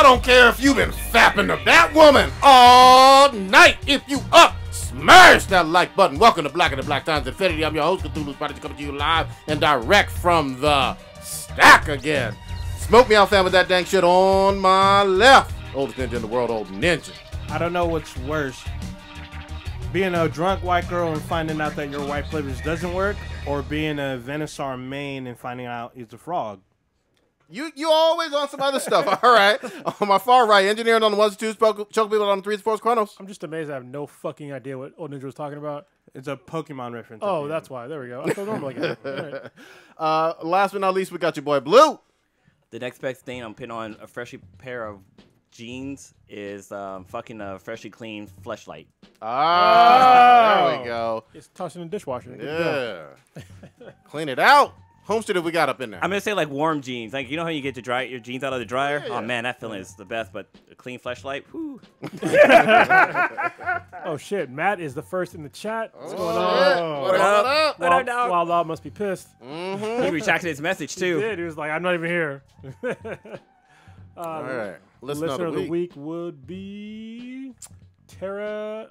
don't care if you've been fapping to that woman all night. If you up, smash that like button. Welcome to Black and the Black Times Infinity. I'm your host, Cthulhu's Prodigy, coming to you live and direct from the stack again. Smoke me out, fam, with that dang shit on my left. Oldest ninja in the world, old ninja. I don't know what's worse. Being a drunk white girl and finding out that your white privilege doesn't work, or being a Venusaur main and finding out it's a frog. You always on some other stuff. All right. On my far right, engineering on the ones and twos, choke people on the threes, fours, Chronos. I'm just amazed I have no fucking idea what Old Ninja was talking about. It's a Pokemon reference. Oh, that's why. There we go. I thought normally get it. Right. Last but not least, we got your boy Blue. The next best thing I'm putting on a freshly pair of jeans is fucking a freshly clean fleshlight. There we go. It's tossing in the dishwasher. Yeah. Clean it out. Homestead, we got up in there. I'm gonna say like warm jeans. Like, you know how you get to dry your jeans out of the dryer? Yeah. Oh man, that feeling is the best. But a clean fleshlight, whoo. Oh shit, Matt is the first in the chat. What's going on? on? What up? Wild Law must be pissed. He retracted his message He too. did. He was like, I'm not even here. All right. Listener of the week would be Farrah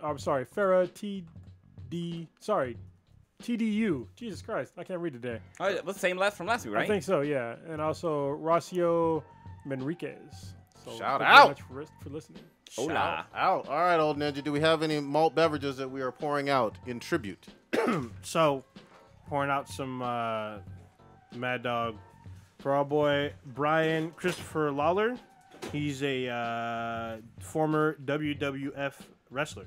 TDU. Jesus Christ, I can't read today. Oh, it was the same from last week, right? I think so, yeah. And also Rocio Manriquez. So Shout thank you out. very much for listening. Hola. Shout out. All right, old ninja. Do we have any malt beverages that we are pouring out in tribute? So, pouring out some Mad Dog for our boy Brian Christopher Lawler. He's a former WWF wrestler.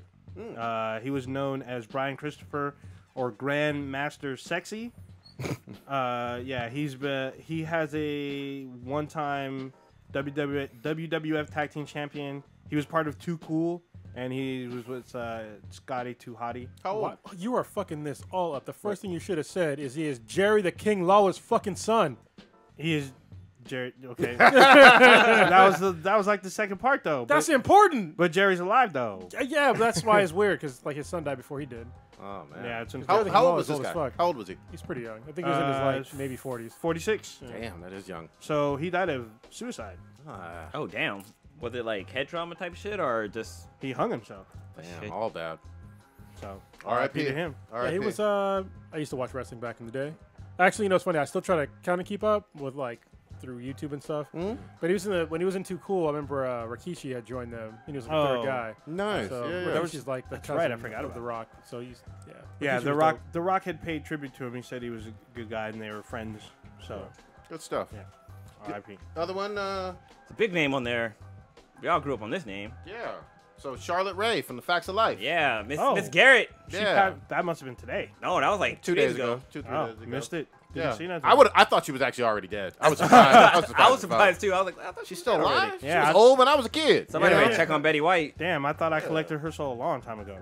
He was known as Brian Christopher or Grandmaster Sexy. Yeah, he has a one-time WWF Tag Team Champion. He was part of Too Cool, and he was with Scotty Too Hottie. How old? You are fucking this all up. The first thing you should have said is he is Jerry the King Lawler's fucking son. He is Jerry. Okay, that was like the second part though. That's important. But Jerry's alive though. Yeah, but that's why it's weird because like his son died before he did. Oh, man. Yeah, it's How old was this old as guy? fuck. How old was he? He's pretty young. I think he was in his like maybe 40s. 46. Damn, that is young. So he died of suicide. Oh damn. Was it like head trauma type shit or just? He hung himself. Damn, Shit. all bad. So R.I.P. to him. R.I.P. Yeah, he was. I used to watch wrestling back in the day. Actually, you know, it's funny. I still try to kind of keep up with like through YouTube and stuff. But he was when he was in Too Cool. I remember Rikishi had joined them. He was the third guy. Nice. So Yeah. Rikishi's like the cousin right, I forgot of about The Rock. So he's Yeah, Rikishi The was Rock. dope. The Rock had paid tribute to him. He said he was a good guy and they were friends. So Good stuff. yeah, R.I.P. Other one, It's a big name on there. We all grew up on this name. yeah. So Charlotte Ray from The Facts of Life. Yeah, Miss Oh. Garrett. Yeah. That must have been today. No, that was like 2 days ago. 2-3 Oh, days ago. missed it. Yeah. Didn't see nothing. I thought she was actually already dead. I was surprised. I was surprised too. I was like, I thought She's still alive? She Yeah, was old when I was a kid. Somebody Yeah. might check on Betty White. Damn, I thought I collected her soul a long time ago.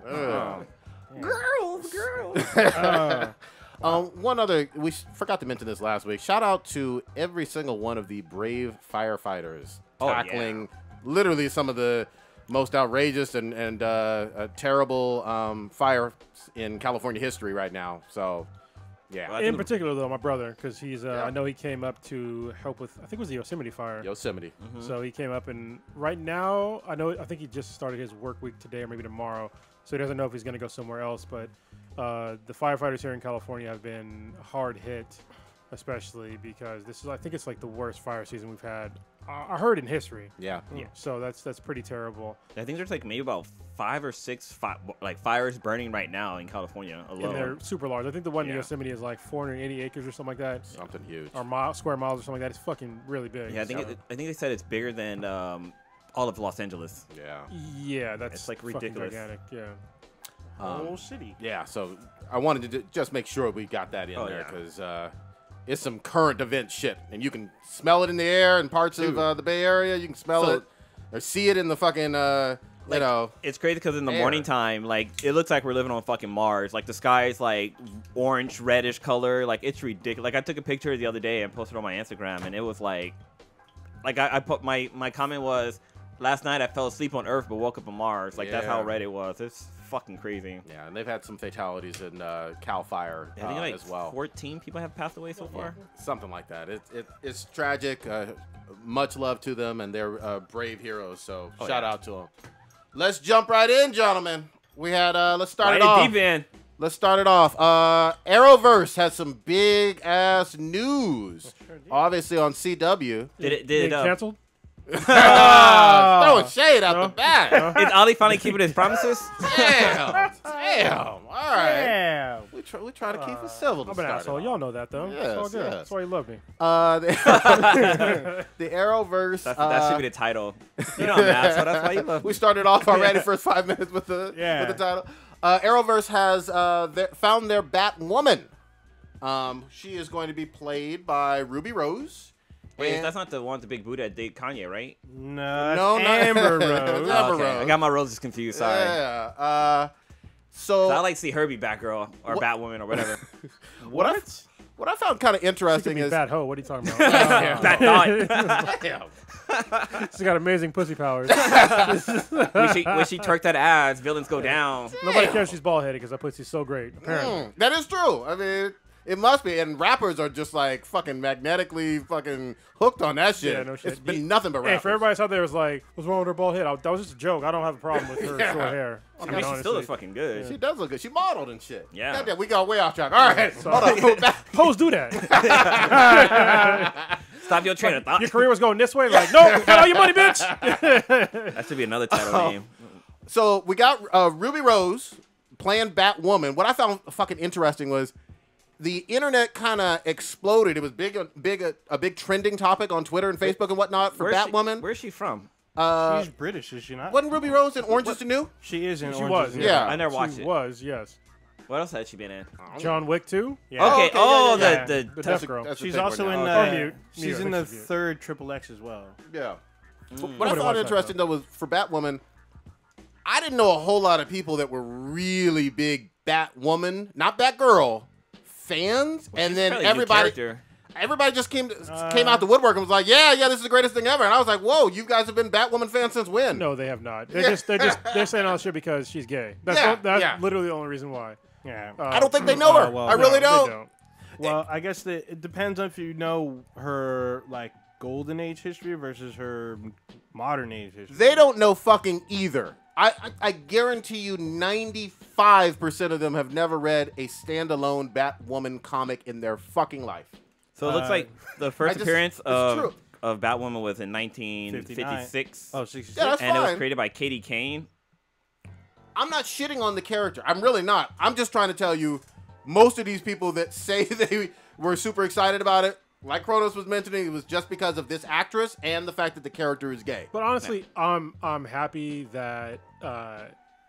Girls. One other, we forgot to mention this last week. Shout out to every single one of the brave firefighters tackling literally some of the most outrageous and terrible fires in California history right now. So, yeah. Well, In particular, though, my brother, because he's, I know he came up to help with, I think it was the Yosemite fire. Yosemite. So he came up, and right now, I think he just started his work week today or maybe tomorrow. So he doesn't know if he's going to go somewhere else. But the firefighters here in California have been hard hit, especially because I think it's like the worst fire season we've had. I heard in history. Yeah. So that's pretty terrible. I think there's like maybe about 5 or 6 fires burning right now in California alone. And they're super large. I think the one in Yeah. Yosemite is like 480 acres or something like that. Something huge. Or square miles or something like that. It's fucking really big. Yeah, I think they said it's bigger than all of Los Angeles. Yeah. Yeah, that's It's, like, fucking ridiculous. gigantic. Yeah. Whole city. Yeah, so I wanted to just make sure we got that in there yeah. because it's some current event shit, and you can smell it in the air in parts of the Bay Area. You can smell it or see it in the fucking, you know. It's crazy because in the air. morning time, like, it looks like we're living on fucking Mars. Like, the sky is, like, orange, reddish color. Like, it's ridiculous. Like, I took a picture the other day and posted it on my Instagram, and it was, like I put my comment was, last night I fell asleep on Earth but woke up on Mars. Like, that's how red it was. It's fucking crazy. Yeah, and they've had some fatalities in Cal Fire I think like as well. 14 people have passed away so far. Something like that. It's tragic. Much love to them, and they're brave heroes. So shout out to them. Let's jump right in, gentlemen. We had let's start it off. Deep in. Let's start it off. Arrowverse has some big ass news. Obviously on CW. Did it canceled? Throwing shade out the back. Is Ali finally keeping his promises? Damn. All right. Yeah. We try to keep it civil. I'm an asshole. Y'all know that, though. Yes, It's all good. yes. That's why you love me. The Arrowverse. That should be the title. You know I'm an asshole. That's why you love me. We started off already first 5 minutes with the title. Arrowverse has found their Batwoman. She is going to be played by Ruby Rose. Wait, that's not the one with the big booty that date Kanye, right? No, No, that's not- Amber That's Rose. Amber Okay, Rose. I got my roses confused. Sorry. Yeah. So I like to see her be Batgirl or Batwoman or whatever. what I found kind of She could interesting be is bad hoe. What are you talking about? Bat thought. Damn. She's got amazing pussy powers. when she twerked that ass, villains go down. Nobody cares she's bald headed because that pussy's so great. Apparently. That is true. I mean, it must be. And rappers are just like fucking magnetically fucking hooked on that shit. Yeah, no shit. It's been nothing but Hey, rappers. for everybody out there was like, what's wrong with her bald head? That was just a joke. I don't have a problem with her short hair. I mean, she still honestly. looks fucking good. She does look good. She modeled and shit. Yeah. Goddamn, we got way off track. All right. Hold on. Go back. Hoes do that. Stop your train of thought. Your career was going this way. Like, no, got all your money, bitch. That should be another title name. So we got Ruby Rose playing Batwoman. What I found fucking interesting was the internet kind of exploded. It was a big trending topic on Twitter and Facebook and whatnot for Batwoman. Where's she from? She's British, is she not? Wasn't Ruby Rose in Orange Is the New? She is in She Orange was, is the New. yeah. I never watched She it. was, yes. What else had she been in? John Wick 2? Yeah. Oh, Okay. okay, Oh, yeah, yeah, The the Deaf Girl. That's a She's big also one in now. Or Mute. she's Mute, in I the think she's third Triple X as well. Yeah. What I Nobody found watched that, interesting though was for Batwoman, I didn't know a whole lot of people that were really big Batwoman, not Batgirl, fans, and then Fairly new everybody just came out the woodwork and was like, yeah, this is the greatest thing ever. And I was like, whoa, you guys have been Batwoman fans since when? No, they have not. They're saying all this shit because she's gay. That's literally the only reason why. Yeah. I don't think they know her. well, I really No, don't. they don't. Well, I guess it depends on if you know her like golden age history versus her modern age history. They don't know fucking either. I guarantee you 95% of them have never read a standalone Batwoman comic in their fucking life. So it looks like the first appearance it's of true. Batwoman was in 1956. Oh, 66. Yeah, that's and it was fine. created by Katie Kane. I'm not shitting on the character. I'm really not. I'm just trying to tell you, most of these people that say they were super excited about it, like Kronos was mentioning, it was just because of this actress and the fact that the character is gay. But honestly, I'm happy that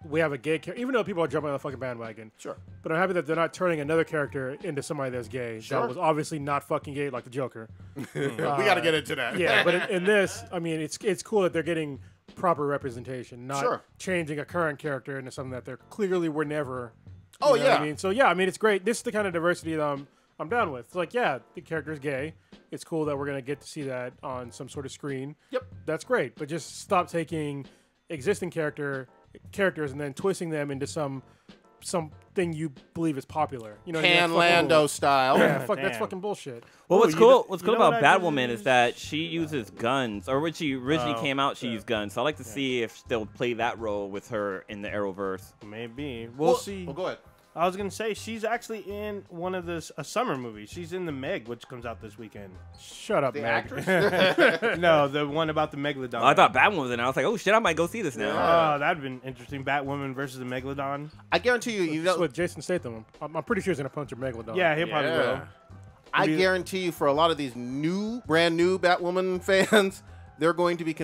we have a gay character, even though people are jumping on the fucking bandwagon. Sure. But I'm happy that they're not turning another character into somebody that's gay. Sure. That was obviously not fucking gay like the Joker. We got to get into that. Yeah, but in this, I mean, it's cool that they're getting proper representation, not Sure. changing a current character into something that they clearly were never. Oh, you know what yeah. I mean, so yeah, I mean, it's great. This is the kind of diversity that I'm down with. It's like, yeah, the character's gay. It's cool that we're gonna get to see that on some sort of screen. Yep. That's great. But just stop taking existing characters and then twisting them into something you believe is popular. You know, Pan that's fucking Lando bull- style. Yeah, fuck, that's Damn. fucking bullshit. Well, what's you cool? know- What's you cool know about what I Batwoman did is that she uses guns, or when she originally came out, she used guns. So I like to see if they'll play that role with her in the Arrowverse. Maybe we'll see. Well, go ahead. I was gonna say she's actually in one of a summer movies. She's in the Meg, which comes out this weekend. Shut up, The Meg. actress? No, the one about the Megalodon. I thought Batwoman was in. I was like, oh shit, I might go see this now. Oh, that'd been interesting. Batwoman versus the Megalodon. I guarantee you, That's what Jason Statham. I'm pretty sure he's gonna punch a megalodon. Yeah, he probably will. I guarantee you, for a lot of these brand new Batwoman fans, they're going to be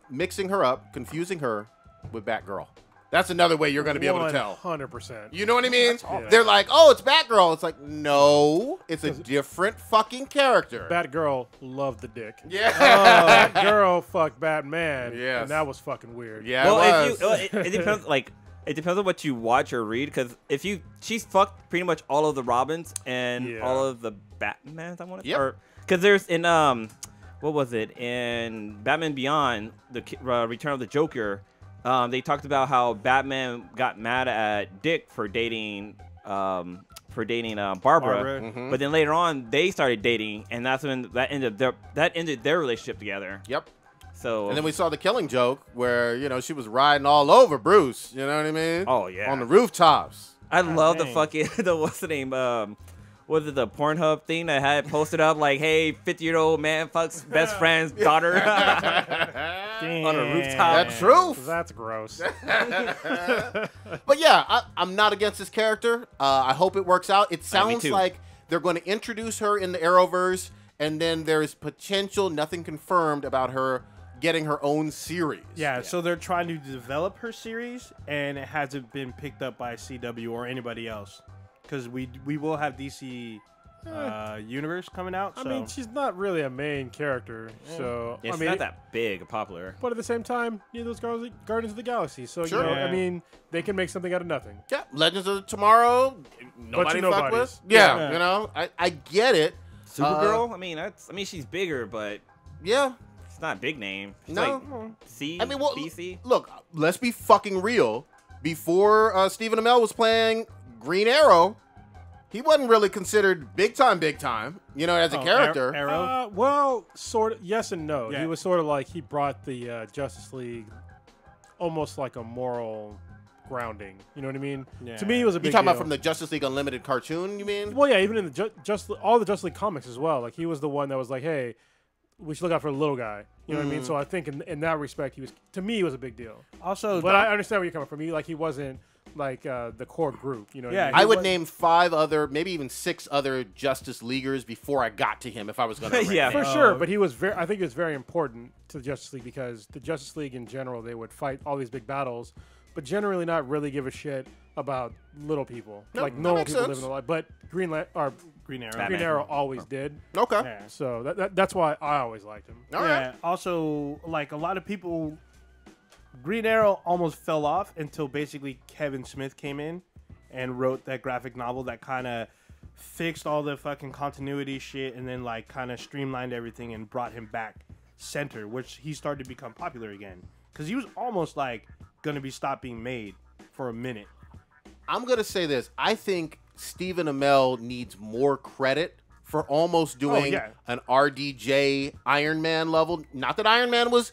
mixing her up, confusing her with Batgirl. That's another way you're going to be able to tell. 100%. You know what I mean? awful. They're like, oh, it's Batgirl. It's like, no, it's a different fucking character. Batgirl loved the dick. Yeah. Batgirl fucked Batman. Yes. And that was fucking weird. Yeah, Well, it if was. you, it depends. Like, it depends on what you watch or read. Because she's fucked pretty much all of the Robins and Yeah. all of the Batmans. I want to. Yep. Because there's in what was it in Batman Beyond, the Return of the Joker. They talked about how Batman got mad at Dick for dating Barbara. Barbara. But then later on they started dating, and that's when that ended their relationship together. Yep. So And then we saw the Killing Joke where, she was riding all over Bruce. You know what I mean? Oh, yeah. On the rooftops. I love the dang. fucking what's the name? Was it the Pornhub thing that had posted up like, "Hey, 50-year-old man fucks best friend's daughter on a rooftop"? That's truth. That's gross. But yeah, I'm not against this character. I hope it works out. It sounds too. like they're going to introduce her in the Arrowverse, and then there's potential, nothing confirmed, about her getting her own series. Yeah, so they're trying to develop her series, and it hasn't been picked up by CW or anybody else. Because we will have DC Universe coming out. I So. mean, she's not really a main character, so Yeah, I she's mean, not that big or popular. but at the same time, those Guardians of the Galaxy. So Sure. I Yeah. mean, they can make something out of nothing. Yeah, Legends of Tomorrow. Nobody fuck nobodies. with. Yeah, Yeah. I get it. Supergirl. I mean, she's bigger, but Yeah. it's not a big name. She's No. like C. I mean, well, BC. look, let's be fucking real. Before Stephen Amell was playing Green Arrow, he wasn't really considered big time, as a character. Arrow. Well, sort of. Yes and no. Yeah. He was sort of like he brought the Justice League almost like a moral grounding. You know what I mean? Yeah. To me, it was a You big talking deal. about from the Justice League Unlimited cartoon, you mean? Well, yeah, even in the all the Justice League comics as well. Like he was the one that was like, hey, we should look out for the little guy. You know what I mean? So I think in that respect, to me, it was a big deal. Also, But I understand where you're coming from. He wasn't like the core group. You know? What Yeah, I mean? I would was- name 5 other, maybe even 6 other Justice Leaguers before I got to him if I was going to Yeah. For sure, but he was I think he was very important to the Justice League because the Justice League in general, they would fight all these big battles, but generally not really give a shit about little people, No, like that normal makes people sense. living their life. But Green Arrow. Green Batman. Arrow always did, Okay. Yeah. so that's why I always liked him. All right. Yeah. Also, like a lot of people, Green Arrow almost fell off until basically Kevin Smith came in and wrote that graphic novel that kind of fixed all the fucking continuity shit and then like kind of streamlined everything and brought him back center, which he started to become popular again because he was almost like gonna be stopped being made for a minute. I'm going to say this. I think Stephen Amell needs more credit for almost doing yeah. an RDJ Iron Man level. Not that Iron Man was,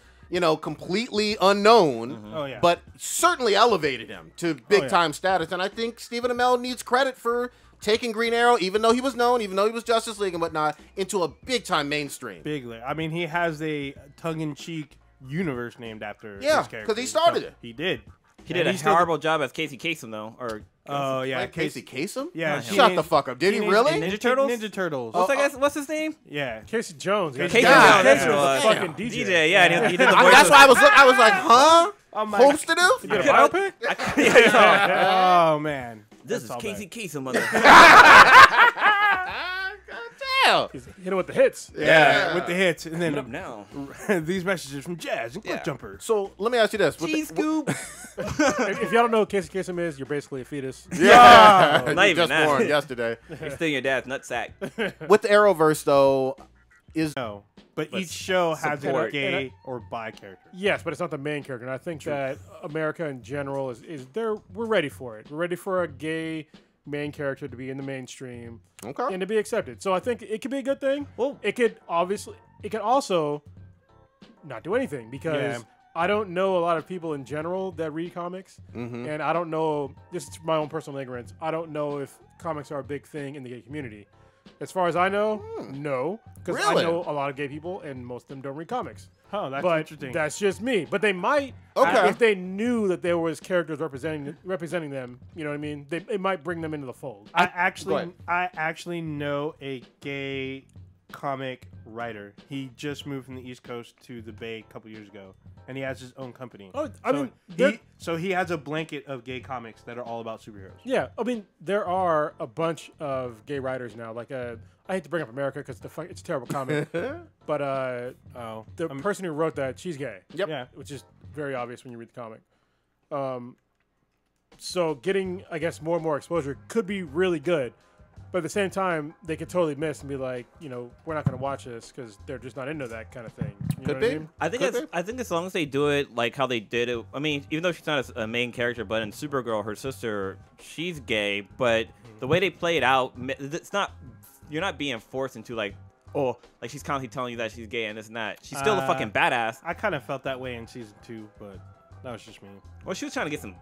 completely unknown, Oh yeah, but certainly elevated him to big time status. And I think Stephen Amell needs credit for taking Green Arrow, even though he was known, even though he was Justice League and whatnot, into a big time mainstream. bigly. I mean, he has a tongue-in-cheek universe named after Yeah, his character. 'cause he started it. He did. He did And a he's still- horrible job as Casey Kasem though. Or Oh yeah, Like Casey Kasem? Yeah, Shut the fuck up. Did he Teenage really? Ninja Ninja Turtles? Ninja Turtles. what's his name? Yeah. Casey Jones, Casey yeah. Jones, Casey that's was right. a fucking DJ. DJ, yeah, and he did the voice. That's why I was like, huh? Oh Did Hosted a him? biopic? Oh man. This That's is all Casey bad. Kasem, mother. Damn. He's hit it with the hits. Yeah. With the hits, and What up then now? these messages from Jazz and Cliff Jumper. So let me ask you this. With Cheese the- scoop. If y'all don't know who Casey Kasem is, you're basically a fetus. Yeah. Not You even just that. born yesterday. You're still in your dad's nutsack. With the Arrowverse, though, is No, but Let's each show has a support. gay or bi character. Yes, but it's not the main character. And I think that America in general we're ready for it. We're ready for a gay main character to be in the mainstream okay. and to be accepted. So I think it could be a good thing. Well- it could also not do anything because Yeah. I don't know a lot of people in general that read comics, and I don't know. This is my own personal ignorance. I don't know if comics are a big thing in the gay community. As far as I know, no, because Really? I know a lot of gay people, and most of them don't read comics. Oh, that's But interesting. that's just me. But they might, Okay. if they knew that there was characters representing them. You know what I mean? It might bring them into the fold. I Go ahead. actually know a gay comic writer. He just moved from the East Coast to the Bay a couple years ago, and he has his own company. Oh, I mean, he has a blanket of gay comics that are all about superheroes. Yeah, I mean, there are a bunch of gay writers now. Like, I hate to bring up America because it's a terrible comic, but Oh, the person who wrote that, she's gay. Yep. yeah. Which is very obvious when you read the comic. So getting, I guess, more and more exposure could be really good. But at the same time, they could totally miss and be like, we're not going to watch this because they're just not into that kind of thing. You know Could what be. I mean? I think as long as they do it like how they did it. I mean, even though she's not a main character, but in Supergirl, her sister, she's gay. But the way they play it out, it's not. You're not being forced into like she's constantly telling you that she's gay and it's not. She's still a fucking badass. I kind of felt that way in season 2, but that was just me. Well, she was trying to get some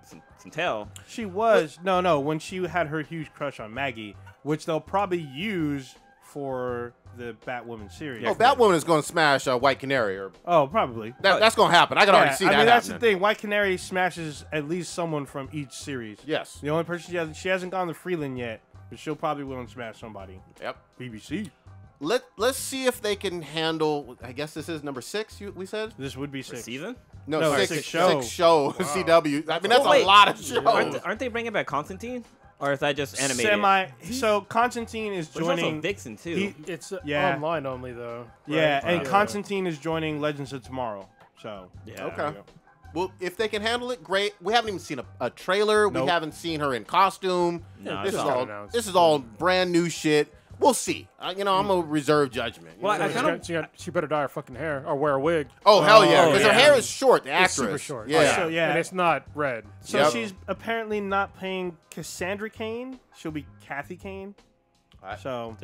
tail. She was no when she had her huge crush on Maggie, which they'll probably use for the Batwoman series. Oh, Batwoman is going to smash White Canary. Probably. That's going to happen. I can already see that that's happening. the thing. White Canary smashes at least someone from each series. Yes. The only person she hasn't gone to Freeland yet, but she'll probably will smash somebody. Yep. BBC. Let's see if they can handle. I guess this is number 6. We said This would be 6. Season? no, six 6 show. show CW. I mean, that's wait. a lot of shows. Aren't they bringing back Constantine? Or is that just animated? So Constantine is There's also joining. Vixen too. It's Yeah. online only, though. Yeah, right? and Constantine is joining Legends of Tomorrow. So Yeah. Okay. there you go. Well, if they can handle it, great. We haven't even seen a trailer. Nope. We haven't seen her in costume. No, this it's is not all announced. this is all brand new shit. We'll see. I'm a reserve judgment. You Well, know? I kind of. She better dye her fucking hair or wear a wig. Oh hell yeah, because yeah. her hair is short. The It's actress. super short. Yeah. So, yeah. And it's not red. So Yep. she's apparently not playing Cassandra Kane. She'll be Kathy Kane. So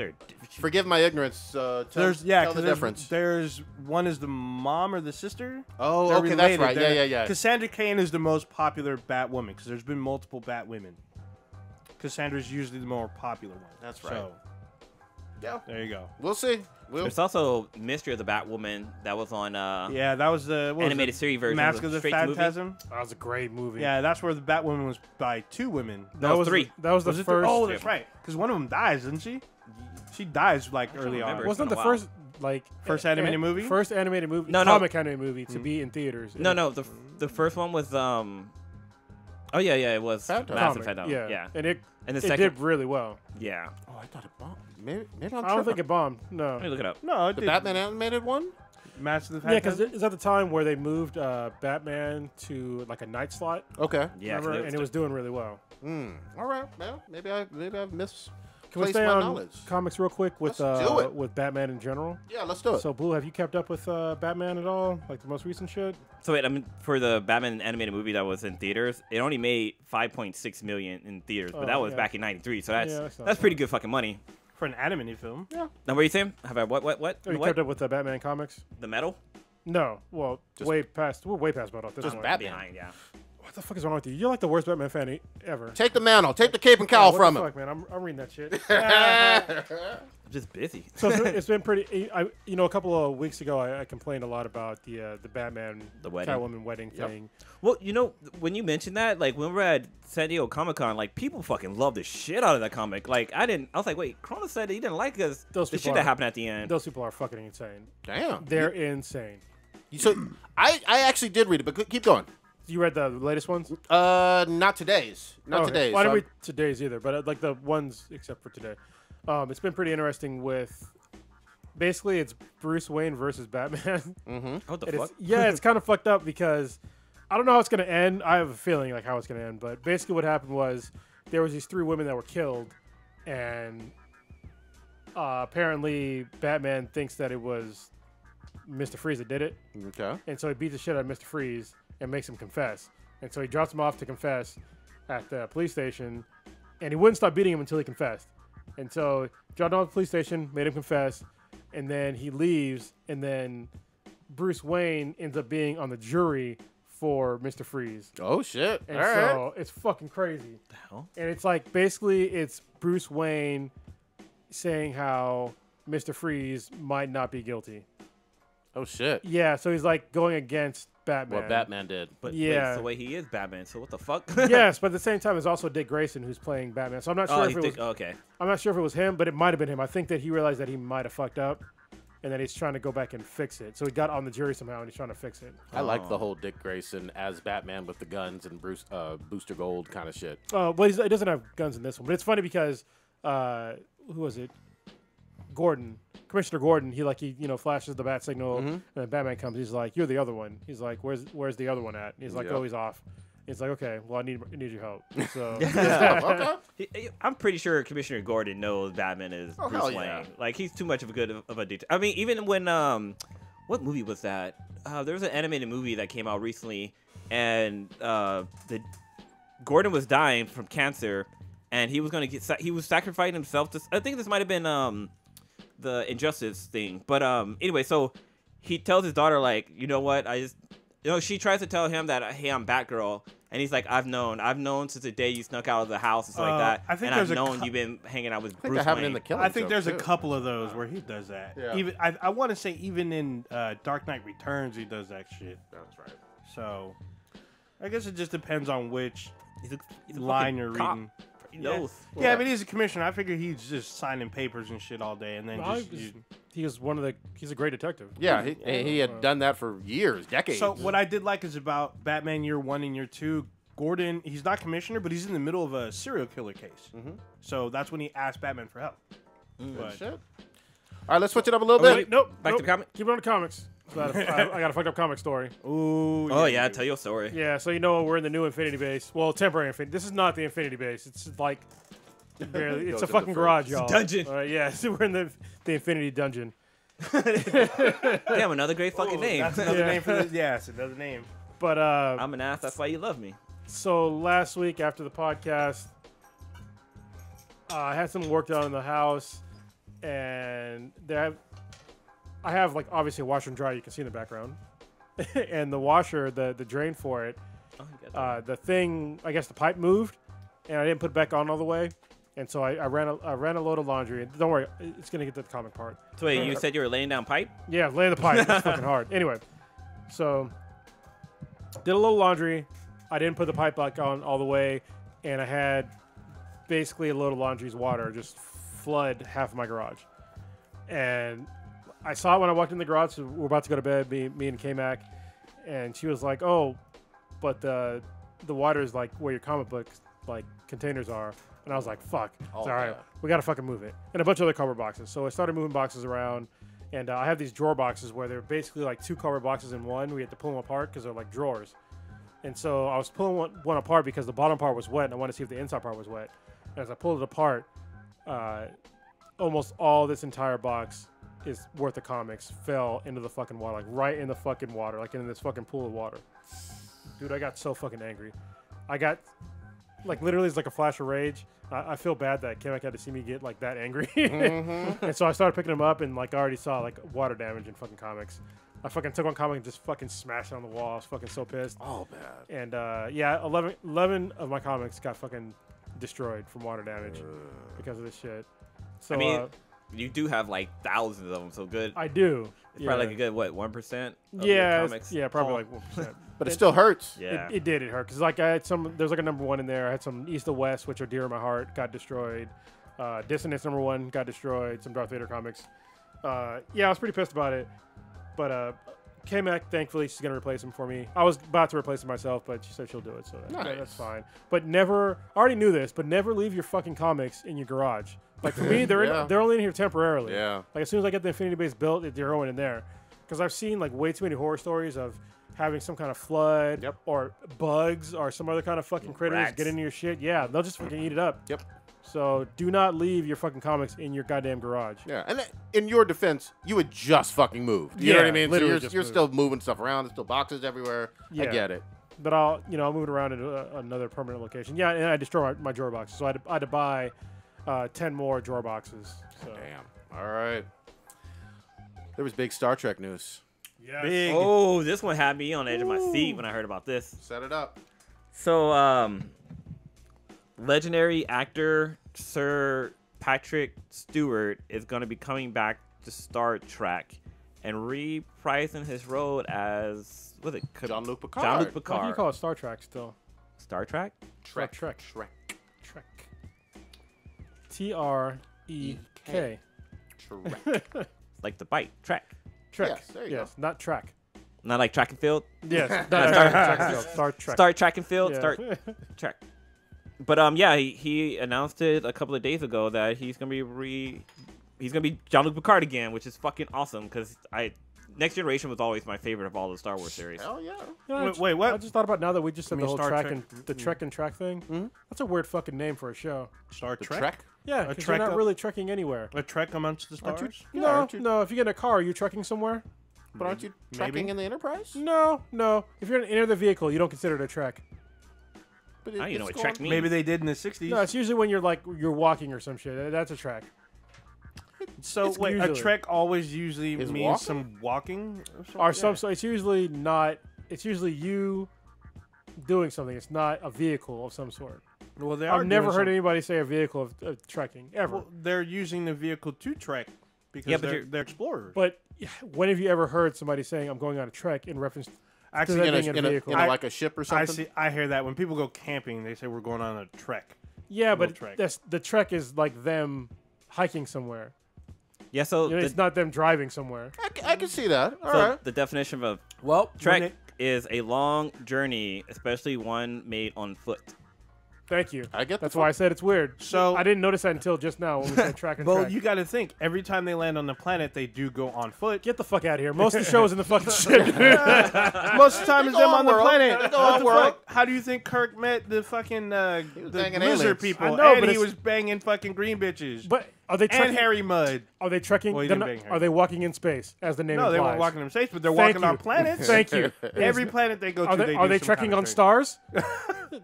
Forgive my ignorance. Tell tell the difference. There's one is the mom or the sister. Oh, They're okay, that's related. right. They're- Yeah. Cassandra Kane is the most popular Batwoman because there's been multiple Batwomen. Cassandra's usually the more popular one. That's right. So Yeah. there you go. We'll see. There's also Mystery of the Batwoman that was on Yeah, that was the what was animated it? series version. Mask of the straight to movie. Phantasm. That was a great movie. Yeah, that's where the Batwoman was by 2 women. That was 3. That was the Was it first. Oh, that's right. Because one of them dies, doesn't she? She dies like early on. remember. Wasn't been the a while. first First animated movie? First animated movie. No. Comic animated movie to be in theaters. No. The first one was Oh yeah, it was Phantom. Massive Comic, Phantom. Yeah. And it And the it second, did really well. yeah. Oh, I thought it bombed. Maybe I'm I don't think tripping. it bombed. No. Let me look it up. No, it The did. Batman animated one. Mask of the Yeah, because Phantasm. it's at the time where they moved Batman to like a night slot. Okay. Yeah, Remember? And it was doing really well. All right. Well, maybe I've misplaced Can we stay my on knowledge. comics real quick with Let's do it. with Batman in general? Yeah, let's do it. So, Blue, have you kept up with Batman at all? Like the most recent shit? So wait, I mean, for the Batman animated movie that was in theaters, it only made 5.6 million in theaters, but that was yeah. back in '93. So Yeah, that's that's not pretty good fucking money. For an animated film. yeah. Now, what are you saying? Have I what? Have you kept up with the Batman comics? The metal? No. Well, Just- way past metal at this Just point. Batman. Behind, yeah. What the fuck is wrong with you? You're like the worst Batman fan ever. Take the mantle. Take the cape and cowl What from the him. fuck, man? I'm reading that shit. I'm just busy. So it's been pretty. A couple of weeks ago, I complained a lot about the Batman, The wedding. Catwoman wedding Yep. thing. Well, when you mentioned that, like when we were at San Diego Comic Con, like people fucking love the shit out of that comic. Like I was like, wait, Cronus said he didn't like us. Those The people shit that are- happened at the end. Those people are fucking insane. Damn. They're insane. So I actually did read it, but keep going. You read the latest ones? Not today's. Not Okay. today's. Well, I So didn't read today's either, but like the ones except for today. It's been pretty interesting with. Basically, it's Bruce Wayne versus Batman. What the And fuck? it's kind of fucked up because I don't know how it's going to end. I have a feeling like how it's going to end, but basically what happened was there was these 3 women that were killed, and apparently Batman thinks that it was Mr. Freeze that did it, Okay. and so he beats the shit out of Mr. Freeze and makes him confess, and so he drops him off to confess at the police station, and he wouldn't stop beating him until he confessed, and so dropped him off at the police station, made him confess, and then he leaves, and then Bruce Wayne ends up being on the jury for Mr. Freeze. Oh shit. And All right. so it's fucking crazy. the hell? And it's like basically it's Bruce Wayne saying how Mr. Freeze might not be guilty. Oh shit. Yeah, so he's like going against Batman. What Batman did. But wait, Yeah. it's the way he is Batman. So what the fuck? Yes, but at the same time, it's also Dick Grayson who's playing Batman. So I'm not sure if it was. okay. I'm not sure if it was him, but it might have been him. I think that he realized that he might have fucked up, and that he's trying to go back and fix it. So he got on the jury somehow, and he's trying to fix it. I like the whole Dick Grayson as Batman with the guns and Booster Gold kind of shit. Well, he doesn't have guns in this one, but it's funny because who was it? Commissioner Gordon. He flashes the bat signal, and then Batman comes. He's like, "You're the other one." He's like, "Where's the other one at?" And he's like, Yep. "Oh, he's off." It's like, okay, well, I need your help. So Okay. I'm pretty sure Commissioner Gordon knows Batman is Oh, Bruce hell Wayne. yeah. Like he's too much of a detail. I mean, even when what movie was that? There was an animated movie that came out recently, and the Gordon was dying from cancer, and he was gonna he was sacrificing himself to. I think this might have been the Injustice thing, but anyway, so he tells his daughter like, you know what, she tries to tell him that, hey, I'm Batgirl, and he's like, I've known since the day you snuck out of the house and stuff like that, I think and there's I've known you've been hanging out with I think Bruce that happened Wayne. in the Killing I think Joke, there's a too. couple of those where he does that. Yeah. Even I want to say even in Dark Knight Returns he does that shit. That's right. So I guess it just depends on which He's a line fucking you're cop. reading. He knows. Yeah, I mean he's a commissioner. I figure he's just signing papers and shit all day, and then No, just. he's a great detective. Yeah, he had done that for years, decades. So what I did like is about Batman Year 1 and Year 2, Gordon, he's not commissioner, but he's in the middle of a serial killer case. So that's when he asked Batman for help. But Shit. All right, let's switch it up a little Oh, bit. wait, nope. Back to the comic? Keep it on the comics. So I got a fucked up comic story. ooh, Oh yeah, tell your story. Yeah, so we're in the new Infinity Base. Well, temporary Infinity. This is not the Infinity Base. It's like barely. Goes It's a in fucking the garage, fridge. y'all. Dungeon. All right, yeah, so we're in the Infinity Dungeon. Damn, another great fucking name. That's another Yeah. name for this. Yeah, it's another name. But I'm an ass. That's why you love me. so last week after the podcast, I had some work done in the house, and I have like obviously a washer and dryer. You can see in the background, and the washer, the drain for it, Oh, you got that. the thing, I guess the pipe moved, and I didn't put it back on all the way, and so I ran a load of laundry. And don't worry, it's gonna get to the comic part. So wait, you said you were laying down pipe? Yeah, laying the pipe. It's fucking hard. Anyway, so did a little laundry. I didn't put the pipe back on all the way, and I had basically a load of laundry's water just flood half of my garage. And I saw it when I walked in the garage. So we're about to go to bed, me and K-Mac, and she was like, "Oh, but the water is like where your comic book like containers are." And I was like, "Fuck, it's all right, yeah. we gotta fucking move it." And a bunch of other cardboard boxes. So I started moving boxes around, and I have these drawer boxes where they're basically like two cardboard boxes in one. We had to pull them apart because they're like drawers. And so I was pulling one apart because the bottom part was wet, and I wanted to see if the inside part was wet. And as I pulled it apart, almost all this entire box is worth of comics fell into the fucking water, like right in the fucking water, like in this fucking pool of water. Dude, I got so fucking angry. I got, like, literally it's like a flash of rage. I feel bad that Kim had to see me get like that angry. And so I started picking them up, and like I already saw like water damage in fucking comics. I fucking took one comic and just fucking smashed it on the wall. I was fucking so pissed. Oh, bad. And yeah, 11 of my comics got fucking destroyed from water damage because of this shit. So I mean, you do have like thousands of them, so good. I do. It's probably like a good 1% of yeah, your it's- comics. yeah, probably like 1%. But it still hurts. Yeah. It did. It hurt because like I had there's like a #1 in there. I had some East to West, which are dear to my heart, got destroyed. Dissonance #1 got destroyed. Some Darth Vader comics. Yeah, I was pretty pissed about it. But K-Mac, thankfully, she's gonna replace him for me. I was about to replace him myself, but she said she'll do it, so Nice. that's fine. But never, I already knew this, but never leave your fucking comics in your garage. Like for me, they're Yeah. they're only in here temporarily. Yeah. Like as soon as I get the Infinity Base built, they're going in there. Because I've seen like way too many horror stories of having some kind of flood Yep. or bugs or some other kind of fucking critters Rats. get into your shit. Yeah, they'll just fucking eat it up. Yep. So do not leave your fucking comics in your goddamn garage. Yeah, and in your defense, you had just fucking moved. You know what I Yeah, mean? So literally you're, just you're moved. still moving stuff around. There's still boxes everywhere. I Yeah. get it. But I'll move it around into another permanent location. Yeah, and I destroy my drawer boxes. So I had to buy 10 more drawer boxes. So. Damn. All right. There was big Star Trek news. Yes. Big. Oh, this one had me on the edge of my seat when I heard about this. Set it up. So, legendary actor Sir Patrick Stewart is going to be coming back to Star Trek and reprising his role as Jean-Luc Picard. Jean-Luc Why do you Picard. call it Star Trek still? Star Trek? Trek. Trek. Trek. Trek. Trek. Trek. Like the bite. Trek. Trek. Yes, there you yes, not track. Not like track and field. Yes, Star Trek. Start track and field. Yeah. Start track. But yeah, he announced it a couple of days ago that he's gonna be Jean-Luc Picard again, which is fucking awesome because Next Generation was always my favorite of all the Star Wars series. Hell yeah. You know, Wait, what? I just thought about now that we just said the whole Star track Trek. and the Trek and track thing. That's a weird fucking name for a show. Star The Trek? Trek? Yeah, A because trek you're not up- really trekking anywhere. A trek amongst the stars? No. If you get in a car, are you trekking somewhere? But aren't you Maybe. trekking in the Enterprise? No. If you're going to enter the vehicle, you don't consider it a trek. But I don't even know it's what trek going- means. Maybe they did in the 60s. No, it's usually when you're walking or some shit. That's a trek. So It's wait, a usually- trek always usually Is means walking? some walking Or something? some. So it's usually not. It's usually you doing something. It's not a vehicle of some sort. Well, they are I've never doing heard some- anybody say a vehicle of trekking ever. Well, they're using the vehicle to trek because Yeah, but they're explorers. But when have you ever heard somebody saying "I'm going on a trek" in reference to Actually, that In a, being in a, vehicle? in a, like a ship or I something? I hear that when people go camping, they say we're going on a trek. Yeah, Little but trek. the trek is like them hiking somewhere. Yeah, so, You know, it's not them driving somewhere. I can see that. All so right. the definition of Well, a trek is a long journey, especially one made on foot. Thank you. I get the That's why I said it's weird. So- I didn't notice that until just now when we said track and well, track. you got to think every time they land on the planet, they do go on foot. Get the fuck out of here. Most of the show is in the fucking ship. Most of the time, it's go them on on the world. planet. They go What on the world. fuck? How do you think Kirk met the fucking the banging lizard aliens. people? I know, and but he it's- was banging fucking green bitches. But are they and trekking? Harry Mudd. Are they trekking? Well, he they're didn't not- bang Harry. are they walking in space, as the name No, they implies? weren't walking on space, but they're Thank walking you. on planets. Thank you. Every planet they go to, Are they, are they do some trekking kind on of trek. stars?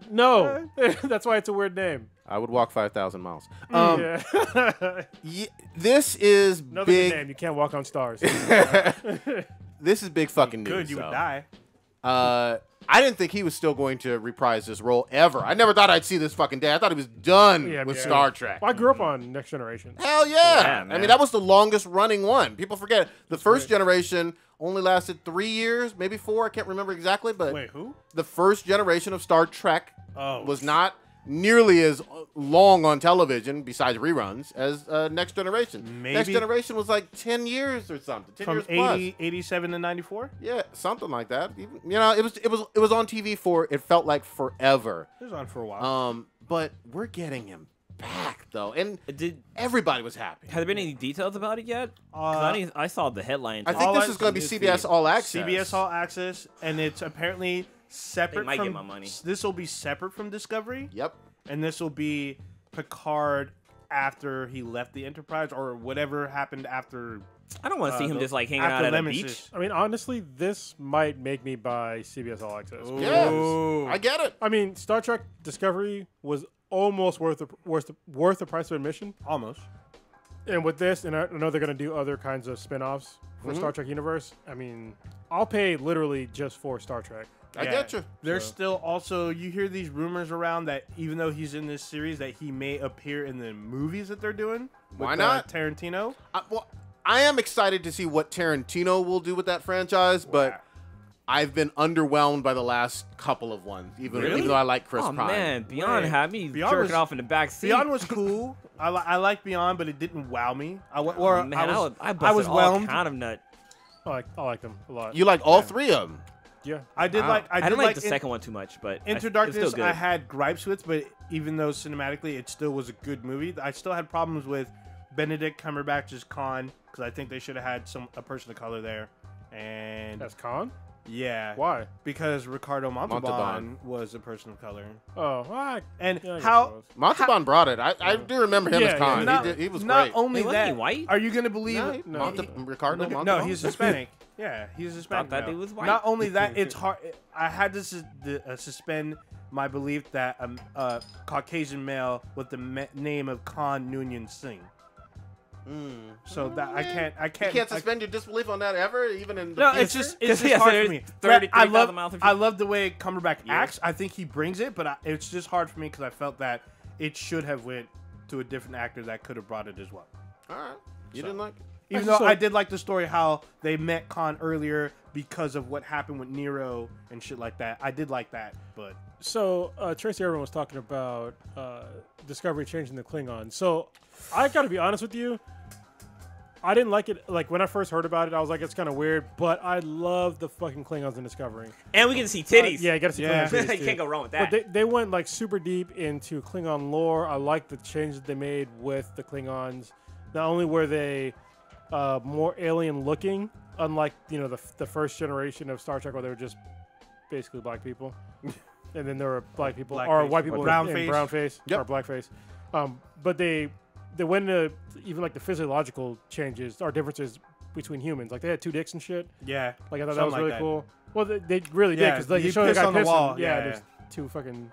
No. That's why it's a weird name. I would walk 5,000 miles. Yeah. This is Another big. good name. You can't walk on stars. This is big fucking news. Good, you would though. die. I didn't think he was still going to reprise this role ever. I never thought I'd see this fucking day. I thought he was done Yeah, with yeah. Star Trek. Well, I grew up on Next Generation. Hell yeah. Yeah, I man. mean, that was the longest running one. People forget. The first generation only lasted 3 years, maybe 4. I can't remember exactly, but Wait, who? the first generation of Star Trek Oh. was not nearly as long on television, besides reruns, as Next Generation. Next Maybe- Generation was like 10 years or something. 10 From years plus. 87 to 94? Yeah, something like that. Even, you know, it was on TV for, it felt like forever. It was on for a while. But we're getting him back though, and Did everybody was happy. Have there been any details about it yet? 'Cause I saw the headlines. I think All this I- is going to be it's CBS the All Access. CBS All Access, and it's apparently separate might from. get my money. This will be separate from Discovery, Yep. and this will be Picard after he left the Enterprise or whatever happened after. I don't want to see him just like hanging out after at a Nemesis. beach. I mean, honestly, this might make me buy CBS All Access. Yes, Ooh. I get it. I mean, Star Trek Discovery was almost worth the price of admission. Almost. And with this, and I know they're going to do other kinds of spin-offs for Star Trek universe. I mean, I'll pay literally just for Star Trek. I get you. There's still also you hear these rumors around that even though he's in this series, that he may appear in the movies that they're doing. With, Why not? Tarantino. I am excited to see what Tarantino will do with that franchise, but I've been underwhelmed by the last couple of ones, even though I like Chris Oh Pine. man, Beyond Wait. had me Beyond jerking was- off in the back seat. Beyond was cool. I like Beyond, but it didn't wow me. I I was all whelmed. kind of nut. I like them a lot. You like all three of them. Yeah. I did like. I I did didn't like the in- second one too much, but Into it's Darkness, still good. I had gripes with, but even though cinematically it still was a good movie, I still had problems with Benedict Cumberbatch's Khan because I think they should have had a person of color there. And That's Khan? yeah, Why? because Ricardo Montalban Montalban. was a person of color. Oh, well, And yeah, I guess how it was. Montalban brought it. I do remember him Yeah, as Khan. yeah. not, He was not great. only Hey, wasn't he that, white? are you gonna believe? Ricardo No, Montalban? he's Hispanic. Yeah, he's Hispanic. that now. dude was white. Not only that, it's hard. I had to suspend my belief that a Caucasian male with the name of Khan Noonien Singh. So that I can't. You can't suspend your disbelief on that ever, even in the No, future? it's just Yeah, hard so for me. there's 33,000 miles of I love the way Cumberbatch acts. I think he brings it, but it's just hard for me because I felt that it should have went to a different actor that could have brought it as well. All right. You didn't like it? Even though So- I did like the story how they met Khan earlier because of what happened with Nero and shit like that. I did like that, but So Tracy Irwin was talking about Discovery changing the Klingon. So I got to be honest with you. I didn't like it. Like when I first heard about it, I was like, it's kind of weird. But I love the fucking Klingons in Discovery. and we can see titties. Yeah, you got to see Yeah. Klingon titties, you too. can't go wrong with But that. they went like super deep into Klingon lore. I like the changes they made with the Klingons. Not only were they more alien looking, unlike the first generation of Star Trek where they were just basically black people, and then there were black people or white people in brown face or blackface. But they went into even like the physiological changes or differences between humans. Like they had 2 dicks and shit. Yeah, like I thought that was really cool. Well, they really did because like, you showed the guy on the wall. Yeah, there's 2 fucking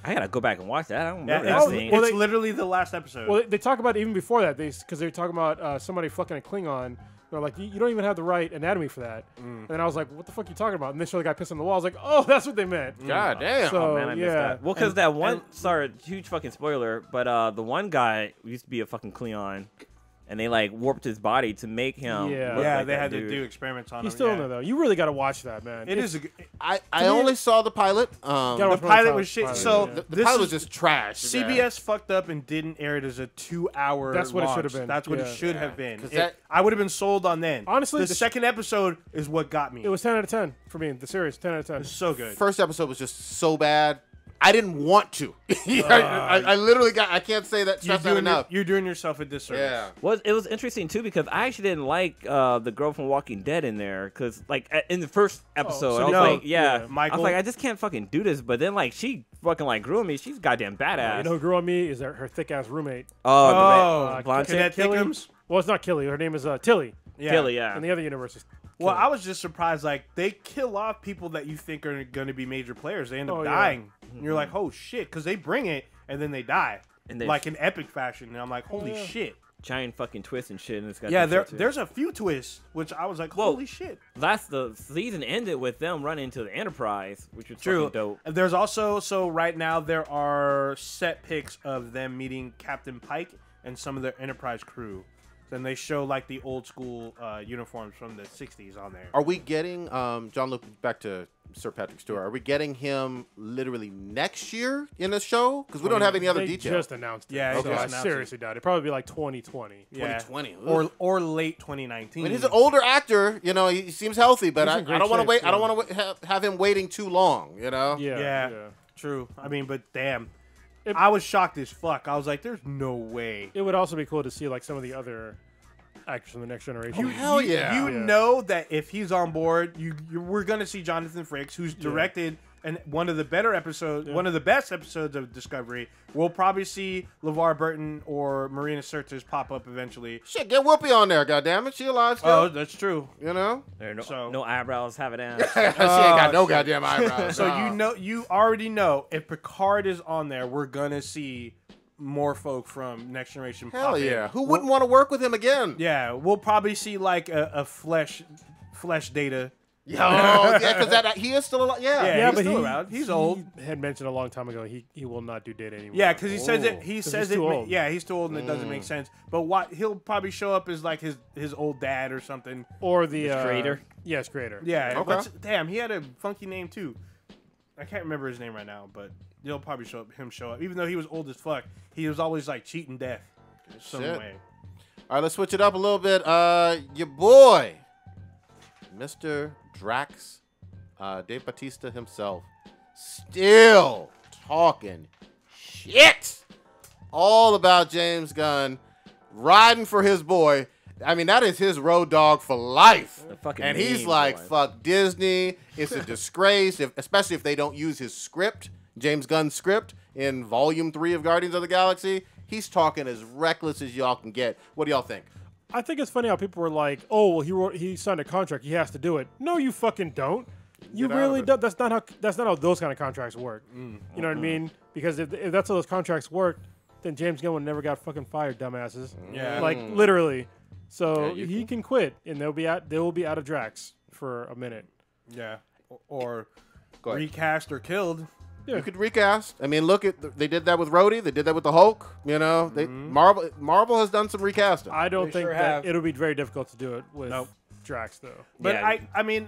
I gotta go back and watch that. I don't remember that scene. It's literally the last episode. Well, they talk about it even before that. Because they were talking about somebody fucking a Klingon. They're like, you don't even have the right anatomy for that. And then I was like, what the fuck are you talking about? And they showed the guy pissing on the wall. I was like, oh, that's what they meant. God damn. So, Oh, man, I missed that. Well, because that one, sorry, huge fucking spoiler, but the one guy used to be a fucking Klingon, and they like warped his body to make him. Yeah, look like they that had dude. to do experiments on him. He's still in there though. You really got to watch that, man. I only saw the pilot. The pilot was shit. So the pilot was just trash. CBS fucked up and didn't air it as a 2-hour. That's what launch. it should have been. That's what it should have been. I would have been sold on then. Honestly, the second episode is what got me. It was 10 out of 10 for me. The series, 10 out of 10. It's so good. First episode was just so bad. I didn't want to. I literally I can't say that stress that enough. You're doing yourself a disservice. Yeah. Well, it was interesting too because I actually didn't like the girl from Walking Dead in there because like in the first episode I was like, Michael. I was like, I just can't fucking do this. But then like she fucking like grew on me. She's goddamn badass. You know who grew on me is her thick ass roommate. The blonde chick? Thickums? Well, it's not Killy. Her name is Tilly. Tilly, yeah. In the other universe is Well, I was just surprised. Like they kill off people that you think are going to be major players. They end up dying. And you're like, oh shit, because they bring it and then they die, and like in epic fashion. And I'm like, holy shit. Giant fucking twists and shit. And it's got there's a few twists, which I was like, holy shit. The season ended with them running into the Enterprise, which was fucking dope. There's also, right now, there are set pics of them meeting Captain Pike and some of their Enterprise crew. Then they show like the old school uniforms from the 60s on there. Are we getting John Luke back to Sir Patrick Stewart? Are we getting him literally next year in the show? Because we don't have any other details. They just announced it. Yeah, I seriously doubt it. It'd probably be like 2020. Yeah. 2020, or late 2019. I mean, he's an older actor. You know, he seems healthy, but I don't want to wait. Yeah. I don't want to have him waiting too long. You know? Yeah. True. I mean, but damn. I was shocked as fuck. I was like, there's no way. It would also be cool to see like some of the other actors from the Next Generation. You know that if he's on board, we're gonna see Jonathan Frakes, who's directed and one of the better episodes, one of the best episodes of Discovery. We'll probably see LeVar Burton or Marina Sirtis pop up eventually. Shit, get Whoopi on there, goddammit. She alive still. Oh, that's true. You know? There are no eyebrows, have it down. She ain't got no goddamn eyebrows. So you already know if Picard is on there, we're gonna see more folk from Next Generation. Hell yeah! Who wouldn't want to work with him again? Yeah, we'll probably see like a flesh Data. Yeah, because he is still alive. Yeah, but he's still around. He's old. He had mentioned a long time ago he will not do Data anymore. Yeah, because he says it. He says he's it. too old. Yeah, he's too old and it doesn't make sense. But what he'll probably show up as like his old dad or something. Or the creator. Yes, creator. Yeah. Okay. Damn, he had a funky name too. I can't remember his name right now, but you'll probably show up. Even though he was old as fuck, he was always like cheating death in some way. All right, let's switch it up a little bit. Your boy, Mr. Drax, Dave Bautista himself, still talking shit all about James Gunn, riding for his boy. I mean, that is his road dog for life. And he's like, fuck Disney. It's a disgrace, especially if they don't use his script, James Gunn's script, in Volume 3 of Guardians of the Galaxy. He's talking as reckless as y'all can get. What do y'all think? I think it's funny how people were like, "Oh, well, he signed a contract. He has to do it." No, you fucking don't. You really don't. That's not how those kind of contracts work. You know what I mean? Because if that's how those contracts work, then James Gunn would never got fucking fired, dumbasses. Yeah. Like literally. So he can quit, and they will be out of Drax for a minute. Yeah. Or recast or killed. Yeah. You could recast. I mean, look at they did that with Rhodey. They did that with the Hulk. You know, Marvel has done some recasting. I don't think that it'll be very difficult to do it with Drax though. But I mean,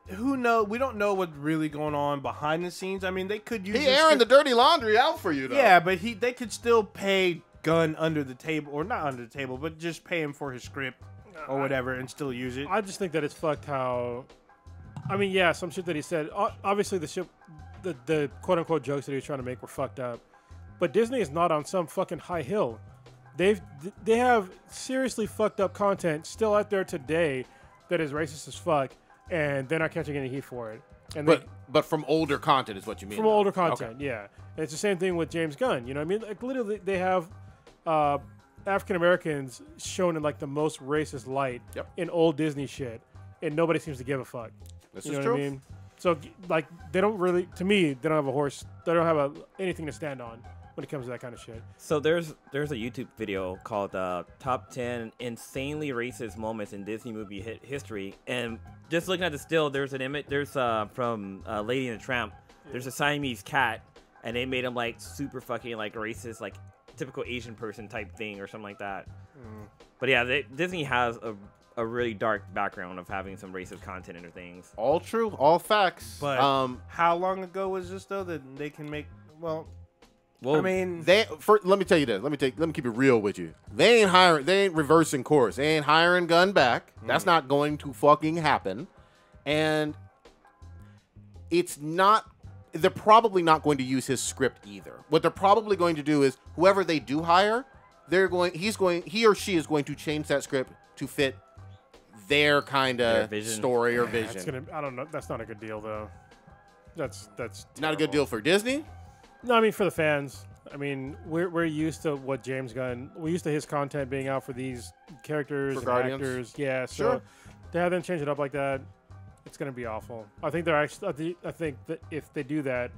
who knows? We don't know what's really going on behind the scenes. I mean, they could use airing the dirty laundry out for you though. Yeah, but they could still pay Gunn under the table, or not under the table, but just pay him for his script or whatever and still use it. I just think that it's fucked how. I mean, yeah, some shit that he said. Obviously, the quote unquote jokes that he was trying to make were fucked up. But Disney is not on some fucking high hill. they have seriously fucked up content still out there today that is racist as fuck, and they're not catching any heat for it. And but from older content is what you mean. From older content, yeah. And it's the same thing with James Gunn. You know what I mean? Like literally, they have African Americans shown in like the most racist light in old Disney shit, and nobody seems to give a fuck. This you is know true. what I mean? So like they don't really, to me, they don't have a horse. They don't have anything to stand on when it comes to that kind of shit. So there's a YouTube video called Top 10 Insanely Racist Moments in Disney Movie History, and just looking at the still, there's an image. There's from Lady and the Tramp. There's a Siamese cat, and they made him like super fucking like racist, like typical Asian person type thing or something like that. But yeah, Disney has a really dark background of having some racist content in their things. All true, all facts. But how long ago was this though that they can make? Well, I mean, let me tell you this. Let me keep it real with you. They ain't reversing course. They ain't hiring Gunn back. That's not going to fucking happen. And they're probably not going to use his script either. What they're probably going to do is whoever they do hire, he or she is going to change that script to fit their kind of story or vision. I don't know. That's not a good deal though. That's not a good deal for Disney. No, I mean for the fans. I mean we're used to what James Gunn. We're used to his content being out for these characters and actors. Yeah, so Sure. to have them change it up like that, it's gonna be awful. I think they're actually. I think that if they do that,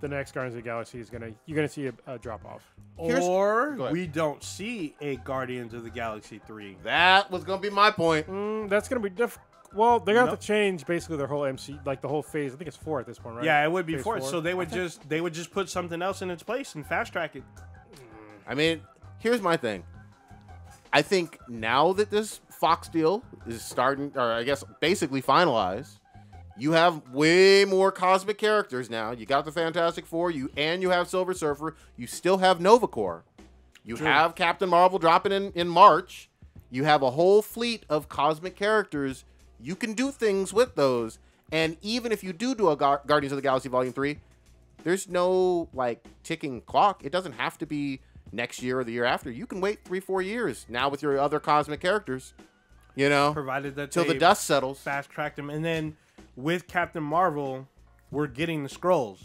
the next Guardians of the Galaxy you're gonna see a drop off. Or we don't see a Guardians of the Galaxy 3. That was gonna be my point. That's gonna be different. Well, they're gonna have to change basically their whole MC, like the whole phase. I think it's 4 at this point, right? Yeah, it would be Phase 4. 4. So they would just put something else in its place and fast track it. I mean, here's my thing. I think now that this Fox deal is starting, or I guess basically finalized, you have way more cosmic characters now. You got the Fantastic Four, you have Silver Surfer. You still have Nova Corps. You have Captain Marvel dropping in March. You have a whole fleet of cosmic characters. You can do things with those. And even if you do a Guardians of the Galaxy Volume 3, there's no, like, ticking clock. It doesn't have to be next year or the year after. You can wait 3-4 years now with your other cosmic characters, you know, provided that till the dust settles. Fast track them. And then with Captain Marvel, we're getting the Skrulls.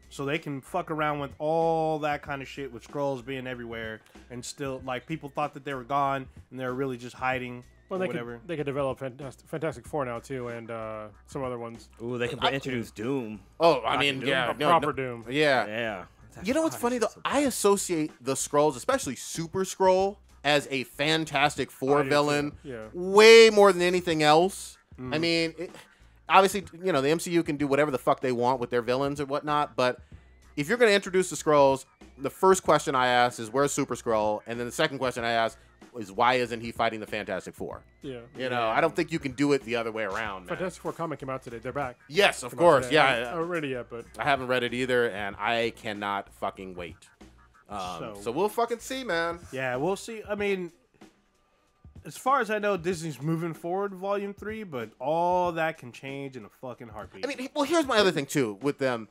So they can fuck around with all that kind of shit with Skrulls being everywhere. And still, like, people thought that they were gone and they're really just hiding. Well, whatever. They could develop Fantastic Four now too, and some other ones. Ooh, they can introduce Doom. Oh, I mean, yeah, proper Doom. Yeah, Yeah. You know what's funny though? I associate the Skrulls, especially Super Skrull, as a Fantastic Four villain, way more than anything else. I mean, obviously, you know, the MCU can do whatever the fuck they want with their villains and whatnot, but if you're going to introduce the Skrulls, the first question I ask is, where's Super Skrull? And then the second question I ask is, why isn't he fighting the Fantastic Four? Yeah. You know, I don't think you can do it the other way around, man. Fantastic Four comic came out today. They're back. Yes, of course. Yeah. I haven't read it yet, but I haven't read it either, and I cannot fucking wait. So we'll fucking see, man. Yeah, we'll see. I mean, as far as I know, Disney's moving forward Volume 3, but all that can change in a fucking heartbeat. I mean, well, here's my other thing, too, with them.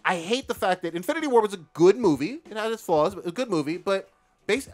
I hate the fact that Infinity War was a good movie. It had its flaws, but a good movie. But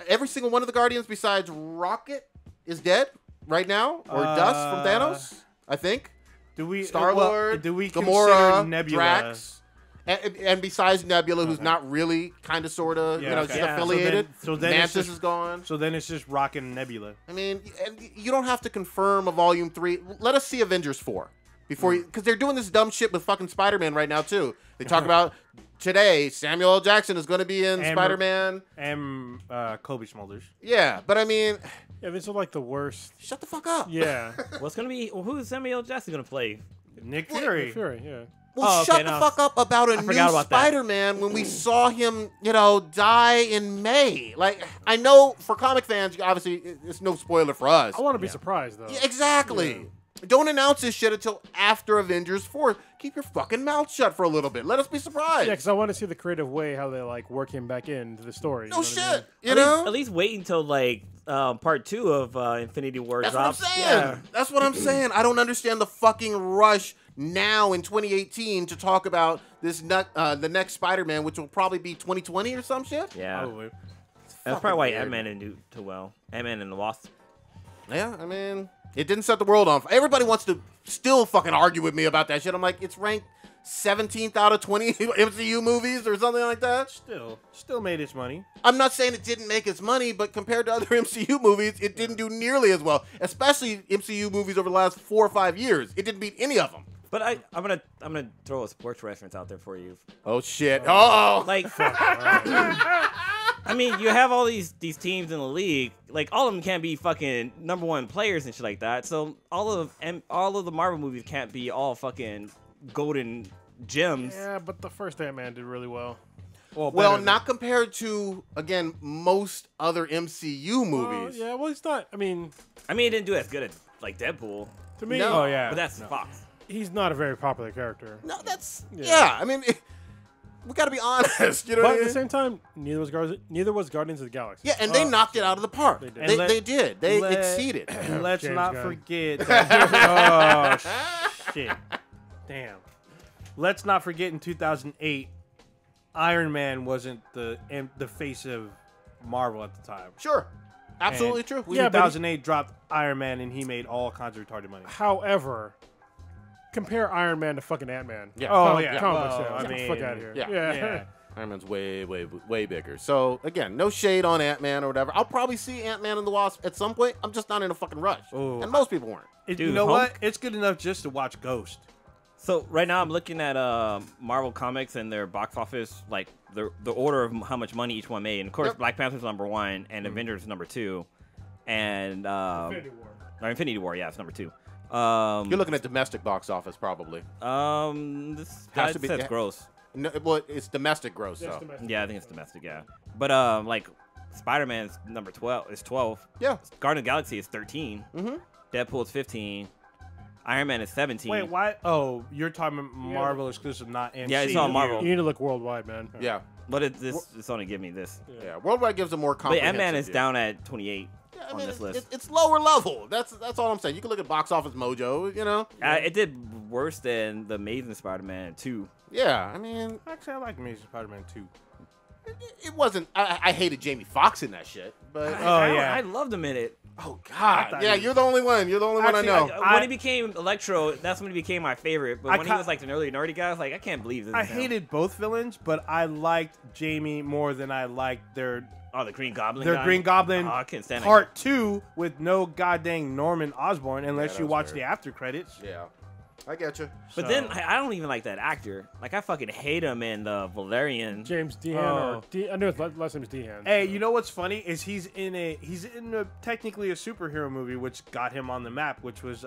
every single one of the Guardians besides Rocket is dead right now, or Dust from Thanos, I think. Do we Star-Lord, do we Gamora, consider Nebula? Drax, and besides Nebula, who's not really kind of, sort of, just affiliated. So then Mantis is gone. So then it's just Rocket and Nebula. I mean, and you don't have to confirm a Volume 3. Let us see Avengers 4. Because they're doing this dumb shit with fucking Spider-Man right now, too. They talk about today, Samuel L. Jackson is going to be in Spider-Man. And Kobe Smulders. Yeah, but I mean... Yeah, these are like the worst. Shut the fuck up. Yeah. What's going to be... Well, who is Samuel L. Jackson going to play? Nick Fury. Nick Fury, yeah. Well, shut the fuck up about a new Spider-Man when we saw him, die in May. Like, I know for comic fans, obviously, it's no spoiler for us. I want to be surprised, though. Yeah, exactly. Yeah. Don't announce this shit until after Avengers 4. Keep your fucking mouth shut for a little bit. Let us be surprised. Yeah, because I want to see the creative way how they, like, work him back into the story. No shit. At least wait until, like, part 2 of Infinity War drops. That's what I'm saying. Yeah. That's what I'm saying. I don't understand the fucking rush now in 2018 to talk about this the next Spider-Man, which will probably be 2020 or some shit. Yeah. Probably. That's fucking probably why weird. Ant-Man didn't do too well. Ant-Man and the Wasp. Yeah, I mean, it didn't set the world on fire. Everybody wants to still fucking argue with me about that shit. I'm like, it's ranked 17th out of 20 MCU movies or something like that. Still made its money. I'm not saying it didn't make its money, but compared to other MCU movies, it didn't do nearly as well. Especially MCU movies over the last 4 or 5 years. It didn't beat any of them. But I'm gonna throw a sports reference out there for you. Oh shit! Oh, Like, I mean, you have all these teams in the league. Like, all of them can't be fucking #1 players and shit like that. So all of the Marvel movies can't be all fucking golden gems. Yeah, but the first Ant-Man did really well. well, not compared to again most other MCU movies. Yeah, well, he's not. I mean, I mean, it didn't do as good as like Deadpool, to me, No. Oh yeah. but that's Fox. he's not a very popular character. No, that's Yeah. I mean, we got to be honest. You know But what I at mean? the same time, neither was Guardians of the Galaxy. Yeah, and they knocked it out of the park. They did. They, And they did. They let- exceeded. Let's James not Gunn. forget. That, oh shit! Damn. Let's not forget. In 2008, Iron Man wasn't the face of Marvel at the time. Sure, absolutely And true. Yeah, but 2008 dropped Iron Man, and he made all kinds of retarded money. However, compare Iron Man to fucking Ant-Man. Yeah. Oh, Comic- yeah. comic Well, book sales. I Get the mean, fuck out of here. yeah. Yeah. Iron Man's way bigger. So again, no shade on Ant-Man or whatever. I'll probably see Ant-Man and the Wasp at some point. I'm just not in a fucking rush, Ooh. and most people weren't. You Dude, know Hulk? what? It's good enough just to watch Ghost. So right now I'm looking at Marvel Comics and their box office, like the order of how much money each one made. And of course, Yep. Black Panther's #1 and Avengers #2, and Infinity War, yeah, it's #2. You're looking at domestic box office probably. This Has to be- says yeah. gross. No, well, it's domestic gross Yes, though. domestic. Yeah, I think it's domestic. Yeah, but like Spider-Man's #12 is 12. Yeah. Guardian of the Galaxy is 13. Mm-hmm. Deadpool is 15. Iron Man is 17. Wait, why? Oh, you're talking about Marvel exclusive, not MCU. Yeah, it's all Marvel. You need to look worldwide, man. Yeah. But it's only give me this. Yeah. Worldwide gives a more But comprehensive. Ant-Man is view. down at 28 Yeah, I on mean, this list. it's lower level. That's all I'm saying. You can look at Box Office Mojo. You know. It did worse than the Amazing Spider-Man 2. Yeah. I mean, Actually, I like Amazing Spider-Man 2. it wasn't. I hated Jamie Foxx in that shit. But yeah. I loved him in it. oh I god. thought Yeah, he- you're the only one. You're the only Actually, one I know. When he became Electro, that's when he became my favorite. But I when ca- he was like an early nerdy guy, I was like, I can't believe this. I is him. hated both villains, but I liked Jamie more than I liked their the Green Goblin. guy. Green Goblin Oh, I can't stand Part 2 with no goddamn Norman Osborn unless that you was watch weird. the after credits. Yeah. I get you. But then I don't even like that actor. Like I fucking hate him in Valerian. James Dehan Oh. I know his last name is Dehan. Hey, you know what's funny is he's in a technically a superhero movie which got him on the map, which was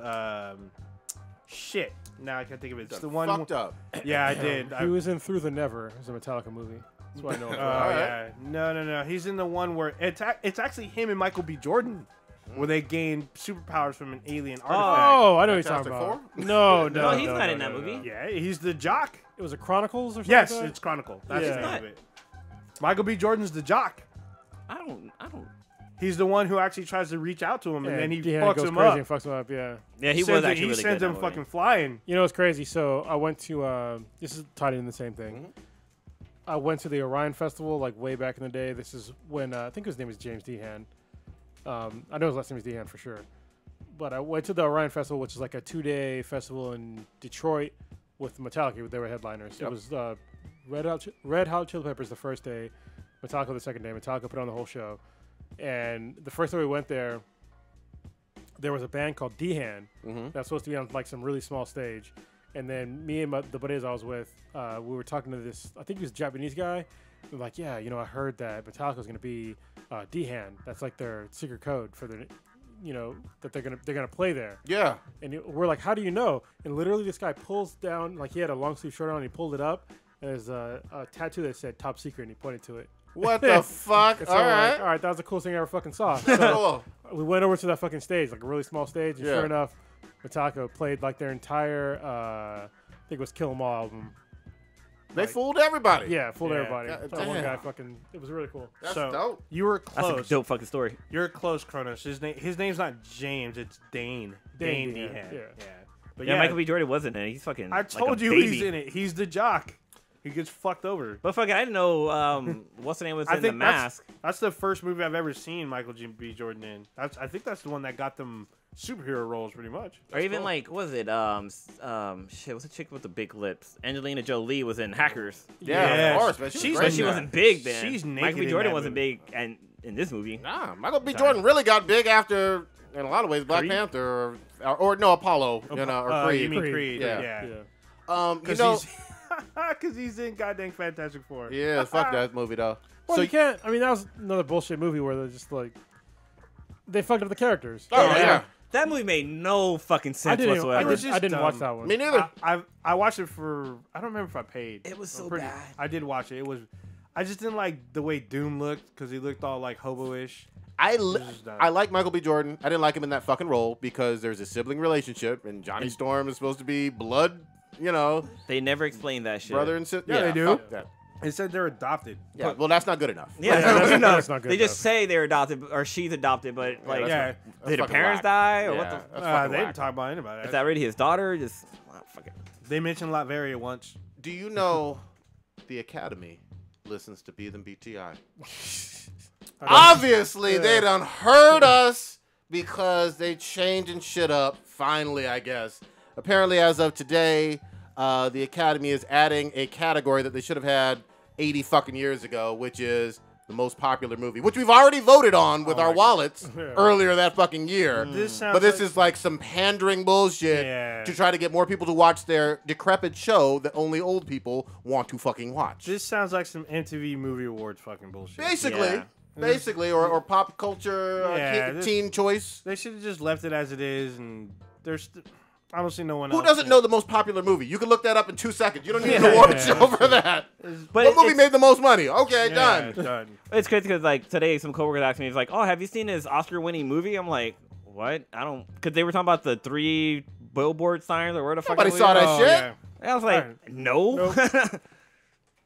shit. Now I can't think of it. It's the one. Fucked up. Yeah, I did. He was in Through the Never. It was a Metallica movie. That's why I know him. Oh Alright. yeah, no. He's in the one where it's actually him and Michael B. Jordan, where they gain superpowers from an alien artifact. Oh, I know what you're talking Fantastic about. No, no, No, he's not in that no, movie. no. Yeah, he's the jock. It was a Chronicles or something. Yes, like that? it's Chronicle. That's Yeah. the name It's of it. Michael B. Jordan's the jock. I don't. He's the one who actually tries to reach out to him, and then he Dehan fucks goes him crazy up. and fucks him up. Yeah. Yeah, he He was sends, actually he really sends good. him in that fucking movie. flying. You know what's crazy? So I went to this is tied in the same thing. I went to the Orion Festival like way back in the day. This is when I think his name is James Dehan. I know his last name is Dehan for sure. But I went to the Orion Festival, which is like a 2-day festival in Detroit with Metallica. They were headliners. Yep. It was Red Hot Chili Peppers the first day, Metallica the second day. Metallica put on the whole show. And the first time we went there, there was a band called Dehan that's supposed to be on like some really small stage. And then me and the buddies I was with, we were talking to this, I think he was a Japanese guy. We're like, yeah, you know, I heard that Metallica was going to be Dehan. That's like their secret code for their, you know, that they're gonna play there. Yeah. And we're like, how do you know? And literally this guy pulls down, like he had a long sleeve shirt on, and he pulled it up. And there's a tattoo that said top secret, and he pointed to it. What the fuck? And so All we're like, right. all right, that was the coolest thing I ever fucking saw. So Cool. we went over to that fucking stage, like a really small stage, and Yeah. sure enough, Metallica played like their entire, I think it was Kill 'Em All album. They fooled everybody. Yeah, fooled Yeah. everybody. God So one damn. guy fucking, it was really cool. That's So, dope. You were That's a close. dope fucking story. You're close, Kronos. His name's not James. It's Dane. Dane Dehan. Dehan, yeah. But Yeah, Michael B. Jordan wasn't in it. He's fucking. I like told a you baby. he's in it. He's the jock. He gets fucked over. But fuck it, I didn't know what's the name was in The Mask. That's the first movie I've ever seen Michael B. Jordan in. I think that's the one that got them superhero roles pretty much. Or even like, what was it? Shit, what's the chick with the big lips? Angelina Jolie was in Hackers. Yeah, of course, man. She wasn't big then. She's naked Michael B. in Jordan that wasn't movie. big and in this movie. Nah, Michael B. Jordan really got big after, in a lot of ways, Black Creed? Panther or no, Apollo, you know, or Creed. You mean Creed? Yeah. Yeah. You know, Because he's in goddamn Fantastic Four. yeah, fuck that movie though. Well, So you can't. I mean, that was another bullshit movie where they're just like they fucked up the characters. Oh yeah. That movie made no fucking sense I didn't. whatsoever. I didn't watch that one. Me neither. I watched it for. I don't remember if I paid. It was so Pretty- bad. I did watch it. It was. I just didn't like the way Doom looked because he looked all like hobo-ish. I done. like Michael B. Jordan. I didn't like him in that fucking role because there's a sibling relationship, and Johnny Storm is supposed to be blood, you know, They never explained that shit. brother and sister. Yeah, they do. Fuck that. It said they're adopted. Yeah, well, that's not good enough. Yeah, that's not good They just enough. say they're adopted or she's adopted, but like, Yeah. did her fucking parents whack. die or Yeah, what the? that's They fucking didn't whack. talk about anybody. Is that really his daughter? Just fuck it. They mentioned Latveria once. Do you know the Academy listens to Be Them BTI? Obviously, they done heard us because they changing shit up. Finally, I guess. Apparently, as of today, the Academy is adding a category that they should have had 80 fucking years ago, which is the most popular movie, which we've already voted on with our wallets earlier that fucking year. This sounds But this like- is like some pandering bullshit Yeah. to try to get more people to watch their decrepit show that only old people want to fucking watch. This sounds like some MTV Movie Awards fucking bullshit. Basically. Yeah. Basically, or pop culture, Yeah, this- teen choice. They should have just left it as it is, and there's. I don't see no one Who else. doesn't know the most popular movie? You can look that up in 2 seconds. You don't need an award show for that. But What movie it's- made the most money? Okay, Yeah, done. done. It's crazy because like today, some coworkers asked me, "He's like, oh, have you seen his Oscar-winning movie?" I'm like, what? I don't, because they were talking about the 3 billboard signs or where the fuck. Nobody saw that Oh, shit. yeah. And I was like, Right. no. Nope.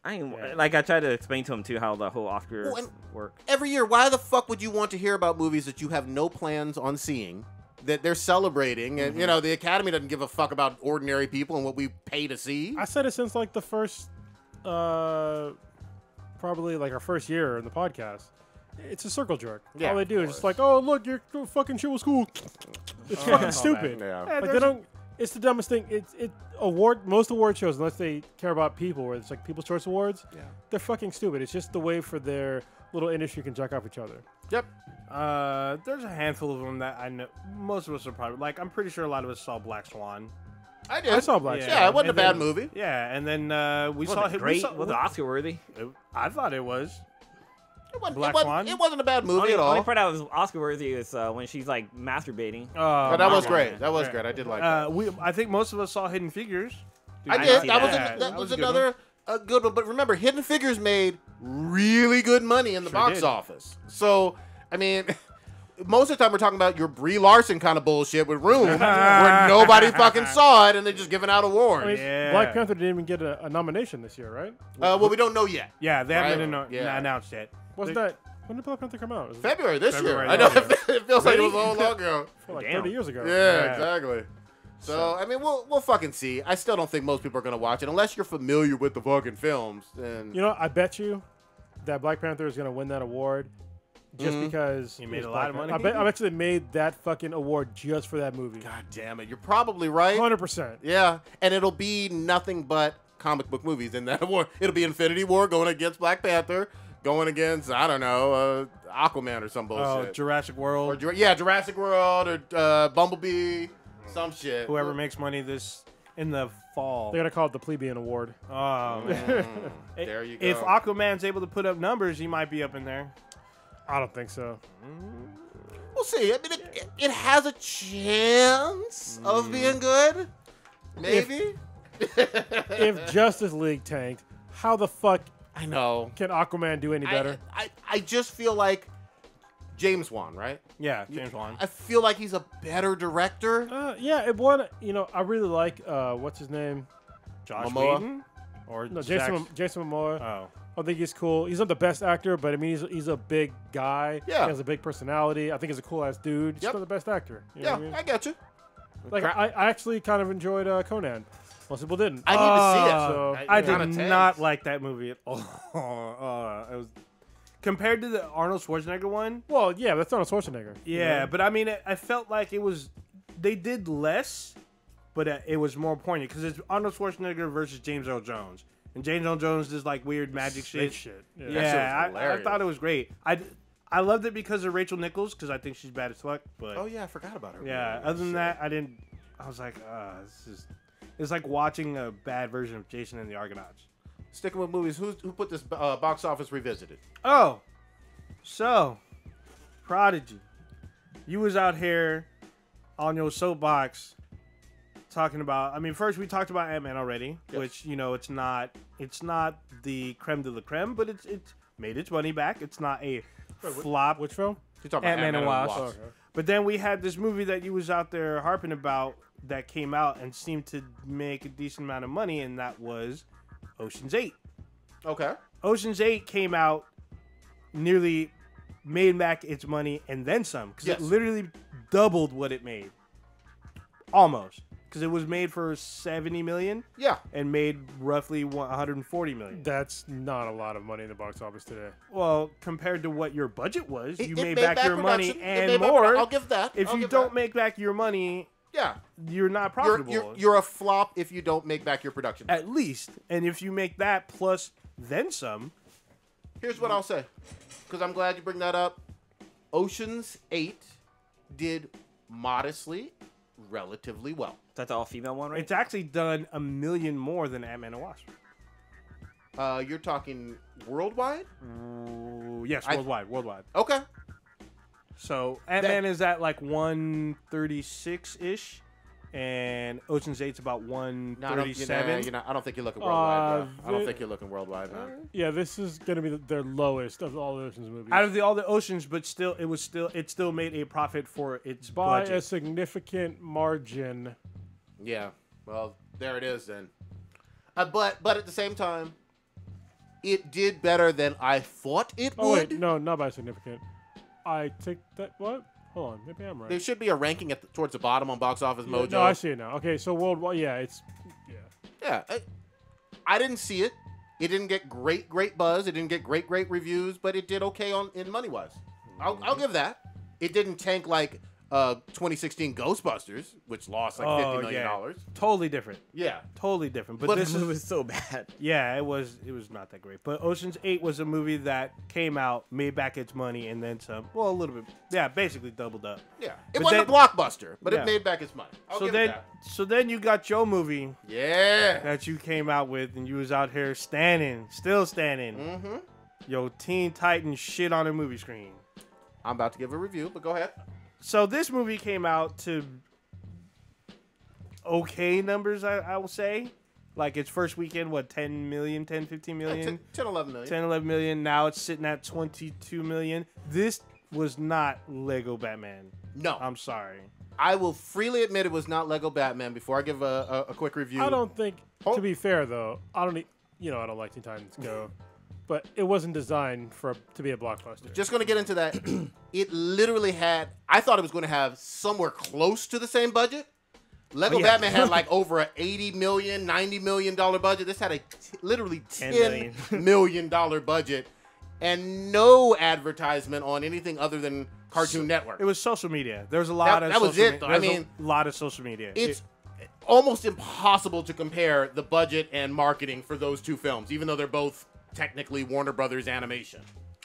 I ain't, Yeah. like I tried to explain to him too how the whole Oscar Well, and- work. Every year, why the fuck would you want to hear about movies that you have no plans on seeing, that they're celebrating, and you know the Academy doesn't give a fuck about ordinary people and what we pay to see? I said it since like the first, probably like our first year in the podcast. It's a circle jerk. Yeah, All they do of is just like, oh look, your fucking shit was cool. It's fucking stupid. Yeah. Like they don't. It's the dumbest thing. Most award shows, unless they care about people, where it's like People's Choice Awards. Yeah. They're fucking stupid. It's just the way for their little industry can jack off each other. Yep. There's a handful of them that I know. Most of us are probably like. I'm pretty sure a lot of us saw Black Swan. I did. I saw Black Yeah. Swan. Yeah, it wasn't a And bad then- movie. Yeah, and then we Was saw it him. great? Was it Oscar worthy? I thought it was. Black Swan. It wasn't a bad movie Only, at all. only part that was Oscar worthy is when she's like masturbating. But that was my great. God. That was Yeah. great. I did like that. I think most of us saw Hidden Figures. I I did. see That was that. that was a good another good one. But remember, Hidden Figures made really good money in the Sure box did. office. So, I mean, most of the time we're talking about your Brie Larson kind of bullshit with Room, where nobody fucking saw it and they're just giving out awards. I mean, Yeah. Black Panther didn't even get a nomination this year, right? Well, we don't know yet. Yeah, they haven't Right. Yeah. announced yet. Wasn't that when did Black Panther come out? It was February this February, year. I know yeah. it feels like it was a Really? whole long ago. like Damn. 30 years ago. Yeah, exactly. So, I mean, we'll fucking see. I still don't think most people are gonna watch it unless you're familiar with the fucking films. Then You know, I bet you that Black Panther is going to win that award just because He made it's a Black lot of Panther. money. I bet you they made that fucking award just for that movie. God damn it, you're probably right. 100%. Yeah, and it'll be nothing but comic book movies in that award. It'll be Infinity War going against Black Panther, going against I don't know Aquaman or some bullshit. Jurassic World. Or Jurassic World or Bumblebee, some shit. Whoever makes money in the fall. They're going to call it the Plebeian Award. Oh, man. There you go. If Aquaman's able to put up numbers, he might be up in there. I don't think so. We'll see. I mean, it has a chance of being good. Maybe. If Justice League tanked, how the fuck I know. can Aquaman do any better? I just feel like James Wan, right? Yeah, James Wan. I feel like he's a better director. Yeah, it won. You know, I really like, what's his name? Josh Momoa? Whedon? Or No, Zack- Jason Momoa. Oh. I think he's cool. He's not the best actor, but I mean, he's a big guy. Yeah. He has a big personality. I think he's a cool ass dude. He's Yep. not the best actor. You know Yeah, what I mean? I get you. Like I actually kind of enjoyed Conan. Most people didn't. I need to see it. So- I Kinda did tags. not like that movie at all. It was compared to the Arnold Schwarzenegger one. Well, yeah, that's not a Schwarzenegger. Yeah, but I mean, I felt like it was. They did less, but it was more poignant because it's Arnold Schwarzenegger versus James Earl Jones, and James Earl Jones does like weird magic Snake shit. shit. That shit Yeah, was I hilarious. thought it was great. I loved it because of Rachel Nichols because I think she's bad as fuck. But Oh yeah, I forgot about her. yeah, other than that, I didn't. I was like, this is. It's like watching a bad version of Jason and the Argonauts. Sticking with movies, who put this box office revisited? Oh, so Prodigy, you was out here on your soapbox talking about. I mean, first we talked about Ant-Man already, Yes. which it's not the creme de la creme, but it's made its money back. It's not a flop. Which film? You're talking about Ant-Man and Wasp. Oh, okay. But then we had this movie that you was out there harping about that came out and seemed to make a decent amount of money, and that was Ocean's 8. Okay. Ocean's 8 came out, nearly made back its money and then some, because Yes. it literally doubled what it made. Almost. Because it was made for $70 million Yeah. and made roughly $140 million. That's not a lot of money in the box office today. Well, compared to what your budget was, It you made made back your money production. It and made back- more. I'll give that. If I'll you give don't that. make back your money, yeah, you're not profitable. you're a flop if you don't make back your production. At least. And if you make that plus then some, Here's what I'll say, because I'm glad you bring that up. Ocean's 8 did modestly, relatively well. That's the all-female one, right? it's actually done $1 million more than Ant-Man and Wasp. You're talking worldwide? Ooh, yes, I- worldwide. Okay. So Ant-Man is at like 136-ish, and Ocean's 8's about No, I don't, 137. I don't think you're looking worldwide, bro. I don't the- think you're looking worldwide, man. Yeah, this is gonna be their lowest of all the Ocean's movies. Out of all the Oceans, but still, it still made a profit for its by budget. a significant margin. Yeah. Well, there it is then. But at the same time, it did better than I thought it Oh would. wait, no, not by significant. I take that. What? Hold on, maybe I'm right. There should be a ranking towards the bottom on Box Office Mojo. No, I see it now. Okay, so worldwide, yeah, it's Yeah, I didn't see it. It didn't get great buzz. It didn't get great reviews, but it did okay in money wise. I'll give that. It didn't tank like 2016 Ghostbusters, which lost like $50 million. Totally different. Yeah, Totally different. But But this It is was so bad. yeah, it was not that great. But Ocean's 8 was a movie that came out, made back its money, and then some. Well, a little bit. Yeah, basically doubled up. yeah. It But wasn't then- a blockbuster, but Yeah. it made back its money. I'll So give then, it that. so then you got your movie Yeah. that you came out with, and you was out here still standing. Mm-hmm. Yo, Teen Titans shit on a movie screen. I'm about to give a review, but go ahead. So this movie came out to okay numbers, I will say. Like its first weekend, what, 10 million, 10, 15 Yeah, million? 10, 11 million. 10, 11 million. Now it's sitting at 22 million. This was not Lego Batman. No, I'm sorry. I will freely admit it was not Lego Batman. Before I give a quick review, I don't think. Oh. To be fair, though, I don't. I don't like Teen Titans Go, but it wasn't designed to be a blockbuster. Just going to get into that. It literally had, I thought it was going to have somewhere close to the same budget. Lego Oh, yeah. Batman had like over a $80 million, $90 million budget. This had a literally $10 $10 million budget and no advertisement on anything other than Cartoon Network. It was social media. There was a lot of That was social it, though. There I was mean, a lot of social media. It's almost impossible to compare the budget and marketing for those two films, even though they're both technically Warner Brothers animation.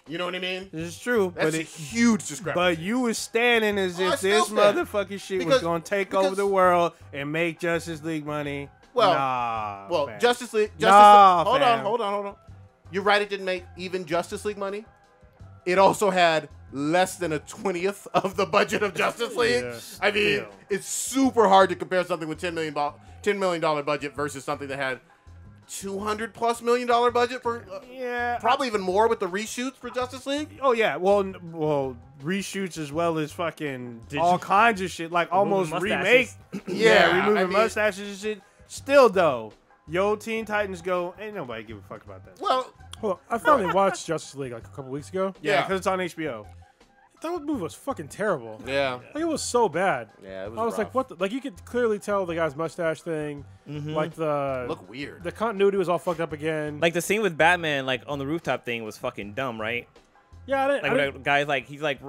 You know what I mean? This is true, That's but a huge discrepancy. But you was standing as Oh, I if still this stand. motherfucking shit was Because- gonna take because- over the world and make Justice League money. Well, nah, well, fam. Justice League. Nah, Hold fam. on. You're right. It didn't make even Justice League money. It also had less than a 20th of the budget of Justice League. Yeah, I mean, still. it's super hard to compare something with $10 million budget versus something that had $200+ million budget for yeah, probably even more with the reshoots for Justice League. Oh yeah, well, reshoots as well as fucking all kinds of shit, like almost remake. mustaches. Yeah, removing I mean- mustaches and shit. Still though, yo, Teen Titans Go. Ain't nobody give a fuck about that. Well, Well, I finally watched Justice League like a couple weeks ago. Yeah, Yeah. because it's on HBO. that movie was fucking terrible. Yeah. Like, it was so bad. Yeah, it was I was rough. like, what? Like, you could clearly tell the guy's mustache thing. Like Look weird. the continuity was all fucked up again. Like the scene with Batman, like on the rooftop thing, was fucking dumb, right? yeah, Like when the guy's like, he's like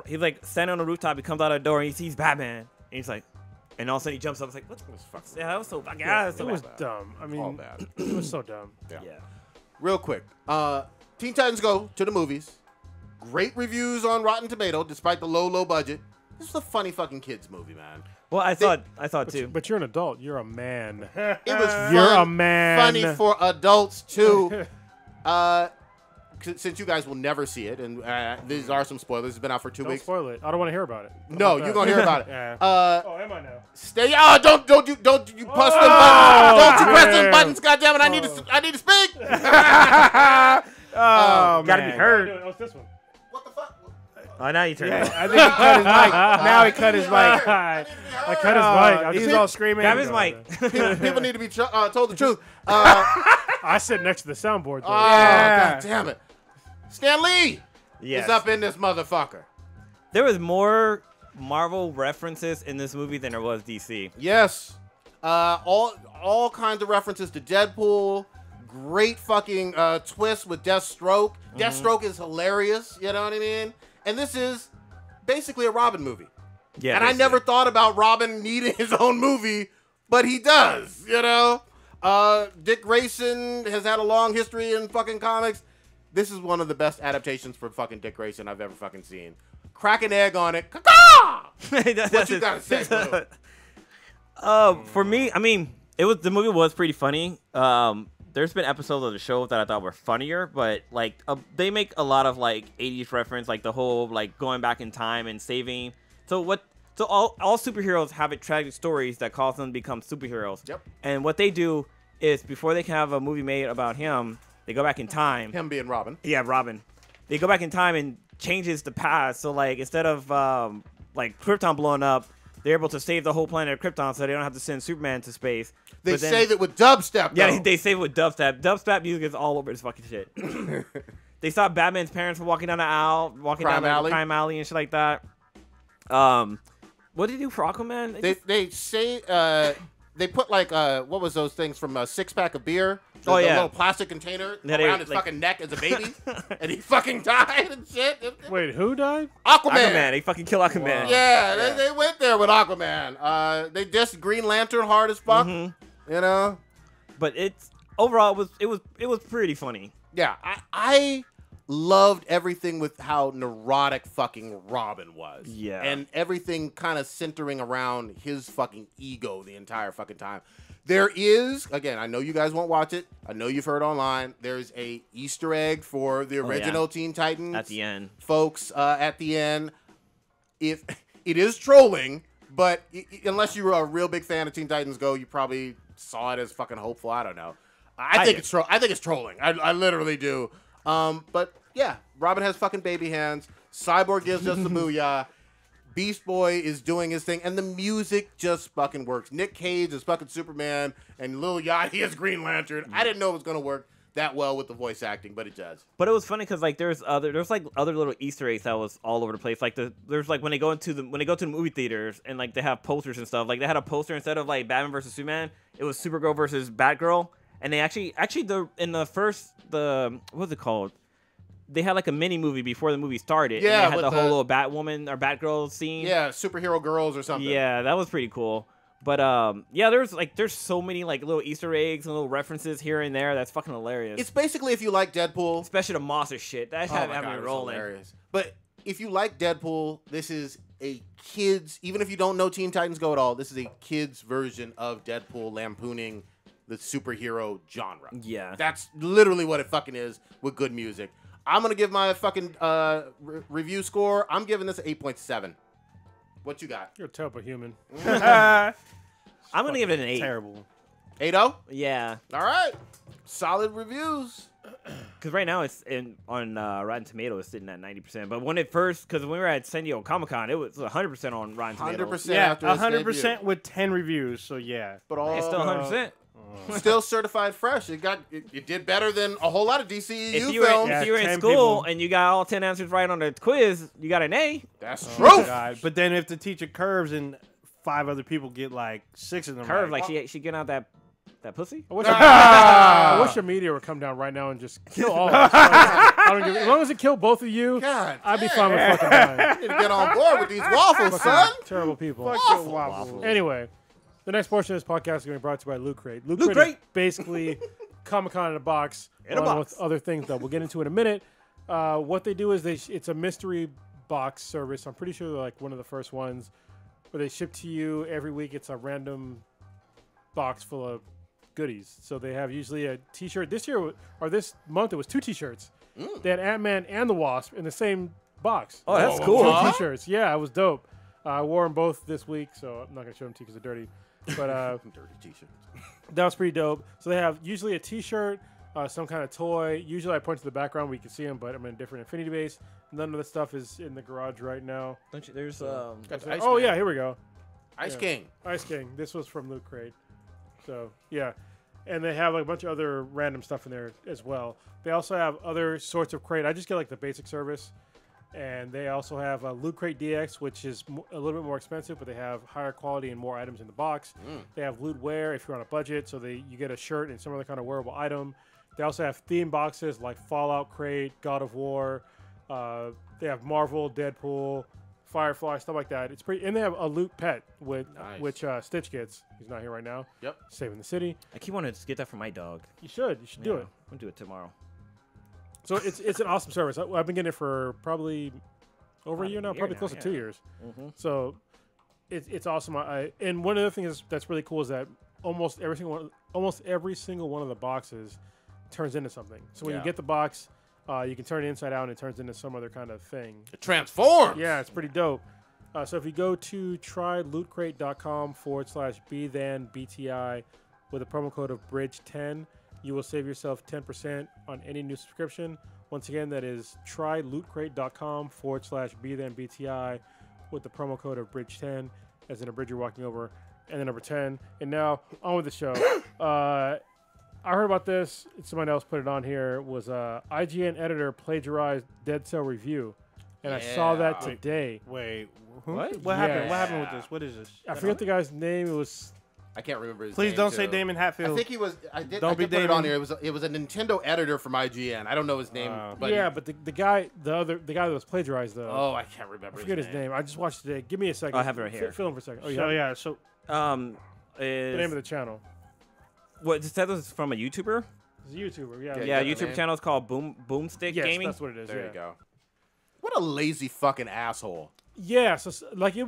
standing on the rooftop. He comes out of the door and he sees Batman, and he's like, and all of a sudden he jumps up. It's like, what? Yeah, that was so fucking. Yeah, it was dumb. I All mean, bad. it was so dumb. Yeah. Yeah. Real quick. Teen Titans Go to the movies. Great reviews on Rotten Tomato, despite the low budget. This is a funny fucking kids movie, man. Well, I thought too. But you're an adult. You're a man. It was fun, You're a man. funny for adults too. Since you guys will never see it, and these are some spoilers. It's been out for 2 Don't weeks. spoil it. I don't want to hear about it. No, you're gonna hear about it. Yeah. Oh, am I now? stay. Oh, don't you press them buttons? Don't you press them buttons? Goddammit! I need to speak. Oh, gotta be man. heard. Oh, it's this one. What the fuck? Oh, now you turn it. I think he cut his mic. Now he cut his mic. I cut his mic. He's all screaming. Grab his mic. People need to be told the truth. I sit next to the soundboard. Though. God damn it. Stan Lee Yes. is up in this motherfucker. There was more Marvel references in this movie than there was DC. Yes. All kinds of references to Deadpool. Great fucking twist with Deathstroke. Deathstroke is hilarious. You know what I mean? And this is basically a Robin movie. Yeah. And I never thought about Robin needing his own movie, but he does, you know? Dick Grayson has had a long history in fucking comics. This is one of the best adaptations for fucking Dick Grayson I've ever fucking seen. Crack an egg on it. Caw-caw! What you gotta say, Blue? For me, I mean, the movie was pretty funny. There's been episodes of the show that I thought were funnier, but like they make a lot of like 80s reference, like the whole like going back in time and saving. So all superheroes have tragic stories that cause them to become superheroes. Yep. And what they do is before they can have a movie made about him, they go back in time. Him being Robin. Yeah, Robin. They go back in time and changes the past. So like instead of like Krypton blowing up, they're able to save the whole planet of Krypton, so they don't have to send Superman to space. They save it with dubstep, Yeah, though. they save it with dubstep. Dubstep music is all over this fucking shit. They stop Batman's parents from walking down the aisle, walking down the crime alley and shit like that. What did they do for Aquaman? They say they put like what was those things from a 6-pack of beer? The little plastic container around his fucking neck as a baby, and he fucking died and shit. Wait, who died? Aquaman. They fucking kill Aquaman. Wow. Yeah, they went there with Aquaman. They dissed Green Lantern hard as fuck. You know. But it's overall it was pretty funny. Yeah, I loved everything with how neurotic fucking Robin was. Yeah. And everything kind of centering around his fucking ego the entire fucking time. There is, again, I know you guys won't watch it. I know you've heard online. There's a Easter egg for the original Teen Titans. At the end. Folks, at the end. If it is trolling, but unless you were a real big fan of Teen Titans Go, you probably saw it as fucking hopeful. I don't know. I think it's trolling. I literally do. But yeah, Robin has fucking baby hands. Cyborg gives us the booyah. Beast Boy is doing his thing, and the music just fucking works. Nick Cage is fucking Superman, and Lil Yachty is Green Lantern. I didn't know it was gonna work that well with the voice acting, but it does. But it was funny because like there's other little Easter eggs that was all over the place. Like there's like when they go to the movie theaters and like they have posters and stuff. Like they had a poster instead of like Batman versus Superman, it was Supergirl versus Batgirl. And they actually what's it called? They had like a mini movie before the movie started. Yeah, and they had with the whole little Batwoman or Batgirl scene. Yeah, superhero girls or something. Yeah, that was pretty cool. But yeah, there's so many like little Easter eggs and little references here and there. That's fucking hilarious. It's basically if you like Deadpool, especially the monster shit. That's oh my having God, me rolling. Hilarious. But if you like Deadpool, this is a kids. Even if you don't know Teen Titans Go at all, this is a kids version of Deadpool lampooning the superhero genre. Yeah, that's literally what it fucking is with good music. I'm gonna give my fucking review score. I'm giving this an 8.7. What you got? You're a terrible human. I'm gonna give it an 8. Terrible. 8-0? Yeah. All right. Solid reviews. Because right now it's on Rotten Tomatoes, it's sitting at 90%. But when we were at San Diego Comic-Con, it was 100% on Rotten Tomatoes. 100%. Yeah, after its 100% debut. with 10 reviews. So yeah, But all It's still 100%. Still certified fresh. It did better than a whole lot of DCEU If you were, films. if you were in 10 school people. and you got all 10 answers right on the quiz, you got an A. That's Oh, true. God. But then if the teacher curves and 5 other people get like 6 of them Curve, right. like she getting out that pussy. I wish your media would come down right now and just kill all of us. Like, I don't give, as long as it killed both of you, God, I'd be dang. fine with fucking dying. You need to get on board with these waffles, son. Terrible people. Fuck your waffles. Anyway, the next portion of this podcast is going to be brought to you by Loot Crate. Loot Loot Crate is Crate. basically Comic-Con in a box, In a along box. with other things that we'll get into in a minute. What they do is it's a mystery box service. I'm pretty sure they're like one of the first ones where they ship to you every week. It's a random box full of goodies. So they have usually a T-shirt. This year or this month, it was 2 T-shirts. They had Ant-Man and the Wasp in the same box. Oh, that's Whoa, cool. whoa, whoa. 2 T-shirts. Yeah, it was dope. I wore them both this week, so I'm not gonna show them to you because they're dirty. But Dirty T-shirts. that was pretty dope. So they have usually a T-shirt, some kind of toy. Usually I point to the background where you can see them, but I'm in a different Infinity base. None of the stuff is in the garage right now. Don't you? There's Got the Ice Oh Man. yeah, here we go. Ice Yeah. King. Ice King. This was from Loot Crate. So yeah, and they have like a bunch of other random stuff in there as well. They also have other sorts of crate. I just get like the basic service, and they also have a Loot Crate DX, which is a little bit more expensive, but they have higher quality and more items in the box. They have Loot Wear if you're on a budget, so you get a shirt and some other kind of wearable item. They also have theme boxes like Fallout Crate, God of War. They have Marvel, Deadpool, Firefly, stuff like that. It's pretty, and they have a Loot Pet with Nice. which Stitch gets. He's not here right now. Yep. Saving the city. I keep wanting to get that for my dog. You should do Yeah, it. I'll do it tomorrow. So it's an awesome service. I've been getting it for probably over a About year a now, year probably now, close to yeah. 2 years. Mm-hmm. So it's awesome. And one of the things that's really cool is that almost every single one of the boxes turns into something. So when Yeah. you get the box, you can turn it inside out and it turns into some other kind of thing. It transforms. Yeah, it's pretty dope. So if you go to trylootcrate.com/BTI with a promo code of Bridge10, you will save yourself 10% on any new subscription. Once again, that is trylootcrate.com/BTI with the promo code of Bridge10, as in a bridge you're walking over, and the number 10. And now on with the show. I heard about this. Somebody else put it on here. Was IGN editor plagiarized Dead Cell review, and I saw that Yeah. today. Wait, who? What? What happened? Yeah. What happened with this? What is this? I forget the guy's name. It was I can't remember his Please name, don't say too. Damon I Hatfield. think he was. I did. Don't I be did put it on Damon. here. It was a Nintendo editor from IGN. I don't know his name, but yeah, but the guy that was plagiarized though. oh, I can't remember. I forget his name. I just watched it today. Give me a second. Oh, I have it right here. Fill in for a second. Oh, So yeah. yeah, so The name Is of the channel. what? It said this is from a YouTuber. It's a YouTuber. Yeah. Yeah, Yeah, you got the YouTube name? channel is called Boomstick Yes, Gaming. that's what it is. There yeah. you go. What a lazy fucking asshole. Yeah. So like it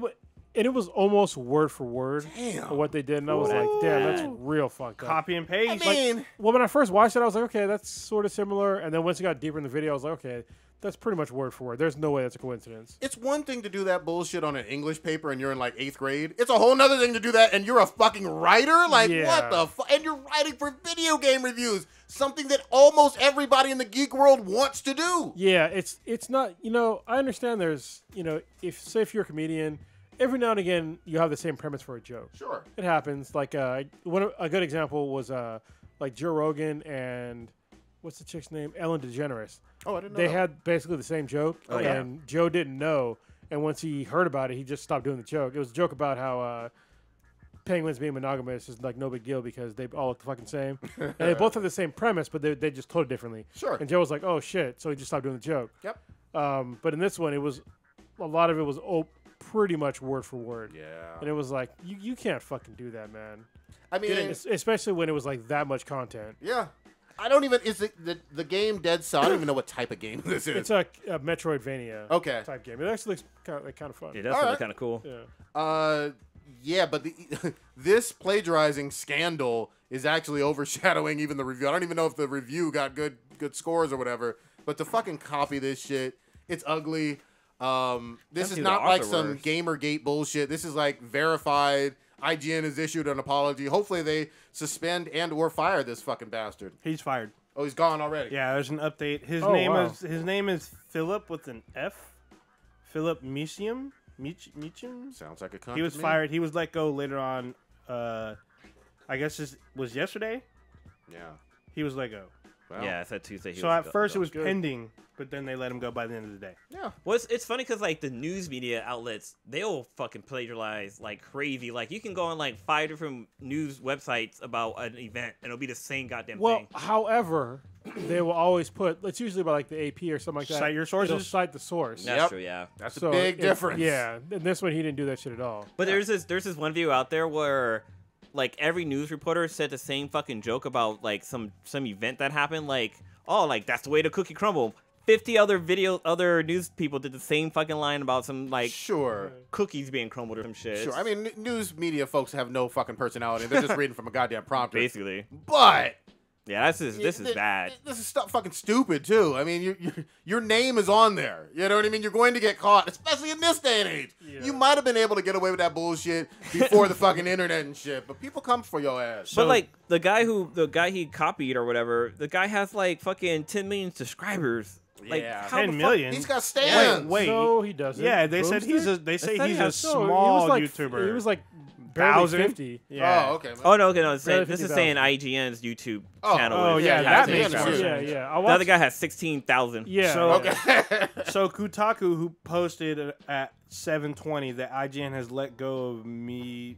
was almost word for word Damn. of what they did, and I was like, damn, that's real fucked up. copy and paste. I mean, Well, when I first watched it, I was like, okay, that's sort of similar. And then once it got deeper in the video, I was like, okay, that's pretty much word for word. There's no way that's a coincidence. it's one thing to do that bullshit on an English paper and you're in like 8th grade. It's a whole nother thing to do that and you're a fucking writer. Like Yeah. what the fuck? And you're writing for video game reviews, something that almost everybody in the geek world wants to do. Yeah, it's not, I understand there's, if you're a comedian, every now and again you have the same premise for a joke. Sure. It happens. Like a good example was like Joe Rogan and what's the chick's name? Ellen DeGeneres. Oh, I didn't know. They that. had basically the same joke, Oh, yeah. and Joe didn't know. And once he heard about it, he just stopped doing the joke. It was a joke about how penguins being monogamous is like no big deal because they all look the fucking same. And they both have the same premise, but they just told it differently. Sure. And Joe was like, "Oh shit!" So he just stopped doing the joke. Yep. But in this one, a lot of it was pretty much word for word. Yeah. And it was like, you can't fucking do that, man. I mean, Especially when it was like that much content. yeah. I don't even. Is it the game Dead Cell? I don't even know what type of game this is. It's a Metroidvania Okay. type game. It actually looks kind of fun. Yeah, that's All really right. kind of cool. Yeah. Yeah, but this plagiarizing scandal is actually overshadowing even the review. I don't even know if the review got good scores or whatever. But to fucking copy this shit, it's ugly. This That's is who not the like author some was. Gamergate bullshit. This is like verified. IGN has issued an apology. Hopefully they suspend and or fire this fucking bastard. He's fired. Oh, he's gone already. Yeah, there's an update. His Oh, name wow. is Philip with an F. Philip Meacham. Sounds like a cunt He was to me. fired. He was let go later on I guess this was yesterday. Yeah. He was let go. Well, Yeah, I said Tuesday. So at first it was pending, but then they let him go by the end of the day. Yeah. Well, it's funny because like the news media outlets, they'll fucking plagiarize like crazy. Like you can go on like 5 different news websites about an event, and it'll be the same goddamn Well, thing. however, they will always put. It's usually by like the AP or something like that. Cite your sources? It'll cite the source. That's Yep. true, yeah. That's So a big difference. Yeah, in this one he didn't do that shit at all. But there's this one video out there where like every news reporter said the same fucking joke about like some event that happened. Like, oh, like that's the way the cookie crumbled. 50 other news people did the same fucking line about some like Sure. cookies being crumbled or some shit. Sure. I mean, news media folks have no fucking personality. They're just reading from a goddamn prompter. Basically. But Yeah, this is bad. This is fucking stupid too. I mean, your name is on there. You know what I mean? You're going to get caught, especially in this day and age. Yeah. You might have been able to get away with that bullshit before the fucking internet and shit, but people come for your ass. But like the guy he copied or whatever, the guy has like fucking 10 million subscribers. Like Yeah. how the 10 fuck- million? He's got stands. Wait. No, he doesn't. Yeah, they said Boomstick? they say said he's he a has- No, small he was YouTuber. He was like barely 1,000? 50. Yeah. Oh, okay. Man. Oh no, okay, no. This Barely is 50,000. saying IGN's YouTube channel. oh, is- yeah, has that 10 makes subscribers. sense. Yeah, yeah. I The watched, other guy has 16,000. Yeah. So- Okay. So Kotaku, who posted at 7:20 that IGN has let go of Mission,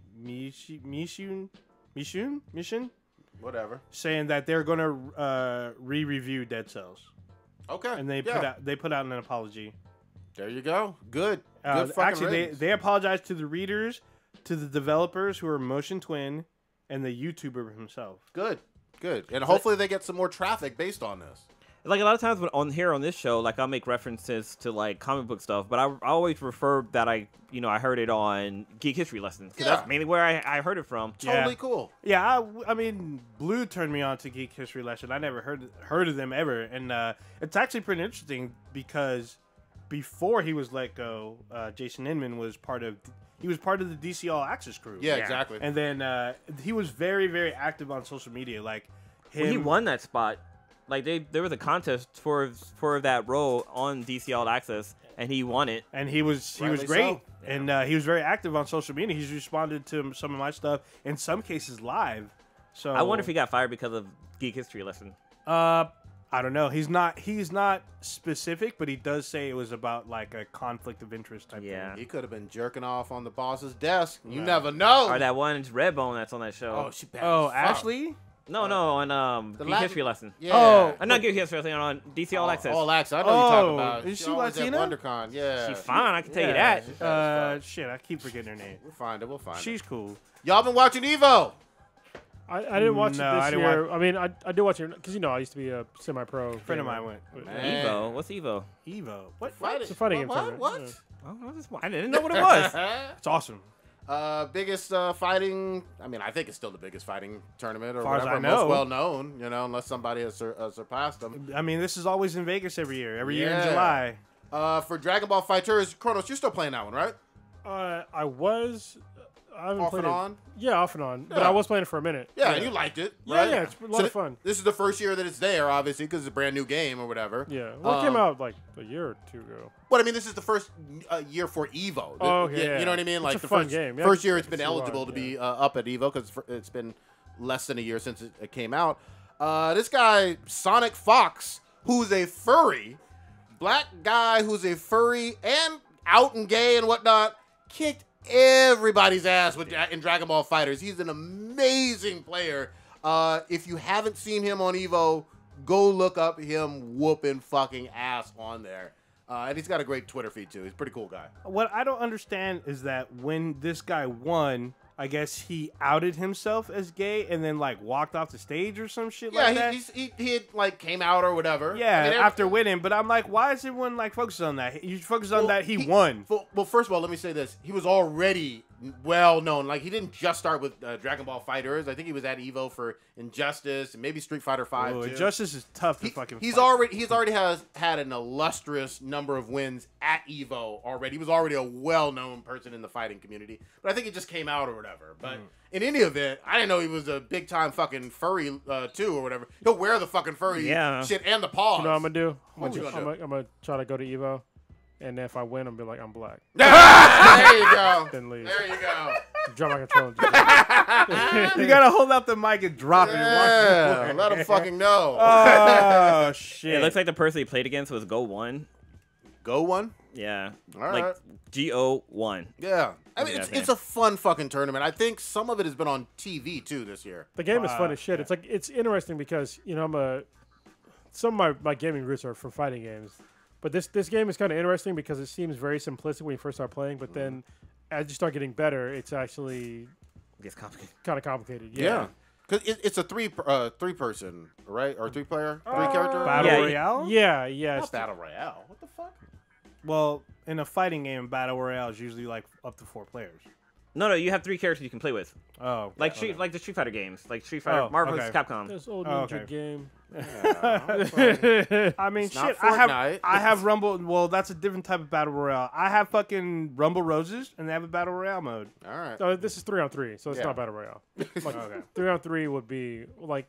Whatever. saying that they're going to re-review Dead Cells, Okay. and they put out an apology. There you go. Good. Good fucking Actually, riddance. they apologized to the readers, to the developers who are Motion Twin, and the YouTuber himself. Good. Good. And hopefully they get some more traffic based on this. Like a lot of times when on this show, like I'll make references to like comic book stuff, but I always refer that I heard it on Geek History Lessons because Yeah. that's mainly where I heard it from. Totally Yeah. cool. Yeah, I mean, Blue turned me on to Geek History Lesson. I never heard of them ever, and it's actually pretty interesting because before he was let go, Jason Inman was part of the DC All Access crew. Yeah, exactly. And then he was very, very active on social media. Like him, Well, he won that spot. Like there was a contest for that role on DC All Access, and he won it. and he was Rightly great. so. And he was very active on social media. He's responded to some of my stuff, in some cases live. So I wonder if he got fired because of Geek History Lesson. I don't know. He's not specific, but he does say it was about like a conflict of interest type Yeah. thing. He could have been jerking off on the boss's desk. You Right. never know. Or that one Redbone that's on that show. Oh, she bad Oh, as fuck. Ashley? No, on the Geek Latin- History Lesson. Yeah. Oh, I'm not Geek History Lesson on DC All Access. All Access. I know you're talking Oh, about. is she always at Latina? WonderCon. Yeah. She's fine, I can tell you Yeah. that. Shit, I keep forgetting her name. We'll find it. We'll find it. She's cool. Y'all been watching Evo? I didn't watch No, it this I didn't year. I mean, I did watch it because I used to be a semi-pro. A friend of mine went. Man. Evo. What's Evo? Evo. What? It's a fighting game What? tournament. What? Yeah. I didn't know what it was. It's awesome. Biggest fighting. I mean, I think it's still the biggest fighting tournament, or Far as whatever. I know. Most well known, unless somebody has surpassed them. I mean, this is always in Vegas every year. Every year in Yeah. July. For Dragon Ball FighterZ, Kronos, you're still playing that one, right? I was. I haven't Off played and it. on. Yeah, off and on. But Yeah. I was playing it for a minute. Yeah, and you liked it, Yeah, right? yeah, it's a lot of fun. This is the first year that it's there, obviously, because it's a brand new game or whatever. Yeah. Well, it came out like a year or two ago. But I mean, this is the first year for Evo. Oh, okay, You yeah. know what I mean? It's Like a the fun first, game. Yeah, first year it's I been can see why, eligible to be yeah. up at Evo because it's been less than a year since it came out. This guy, Sonic Fox, who's a furry, black guy who's a furry and out and gay and whatnot, kicked everybody's ass in Dragon Ball FighterZ. He's an amazing player. If you haven't seen him on Evo, go look up him whooping fucking ass on there. And he's got a great Twitter feed too. He's a pretty cool guy. What I don't understand is that when this guy won, I guess he outed himself as gay and then like walked off the stage or some shit like that. he had like came out or whatever. Yeah, I mean, after winning. But I'm like, why is everyone like focused on that? You focus on Well, that he won. Well, first of all, let me say this: he was already well known. Like he didn't just start with Dragon Ball FighterZ. I think he was at Evo for Injustice and maybe Street Fighter V. Oh, too. Justice is tough to fucking. He's fight. already has had an illustrious number of wins at Evo already. He was already a well-known person in the fighting community, but I think he just came out or whatever. But in any event, I didn't know he was a big-time fucking furry too or whatever. He'll wear the fucking furry shit and the paws. You know what I'm gonna do? What you gonna do? I'm gonna try to go to Evo, and if I win, I'm be like, I'm black. There you go. Then leave. There you go. Drop my controller. You gotta hold up the mic and drop it. Yeah, let them fucking know. Oh shit! It looks like the person he played against was Go One. Go one. Yeah. All like right. GO1. Yeah. I mean, Yeah, it's a fun fucking tournament. I think some of it has been on TV too this year. The game is fun as shit. Yeah. It's interesting because some of my gaming roots are from fighting games, but this game is kind of interesting because it seems very simplistic when you first start playing, but then as you start getting better, it's actually Gets complicated. Kind of complicated. Yeah. Because it's a three person, right? Or 3-player? 3-character? Battle Royale? Yeah. Not Battle Royale. What the fuck? Well, in a fighting game, Battle Royale is usually like up to 4 players. No, you have 3 characters you can play with. Oh. Like like the Street Fighter games. Like Street Fighter, Marvel vs. Capcom. This old ninja game. Yeah, I mean, it's shit. not I Fortnite. have Rumble. Well, that's a different type of Battle Royale. I have fucking Rumble Roses, and they have a Battle Royale mode. All right. So this is 3-on-3, so it's not Battle Royale. Like, 3-on-3 would be like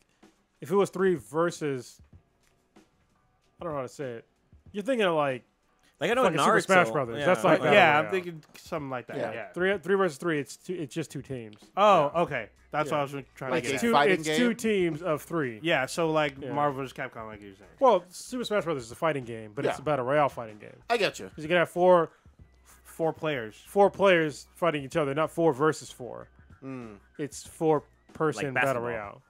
if it was 3 versus. I don't know how to say it. You're thinking of like I know fucking Naruto. Super Smash Brothers. Yeah. That's like Battle Yeah, Royale. I'm thinking something like that. Yeah. Yeah. 3 versus 3. It's just 2 teams. Oh, okay. That's Yeah. what I was trying Like to It's get at. fighting 2 game? teams of 3. Yeah, so like Yeah. Marvel vs. Capcom, like you were saying. Well, Super Smash Brothers is a fighting game, but it's Yeah. a Battle Royale fighting game. I get you. Because you can have 4 players. players fighting each other, not 4 versus 4. It's 4-person Like Battle basketball. Royale.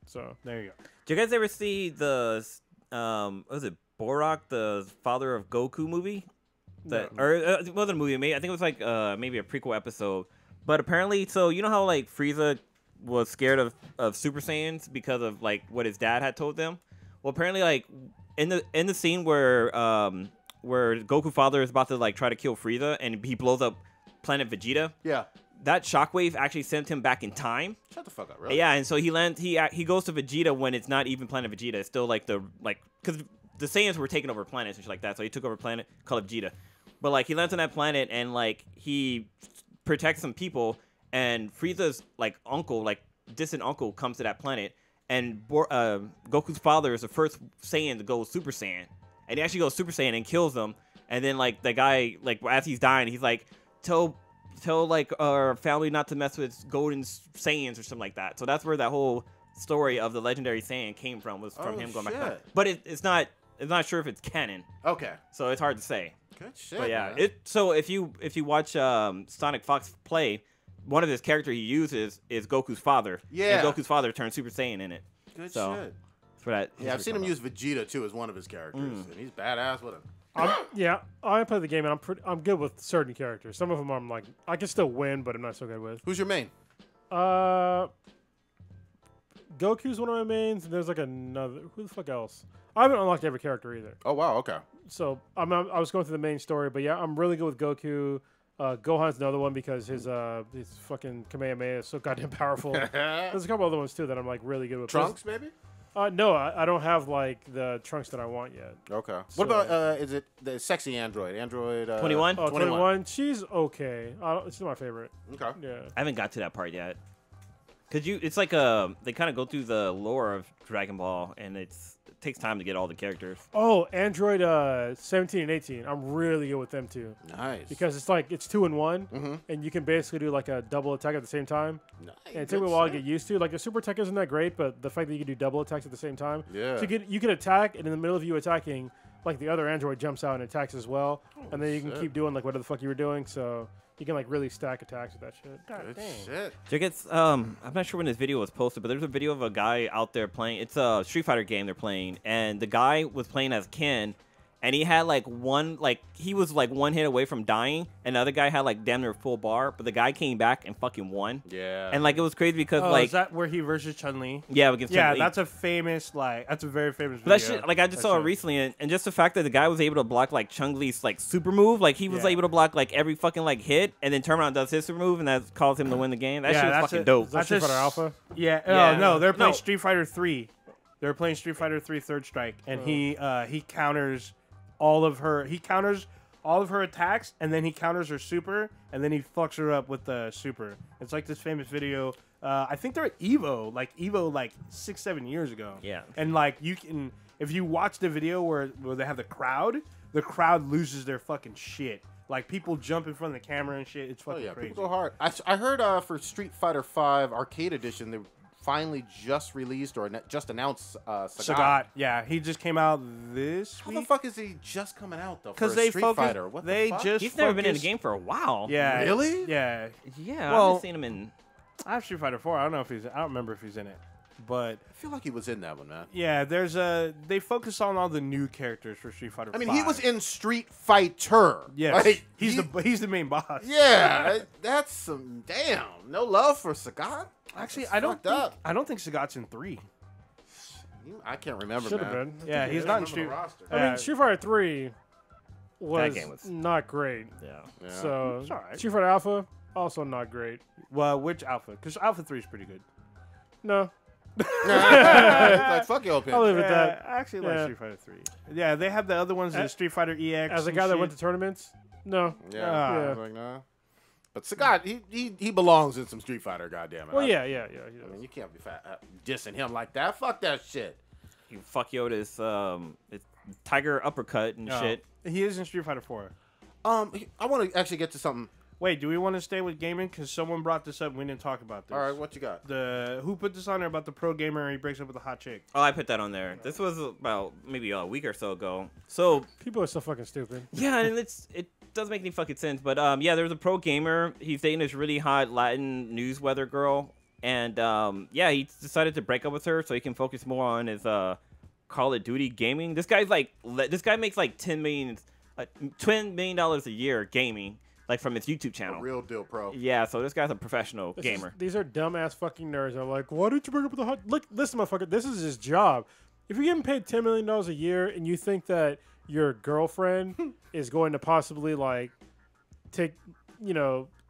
So There you go. Do you guys ever see the what was it Borak, the father of Goku movie? It wasn't a movie. I think it was like maybe a prequel episode. But apparently, so you know how like Frieza was scared of Super Saiyans because of like what his dad had told them. Well, apparently, like in the scene where Goku father is about to like try to kill Frieza and he blows up planet Vegeta. Yeah. That shockwave actually sent him back in time. Shut the fuck up, really? Yeah, and so he goes to Vegeta when it's not even planet Vegeta. It's still like because the Saiyans were taking over planets and shit like that. So he took over a planet called Vegeta. But like he lands on that planet and like he protects some people, and Frieza's like uncle, like distant uncle, comes to that planet, and Goku's father is the first Saiyan to go Super Saiyan, and he actually goes Super Saiyan and kills them. And then like the guy, like as he's dying, he's like, tell like our family not to mess with golden Saiyans or something like that. So that's where that whole story of the legendary Saiyan came from, was from him going back. Shit. But it's not sure if it's canon, Okay. so it's hard to say. Good shit. But yeah, man. so if you watch Sonic Fox play, one of his characters he uses is Goku's father. Yeah. And Goku's father turns Super Saiyan in it. Good so, shit. For that. Yeah, I've seen him use Vegeta too as one of his characters, and he's badass with him. I play the game and I'm good with certain characters. Some of them I'm like I can still win, but I'm not so good with. Who's your main? Goku's one of my mains, and there's like another. Who the fuck else? I haven't unlocked every character either. Oh wow, okay. So I was going through the main story, but yeah, I'm really good with Goku. Gohan's another one because his fucking Kamehameha is so goddamn powerful. There's a couple other ones too that I'm like really good with. Trunks, maybe? No, I don't have like the Trunks that I want yet. Okay. So- What about is it the sexy android? Android 21? Oh, 21. 21. She's okay. It's not my favorite. Okay. Yeah. I haven't got to that part yet. Cause it's like they kind of go through the lore of Dragon Ball, and it takes time to get all the characters. Oh, Android 17 and 18. I'm really good with them too. Nice. Because it's 2 in 1, and you can basically do like a double attack at the same time. Nice. And it took me a while to get used to. Like the super attack isn't that great, but the fact that you can do double attacks at the same time. Yeah. So you can attack, and in the middle of you attacking, like the other android jumps out and attacks as well, and then you can shit. keep doing like whatever the fuck you were doing. So you can like really stack attacks with that shit. Good shit. So it gets, I'm not sure when this video was posted, but there's a video of a guy out there playing. It's a Street Fighter game they're playing, and the guy was playing as Ken, and he had he was like one hit away from dying, and the other guy had like damn near full bar, but the guy came back and fucking won. Yeah. And like it was crazy because Oh, like is that where he versus Chun-Li? yeah, against Yeah, Chun-Li. that's a very famous But that video. shit, like I just That saw it shit. recently, and just the fact that the guy was able to block like Chun-Li's like super move, like he was Yeah. able to block like every fucking like hit, and then turn around and does his super move, and that caused him to win the game. That Yeah, shit was that's fucking it. dope. Is that That's Street Fighter just- Alpha? Yeah. Yeah. Oh, no, they're playing No. Street Fighter 3. They're playing Street Fighter 3 Third Strike, and he counters all of her attacks, and then he counters her super, and then he fucks her up with the super. It's like this famous video. I think they're at Evo like 6-7 years ago. Yeah. And like you can, if you watch the video where they have the crowd loses their fucking shit Like people jump in front of the camera and shit. It's Oh fucking yeah, crazy. people go hard. I heard for Street Fighter V Arcade Edition, they finally just released or just announced Sagat. Sagat, yeah, he just came out this How week. the fuck is he just coming out though? Because For a they Street focus. Fighter. What They the fuck? just. He's never been in a focused- game for a while. Yeah. Really? Yeah. Yeah. Well- I've seen him in. I have Street Fighter 4. I don't know if he's. I don't remember if he's in it, but I feel like he was in that one, man. yeah, there's a. They focus on all the new characters for Street Fighter. I mean, 5. he was in Street Fighter. Yes, Like, he's the main boss. Yeah, that's some damn. No love for Sagat. Actually, That's I don't. fucked Think, up. I don't think Sagat's in 3. I can't remember, Should have man. been. Yeah, he's not in Street. I mean, Street Fighter 3 was, game was- not great. Yeah. Yeah. So It's alright. Street Fighter Alpha also not great. Well, which Alpha? Because Alpha 3 is pretty good. No, Like, fuck your I'll opinion. leave it at that. I actually like Yeah. Street Fighter 3. Yeah, they have the other ones, the As- Street Fighter EX. As a and guy that shit. went to tournaments, no. Yeah. Ah. I was like, nah. But Sagat, he belongs in some Street Fighter, goddamn it. Well, I yeah. I mean, you can't be dissing him like that. Fuck that shit. You fuck Yoda's his tiger uppercut and Oh. shit. He is in Street Fighter 4. I want to actually get to something. Wait, do we want to stay with gaming? Because someone brought this up and we didn't talk about this. All right, what you got? Who put this on there about the pro gamer and he breaks up with a hot chick? Oh, I put that on there. This was about maybe a week or so ago. So People are so fucking stupid. yeah, and it doesn't make any fucking sense. But yeah, there's a pro gamer. He's dating this really hot Latin news weather girl, and yeah, he decided to break up with her so he can focus more on his Call of Duty gaming. This guy makes like $10 million a year gaming, like from his YouTube channel. Real deal, pro. Yeah, so this guy's a professional gamer. These are dumbass fucking nerds. They're like, why didn't you break up with the hot? Look, listen, motherfucker. This is his job. If you're getting paid $10 million a year and you think that your girlfriend is going to possibly like take,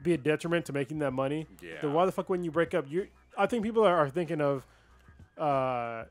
be a detriment to making that money, then why the fuck wouldn't you break up? I think people are thinking of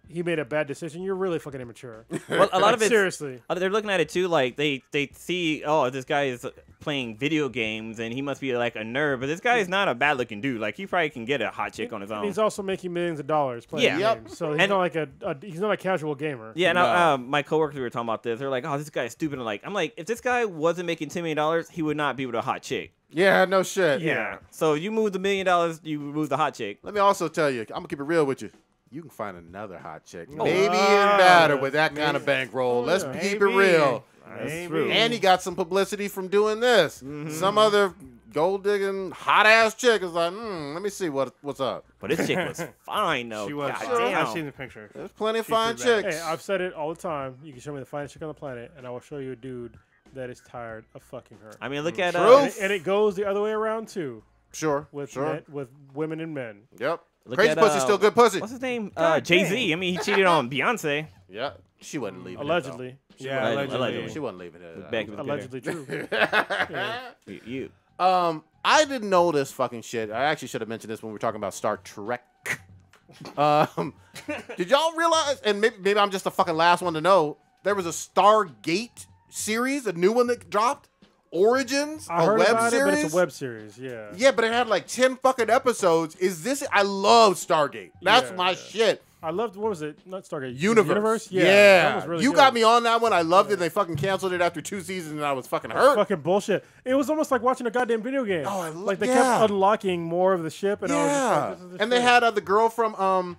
he made a bad decision. You're really fucking immature. Well, a lot of it seriously. They're looking at it too, like they see, oh, this guy is playing video games and he must be like a nerd, but this guy is not a bad looking dude. Like he probably can get a hot chick on his own. He's also making millions of dollars playing Yeah. games. So he's And- not like he's not a casual gamer. Yeah, No. now my coworkers we were talking about this. They're like, "Oh, this guy is stupid." And I'm like, if this guy wasn't making $10 million, he would not be with a hot chick. Yeah, no shit. Yeah. So you move the $1 million, you move the hot chick. Let me also tell you, I'm gonna keep it real with you. You can find another hot chick, Oh, maybe yeah. and better with that kind of bankroll. Let's yeah. keep it Maybe. real. Maybe. true. And he got some publicity from doing this. Some other gold digging hot ass chick is like, let me see what's up. But this chick was fine though. She was. Goddamn. I've seen the picture. There's plenty of She's fine pretty bad. chicks. Hey, I've said it all the time. You can show me the finest chick on the planet, and I will show you a dude that is tired of fucking her. I mean, look at True. And it goes the other way around too, Sure, with sure. men, with women and men. Yep. Look Crazy at, pussy, still good pussy. what's his name? God Jay-Z. damn. I mean, he cheated on Beyonce. Yeah, she wasn't leaving. Allegedly. Yeah, Allegedly. She wasn't leaving it. Back with Allegedly true. you. I didn't know this fucking shit. I actually should have mentioned this when we were talking about Star Trek. Did y'all realize? And maybe I'm just the fucking last one to know. There was a Stargate series, a new one that dropped. Origins, I a heard web about series. it, but it's a web series. Yeah. Yeah, but it had like 10 fucking episodes. Is this? I love Stargate. That's Yeah, my yeah. shit. I loved. What was it? Not Stargate. Universe. Yeah. Yeah. That was really you good. got me on that one. I loved it. They fucking canceled it after 2 seasons, and I was fucking hurt. Fucking bullshit. It was almost like watching a goddamn video game. Oh, like they yeah. kept unlocking more of the ship, and I was just Yeah. like, this is the And they shit. had the girl from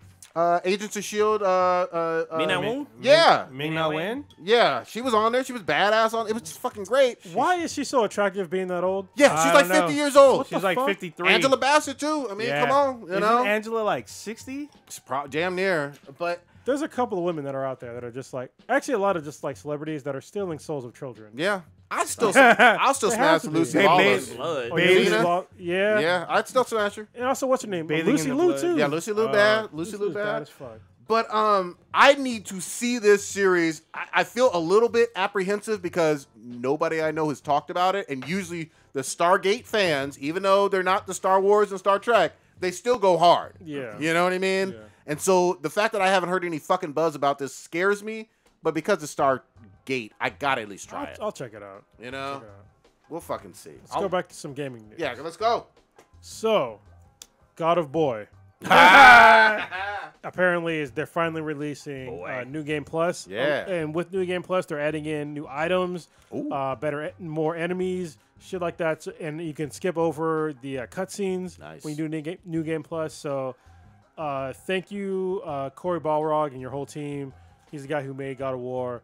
Agents of S.H.I.E.L.D. Mina Wu? Yeah. Ming Na Wen? Yeah. She was on there. She was badass on it. Was just fucking great. Why is she so attractive being that old? Yeah, I she's like don't know. 50 years old. She's the like fuck? 53. Angela Bassett, too. I mean, Yeah. come on. You Isn't know? Angela like 60? It's damn near. But There's a couple of women that are out there that are just like, actually a lot of just like celebrities that are stealing souls of children. yeah. I'll still They smash have to be. Lucy Hey, Lawless. Blood. Oh, Bathing yeah, in- yeah. Yeah, I'd still smash her. And also, what's her name? Bathing Lucy in the Liu blood. too. Yeah, Lucy Liu bad. Lucy Liu Lucy's bad bad. as fuck. But I need to see this series. I feel a little bit apprehensive because nobody I know has talked about it, and usually the Stargate fans, even though they're not the Star Wars and Star Trek, they still go hard. Yeah. You know what I mean? Yeah. And so the fact that I haven't heard any fucking buzz about this scares me. But because it's Stargate, I gotta at least try it. I'll check it out. You know, Check it out. we'll fucking see. Let's go back to some gaming news. Yeah, let's go. So, God of Boy. apparently is they're finally releasing New Game Plus. Yeah. And with New Game Plus, they're adding in new items, more enemies, shit like that. So, and you can skip over the cutscenes when you do New Game Plus. So thank you, Corey Balrog and your whole team. He's the guy who made God of War,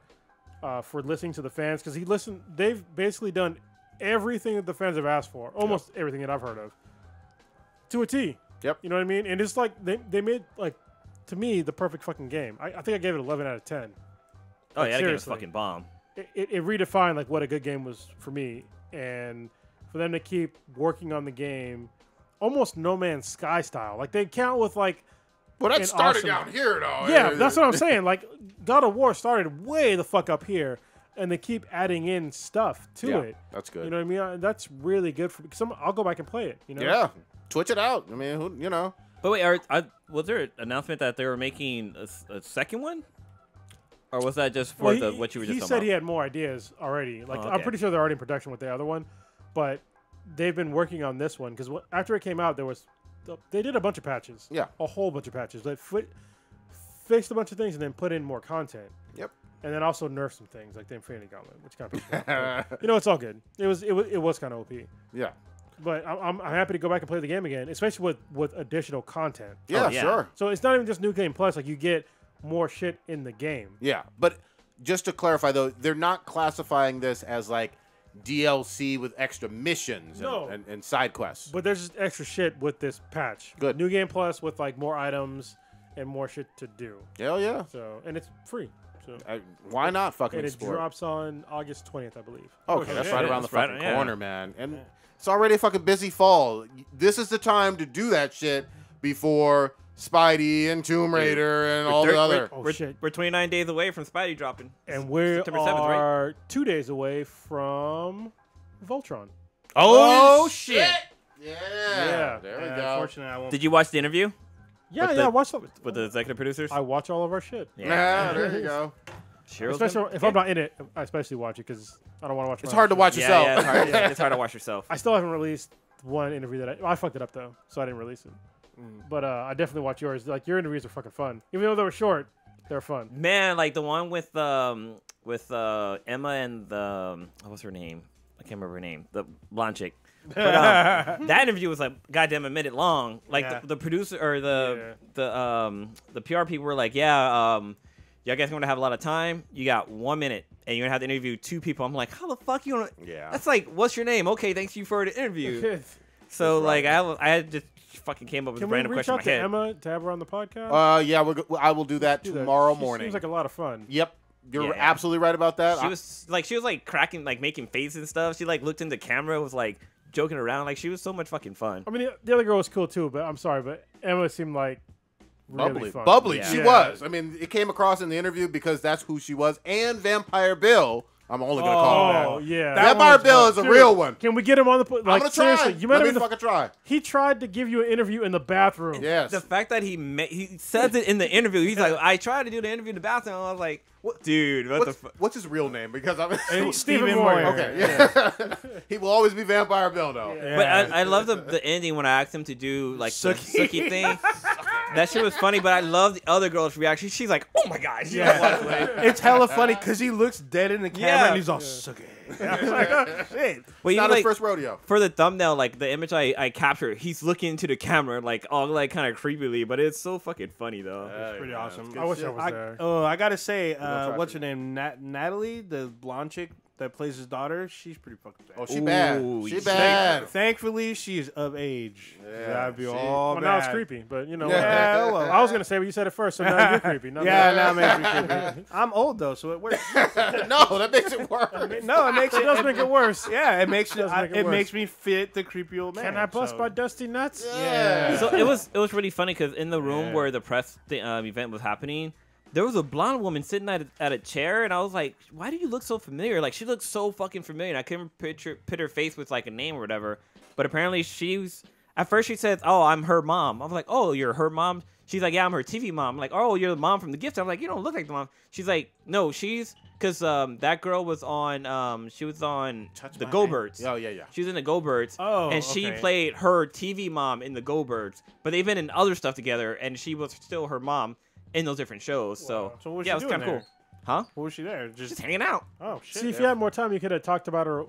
for listening to the fans, because they've basically done everything that the fans have asked for, almost everything that I've heard of, to a T. Yep. You know what I mean? And it's like they made, like, to me, the perfect fucking game. I think I gave it 11 out of 10. Oh, yeah, that game was seriously. fucking bomb. It redefined like what a good game was for me, and for them to keep working on the game, almost No Man's Sky style. Like they count with like. Well, that started awesome, down here, though. Yeah, that's what I'm saying. Like God of War started way the fuck up here, and they keep adding in stuff to it. That's good. You know what I mean? That's really good for. Because I'll go back and play it. You know? Yeah, twitch it out. I mean, who, you know. But wait, was there an announcement that they were making a second one? Or was that just for what you were just talking about? He said he had more ideas already. Like I'm pretty sure they're already in production with the other one, but they've been working on this one because after it came out, they did a bunch of patches. Yeah, a whole bunch of patches. They fixed a bunch of things and then put in more content. Yep. And then also nerfed some things like the Infinity Gauntlet, which kind of you know, it's all good. It was kind of OP. Yeah. But I'm happy to go back and play the game again, especially with additional content. Yeah, sure. So it's not even just New Game Plus. Like you get more shit in the game. Yeah, but just to clarify though, they're not classifying this as like DLC with extra missions and side quests. But there's just extra shit with this patch. Good. New Game Plus with like more items and more shit to do. Hell yeah. So and it's free. So why not fucking and explore? It drops on August 20th, I believe. Okay, that's right around the fucking right, corner, man. And it's already a fucking busy fall. This is the time to do that shit before Spidey and Tomb Raider and all the other. We're 29 days away from Spidey dropping. And we September 7th, right? 2 days away from Voltron. Oh shit! Yeah. There we go. Unfortunately, I won't. Did you watch the interview? Yeah, I watched it. With the executive producers? I watch all of our shit. Yeah, there you go. Especially if I'm not in it, I especially watch it because I don't want to watch. It's hard to watch yourself. Yeah, it's hard to watch yourself. I still haven't released one interview that I fucked it up though, so I didn't release it. But I definitely watch yours. Like your interviews are fucking fun, even though they were short. They're fun. Man, like the one with Emma and the what's her name? I can't remember her name. The blonde chick. But that interview was like goddamn a minute long. Like the producer or the PR people were like, y'all guys going to have a lot of time. You got 1 minute, and you're gonna have to interview 2 people. I'm like, how the fuck you gonna? Yeah. That's like, what's your name? Okay, thanks you for the interview. So like, I just fucking came up with a random question in my head. Can we reach out to Emma to have her on the podcast? Yeah, I will do that tomorrow morning. Seems like a lot of fun. Yep. You're absolutely right about that. She was like cracking, like making faces and stuff. She like looked in the camera, was like joking around. Like she was so much fucking fun. I mean, the other girl was cool too, but I'm sorry, but Emma seemed like really fun. Bubbly. Yeah. She was. I mean, it came across in the interview because that's who she was. And Vampire Bill. I'm only gonna call him that. Oh yeah, Vampire Bill is a real one. Can we get him on the? I'm gonna try. Seriously, you Let me fucking try. He tried to give you an interview in the bathroom. Yes. The fact that he says it in the interview, he's like, I tried to do the interview in the bathroom. I was like, dude, what's his real name? Because I'm Stephen Moyer. Okay, yeah. He will always be Vampire Bill though. Yeah. But I love the ending when I asked him to do like the Sookie thing. That shit was funny, but I love the other girl's reaction. She's like, oh my god. It's hella funny because he looks dead in the camera and he's all sucky. I was like, oh, shit. Well, not his first rodeo. For the thumbnail, like the image I captured, he's looking into the camera like all like kind of creepily, but it's so fucking funny though. It's pretty awesome. I wish I was there. Oh, I gotta say, what's her name? Natalie, the blonde chick that plays his daughter. She's pretty fucking bad. Oh, she bad. She bad. Thankfully, she's of age. Yeah, that'd be all bad. Now it's creepy, but you know. Yeah, well. I was gonna say, but you said it first, so now you're creepy. Now it makes me creepy. I'm old though, so it works. No, that makes it worse. No, it does make it worse. Yeah, it makes me fit the creepy old man. Can I bust my dusty nuts? Yeah. So it was really funny because in the room where the press event was happening, there was a blonde woman sitting at a chair, and I was like, why do you look so familiar? Like, she looks so fucking familiar. And I couldn't put her face with, like, a name or whatever. But apparently At first she says, "Oh, I'm her mom." I'm like, "Oh, you're her mom." She's like, "Yeah, I'm her TV mom." I'm like, "Oh, you're the mom from The Gift." I'm like, "You don't look like the mom." She's like, "No, she's because that girl was on she was on the Go-Birds." Oh yeah. She was in the Go-Birds. Oh, and she okay. played her TV mom in the Go-Birds, but they've been in other stuff together, and she was still her mom in those different shows. So So what was yeah, she it was kind of doing cool. Huh? What was she there? Just hanging out. Oh shit. See, if you had more time, you could have talked about her.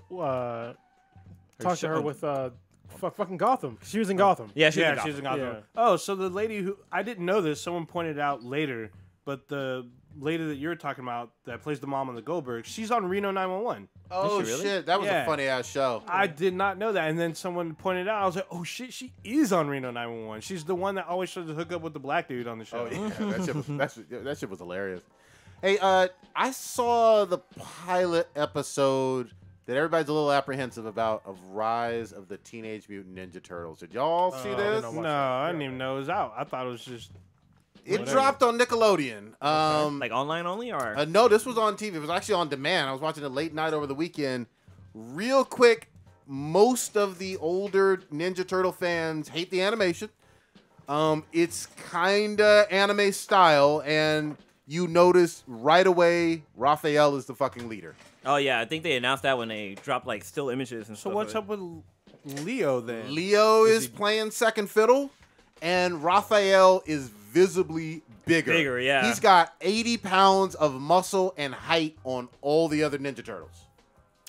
Talked to her show. with fucking Gotham. She was in Gotham. Yeah, she's yeah, in she's in Gotham. Gotham. Yeah. Oh, so the lady who I didn't know this. Someone pointed out later, but the lady that you're talking about that plays the mom on the Goldberg, she's on Reno 911. Oh Is she really? shit, that was Yeah. a funny ass show. I did not know that, and then someone pointed out. I was like, "Oh shit, she is on Reno 911. She's the one that always tries to hook up with the black dude on the show." Oh yeah, that shit was hilarious. Hey, I saw the pilot episode that everybody's a little apprehensive about of Rise of the Teenage Mutant Ninja Turtles. Did y'all see I this? didn't know. No, I didn't even know it was out. I thought it was just. It whatever. dropped on Nickelodeon. Like online only, or No, this was on TV. It was actually on demand. I was watching it late night over the weekend. Real quick, most of the older Ninja Turtle fans hate the animation. It's kinda anime style, and you notice right away Raphael is the fucking leader. oh yeah, I think they announced that when they dropped like still images and So stuff. what's of it. up with Leo then? Leo is playing second fiddle, and Raphael is visibly bigger. Bigger, yeah. He's got 80 pounds of muscle and height on all the other Ninja Turtles.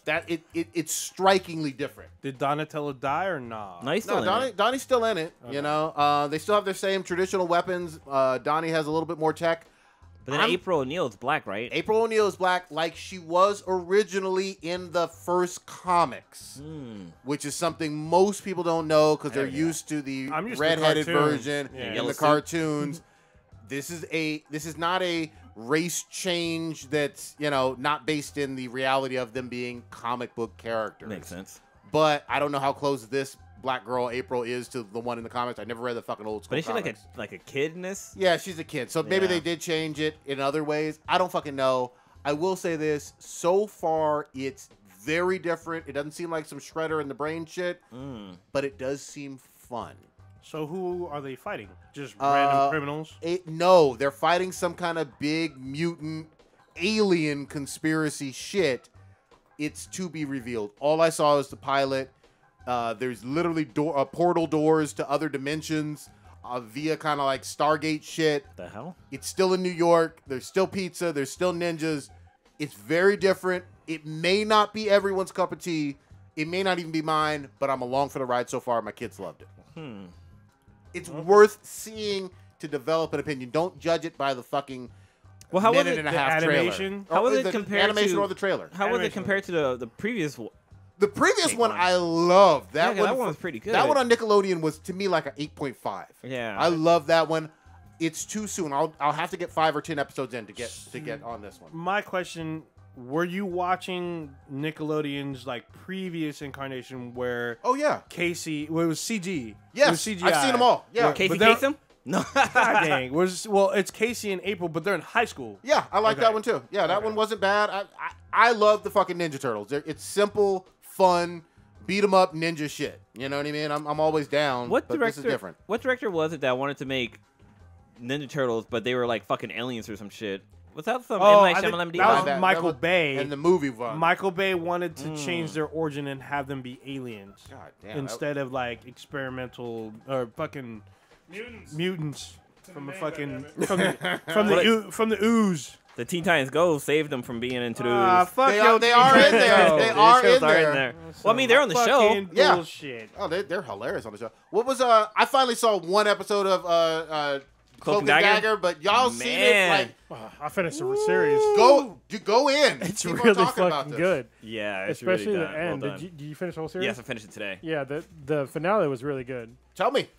It's strikingly different. Did Donatello die or not? No, he's still No, in it. Donnie's still in it. You know, they still have their same traditional weapons. Donnie has a little bit more tech. But then April O'Neil's black, right? April O'Neil is black, like she was originally in the first comics, which is something most people don't know because they're used to the I'm used to the redheaded cartoon. version Yeah. in Yellow the suit. cartoons. This is not a race change that's not based in the reality of them being comic book characters. Makes sense. But I don't know how close this black girl April is to the one in the comics. I never read the fucking old school But is she comics. like a kid in this? Yeah, she's a kid. So maybe Yeah. they did change it in other ways. I don't fucking know. I will say this. So far, it's very different. It doesn't seem like some Shredder in the brain shit, but it does seem fun. So who are they fighting? Just random criminals? No, they're fighting some kind of big mutant alien conspiracy shit. It's to be revealed. All I saw is the pilot. There's literally portal doors to other dimensions via kind of like Stargate shit. The hell? It's still in New York. There's still pizza. There's still ninjas. It's very different. It may not be everyone's cup of tea. It may not even be mine, but I'm along for the ride so far. My kids loved it. It's worth seeing to develop an opinion. Don't judge it by the fucking Well, how was minute it? and a the half animation? trailer. How was it the compared animation to- or the trailer? How was it Animation. compared to the previous one? The previous Take one one. I loved. That Yeah, one, that one was pretty good. That one on Nickelodeon was to me like an 8.5. Yeah. I love that one. It's too soon. I'll have to get 5 or 10 episodes in to get on this one. My question: were you watching Nickelodeon's like previous incarnation where Oh yeah. Casey? Well, it was CG. It Yes, was CGI. I've seen them all. Yeah. But Casey they're- Kasem? No. God dang. It's Casey and April, but they're in high school. Yeah, I like Okay. that one too. Yeah, that one wasn't bad. I love the fucking Ninja Turtles. It's simple, fun, beat 'em up ninja shit. You know what I mean? I'm always down. What but director? This is different. What director was it that wanted to make Ninja Turtles, but they were like fucking aliens or some shit? Was that some Oh, M. I Night think Shyamalan? that was That Michael was- Bay. and the movie one. Michael Bay wanted to change their origin and have them be aliens God damn. instead of like experimental or fucking mutants from a fucking from the ooze. The Teen Titans Go saved them from being into those. Fuck They yo, are in there. Go. They are shows in there. Well, I mean, they're on the show. Fucking Yeah. bullshit. Oh, they're hilarious on the show. What was I finally saw one episode of Cloak and Dagger? Dagger, but y'all seen it Man. like I finished the series. go in. It's Keep on really talking about fucking this. good, Yeah, it's especially really the done. end. Well done. Did you finish the whole series? Yes, I finished it today. Yeah, the finale was really good. Tell me.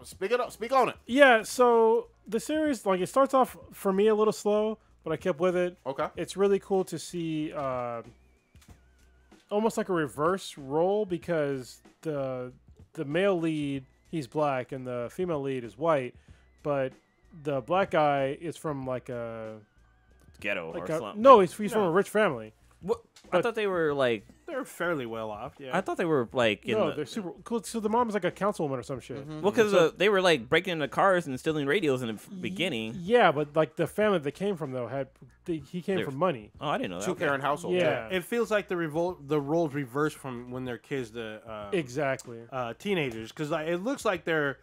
Speak on it. Yeah, so the series, like, it starts off for me a little slow, but I kept with it. Okay. It's really cool to see almost like a reverse role because the male lead, he's black, and the female lead is white, but the black guy is from like a Ghetto or like something. no, he's from a rich family. What? I thought they were like. They're fairly well off. Yeah. I thought they were like. They're super cool. So the mom's like a councilwoman or some shit. Well, because they were like breaking into cars and stealing radios in the beginning. Yeah, but like the family they came from though he came from money. Oh, I didn't know that. Two-parent household. Yeah. It feels like the roles reversed from when they're kids to Exactly. Teenagers, because it looks like their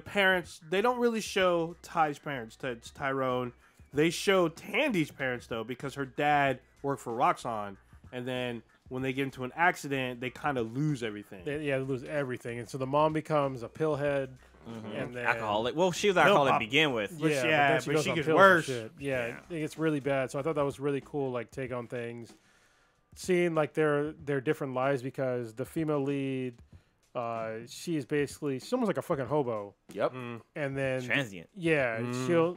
parents. They don't really show Ty's parents. It's Tyrone. They show Tandy's parents though, because her dad worked for Roxxon, and then when they get into an accident, they kind of lose everything. They lose everything, and so the mom becomes a pillhead, and then Alcoholic. Well, she was alcoholic to pop. begin with. But then but goes she on gets pills and worse. shit. Yeah, it gets really bad. So I thought that was really cool, like take on things, seeing like their different lives, because the female lead, she's almost like a fucking hobo. Yep. And then Transient. yeah,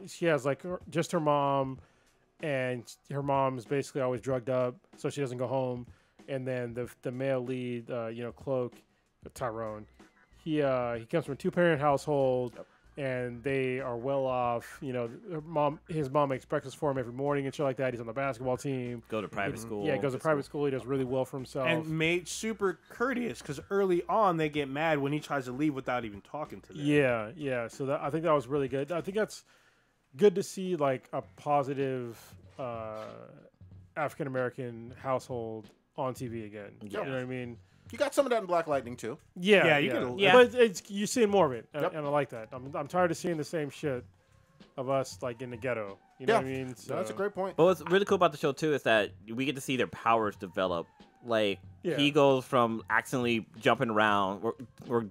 she has like just her mom, and her mom's basically always drugged up, so she doesn't go home. And then the male lead, Cloak, Tyrone, he comes from a 2-parent household, and they are well off. His mom makes breakfast for him every morning and shit like that. He's on the basketball team. Go to private school. Yeah, he goes to private school. He does really well for himself. And made super courteous, because early on they get mad when he tries to leave without even talking to them. Yeah. So I think that was really good. I think that's good to see, like a positive African American household on TV again. Yeah. You know what I mean? You got some of that in Black Lightning too. Yeah, you could- Yeah. But you're seeing more of it, and, Yep. and I like that. I'm tired of seeing the same shit of us like in the ghetto. You know what I mean? So, That's a great point. But what's really cool about the show too is that we get to see their powers develop. Like he goes from accidentally jumping around, or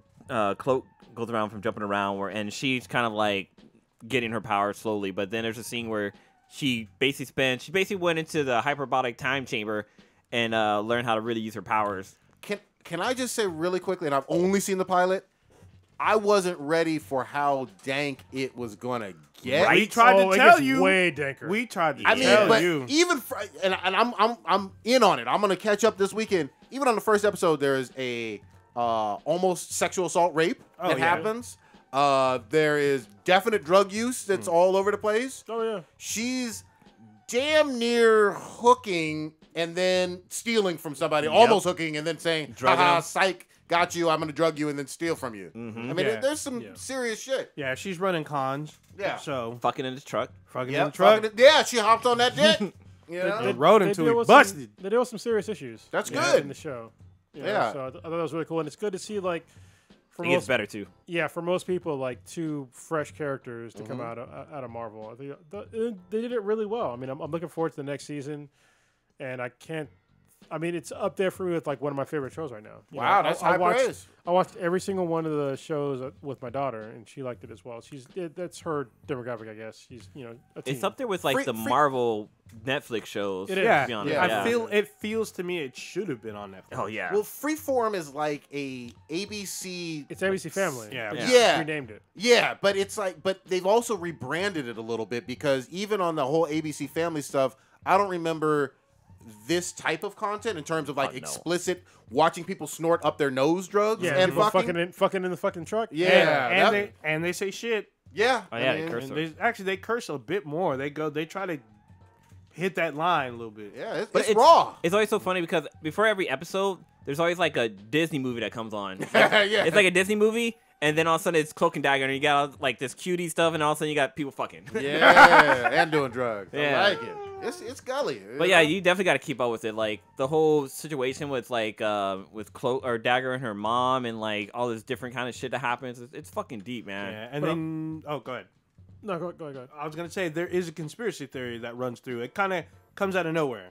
Cloak goes around from jumping around, and she's kind of like getting her power slowly. But then there's a scene where she basically went into the hyperbolic time chamber and learned how to really use her powers. Can I just say really quickly, and I've only seen the pilot, I wasn't ready for how dank it was gonna get. We tried to it tell gets you. way danker. We tried to I mean, tell but you. even and I'm in on it. I'm gonna catch up this weekend. Even on the first episode, there is a almost sexual assault rape that happens. There is definite drug use that's all over the place. Oh yeah. She's damn near hooking and then stealing from somebody, almost hooking and then saying, haha, psych, got you, I'm going to drug you and then steal from you. I mean, there's some serious shit. Yeah, she's running cons. Yeah. So Fucking in his truck. fucking in the truck. Yeah, she hopped on that dick. You know? They rode They into deal it, with busted. They deal with some serious issues. That's in good. the show. Yeah. So I thought that was really cool, and it's good to see like for It gets most better too. for most people like 2 fresh characters to come out of Marvel. I think they did it really well. I mean, I'm looking forward to the next season, and I can't. I mean, it's up there for me with like one of my favorite shows right now. You Wow, know, that's I high watched, praise. I watched every single one of the shows with my daughter, and she liked it as well. That's her demographic, I guess. She's a teen. It's up there with like the Marvel Netflix shows. It is. Yeah, To be honest. Yeah. it feels to me it should have been on Netflix. Oh yeah. Well, Freeform is like a ABC. It's ABC Family. Yeah. They Yeah. just renamed it. Yeah, but but they've also rebranded it a little bit, because even on the whole ABC Family stuff, I don't remember this type of content in terms of like explicit watching people snort up their nose drugs and people fucking. fucking in the fucking truck. Yeah, and they say shit. yeah. Oh, yeah, I they mean, curse. And they curse a bit more. They try to hit that line a little bit. yeah, But it's raw. It's always so funny because before every episode, there's always like a Disney movie that comes on. Like, Yeah. It's like a Disney movie, and then all of a sudden it's Cloak and Dagger, and you got like this cutie stuff, and all of a sudden you got people fucking. Yeah, and doing drugs. Yeah. I like it. It's gully. But yeah, you definitely got to keep up with it. Like the whole situation with like with Cloak or Dagger and her mom, and like all this different kind of shit that happens. It's fucking deep, man. Yeah, and then go ahead. No, go ahead. I was gonna say there is a conspiracy theory that runs through. It kind of comes out of nowhere,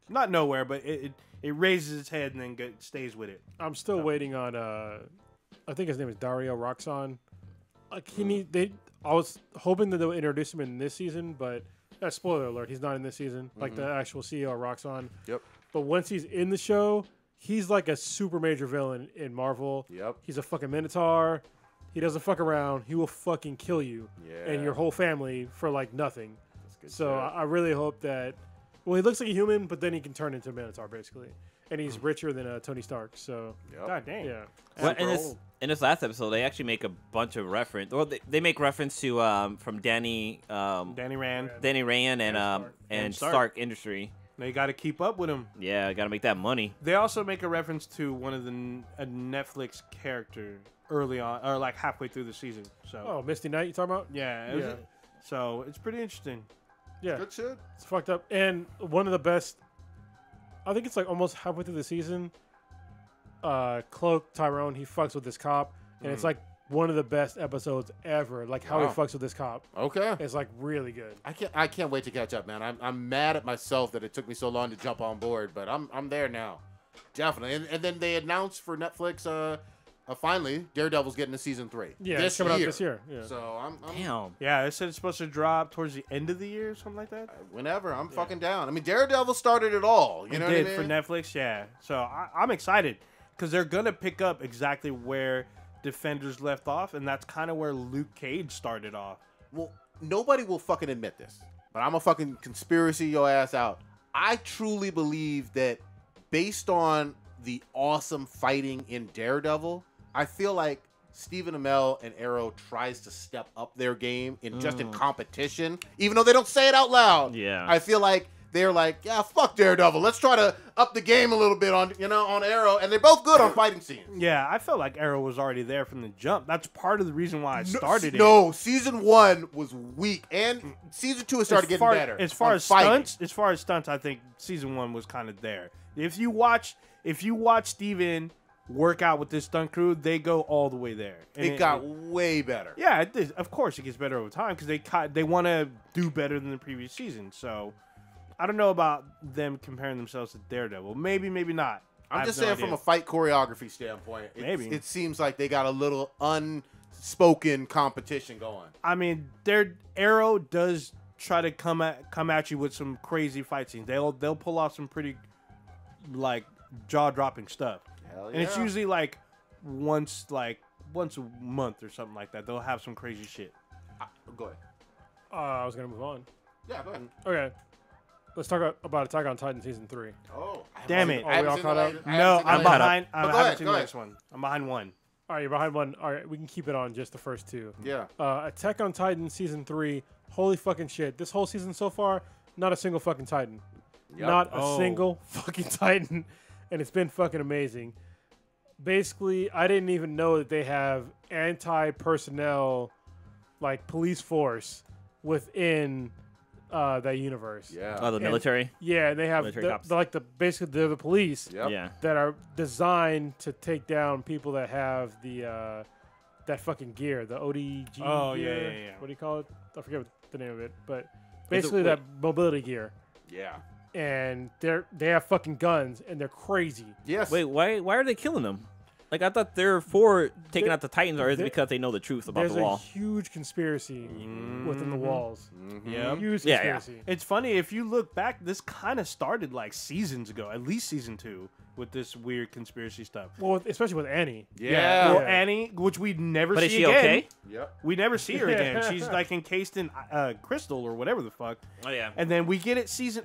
not nowhere, but it raises its head and then stays with it. I'm still waiting on. I think his name is Dario Roxon. Like I was hoping that they would introduce him in this season, but spoiler alert, he's not in this season. Like the actual CEO Roxon. Yep. But once he's in the show, he's like a super major villain in Marvel. Yep. He's a fucking Minotaur. He doesn't fuck around. He will fucking kill you and your whole family for like nothing. So I really hope that. Well, he looks like a human, but then he can turn into a Minotaur basically, and he's richer than Tony Stark. So God damn. yeah. Well, Super in this last episode, they actually make a bunch of reference. Well, they make reference to from Danny Danny Rand. Rand and Stark. Stark Industry. They got to keep up with him. Yeah, got to make that money. They also make a reference to one of a Netflix character early on, or like halfway through the season. So. Oh, Misty Knight, you talking about? Yeah. So it's pretty interesting. Yeah. Good shit. It's fucked up. And one of the best, I think it's like almost halfway through the season, Cloak Tyrone, he fucks with this cop. And it's like one of the best episodes ever. Like how he fucks with this cop. Okay. It's like really good. I can't wait to catch up, man. I'm mad at myself that it took me so long to jump on board, but I'm there now. Definitely. And then they announced for Netflix finally Daredevil's getting to season 3. Yeah, it's coming out this year. Yeah. So I'm Damn. Yeah, they said it's supposed to drop towards the end of the year or something like that. whenever. I'm fucking down. I mean, Daredevil started it all. You know what I mean? For Netflix, yeah. So I'm excited because they're going to pick up exactly where Defenders left off, and that's kind of where Luke Cage started off. Well, nobody will fucking admit this, but I'm a fucking conspiracy your ass out. I truly believe that based on the awesome fighting in Daredevil, I feel like Stephen Amell and Arrow tries to step up their game in just in competition, even though they don't say it out loud. Yeah. I feel like they're like, yeah, fuck Daredevil. Let's try to up the game a little bit on Arrow, and they're both good on fighting scenes. Yeah, I felt like Arrow was already there from the jump. That's part of the reason why I started it. No, season 1 was weak, and season 2 has started getting better. As far on as fighting. stunts, I think season 1 was kind of there. If you watch Steven work out with this stunt crew, they go all the way there. And It got way better. Yeah, it did. Of course, it gets better over time because they want to do better than the previous season. So I don't know about them comparing themselves to Daredevil. Maybe, maybe not. I'm just saying from a fight choreography standpoint, Maybe. it seems like they got a little unspoken competition going. I mean, their Arrow does try to come at you with some crazy fight scenes. They'll pull off some pretty like jaw-dropping stuff. Hell yeah. And it's usually like once a month or something like that. They'll have some crazy shit. Go ahead. I was going to move on. Yeah, go ahead. Okay. Let's talk about Attack on Titan Season 3. Oh, Damn it. I haven't Are we all seen caught the up? latest- I No, haven't seen the I'm latest- behind. But I go haven't ahead, seen go the ahead. next one. I'm behind one. All right, you're behind one. All right, we can keep it on just the first two. Yeah. Attack on Titan Season 3. Holy fucking shit. This whole season so far, not a single fucking Titan. Yep. Not a Oh. single fucking Titan. And it's been fucking amazing. Basically, I didn't even know that they have anti-personnel, like, police force within that universe. Yeah. Oh, the military. Yeah, they have Military cops. they're like they're the police Yep. Yeah. that are designed to take down people that have the that fucking gear, the ODG. Oh, yeah, gear. yeah, yeah. What do you call it? I forget what the name of it, but basically that mobility gear. Yeah. And they have fucking guns and they're crazy. Yes. Wait, why are they killing them? Like, I thought they're for taking out the Titans, or is it because they know the truth about There's the a wall? huge conspiracy within the walls. Yeah. Huge Yeah, yeah. conspiracy. It's funny if you look back. This kind of started like seasons ago, at least season 2, with this weird conspiracy stuff. Well, especially with Annie. Yeah. Well, Annie, which we never But see is she again. okay? Yep. We never see her again. She's like encased in crystal or whatever the fuck. Oh yeah. And then we get it season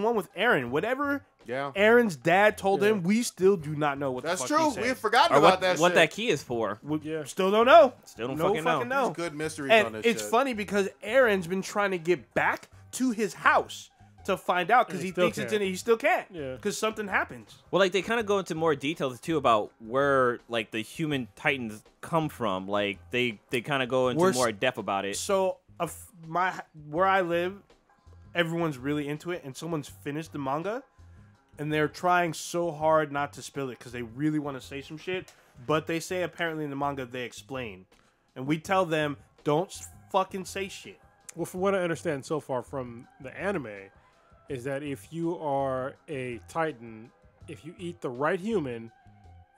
1 with Aaron. Whatever Yeah. Aaron's dad told him, we still do not know what That's the fuck true. he said. We had forgotten Or about what that what shit. that key is for? We Yeah. still don't know. Still don't no fucking know. know. There's good mysteries on And this it's shit. funny because Aaron's been trying to get back to his house to find out because And he he still thinks it's in can't. it. He still can't. Yeah. Because something happens. Well, like they kind of go into more details too about where like the human Titans come from. Like they kind of go into We're more depth about it. So where I live, everyone's really into it, and someone's finished the manga, and they're trying so hard not to spill it because they really want to say some shit. But they say apparently in the manga they explain, and we tell them don't fucking say shit. Well, from what I understand so far from the anime, is that if you are a Titan, if you eat the right human,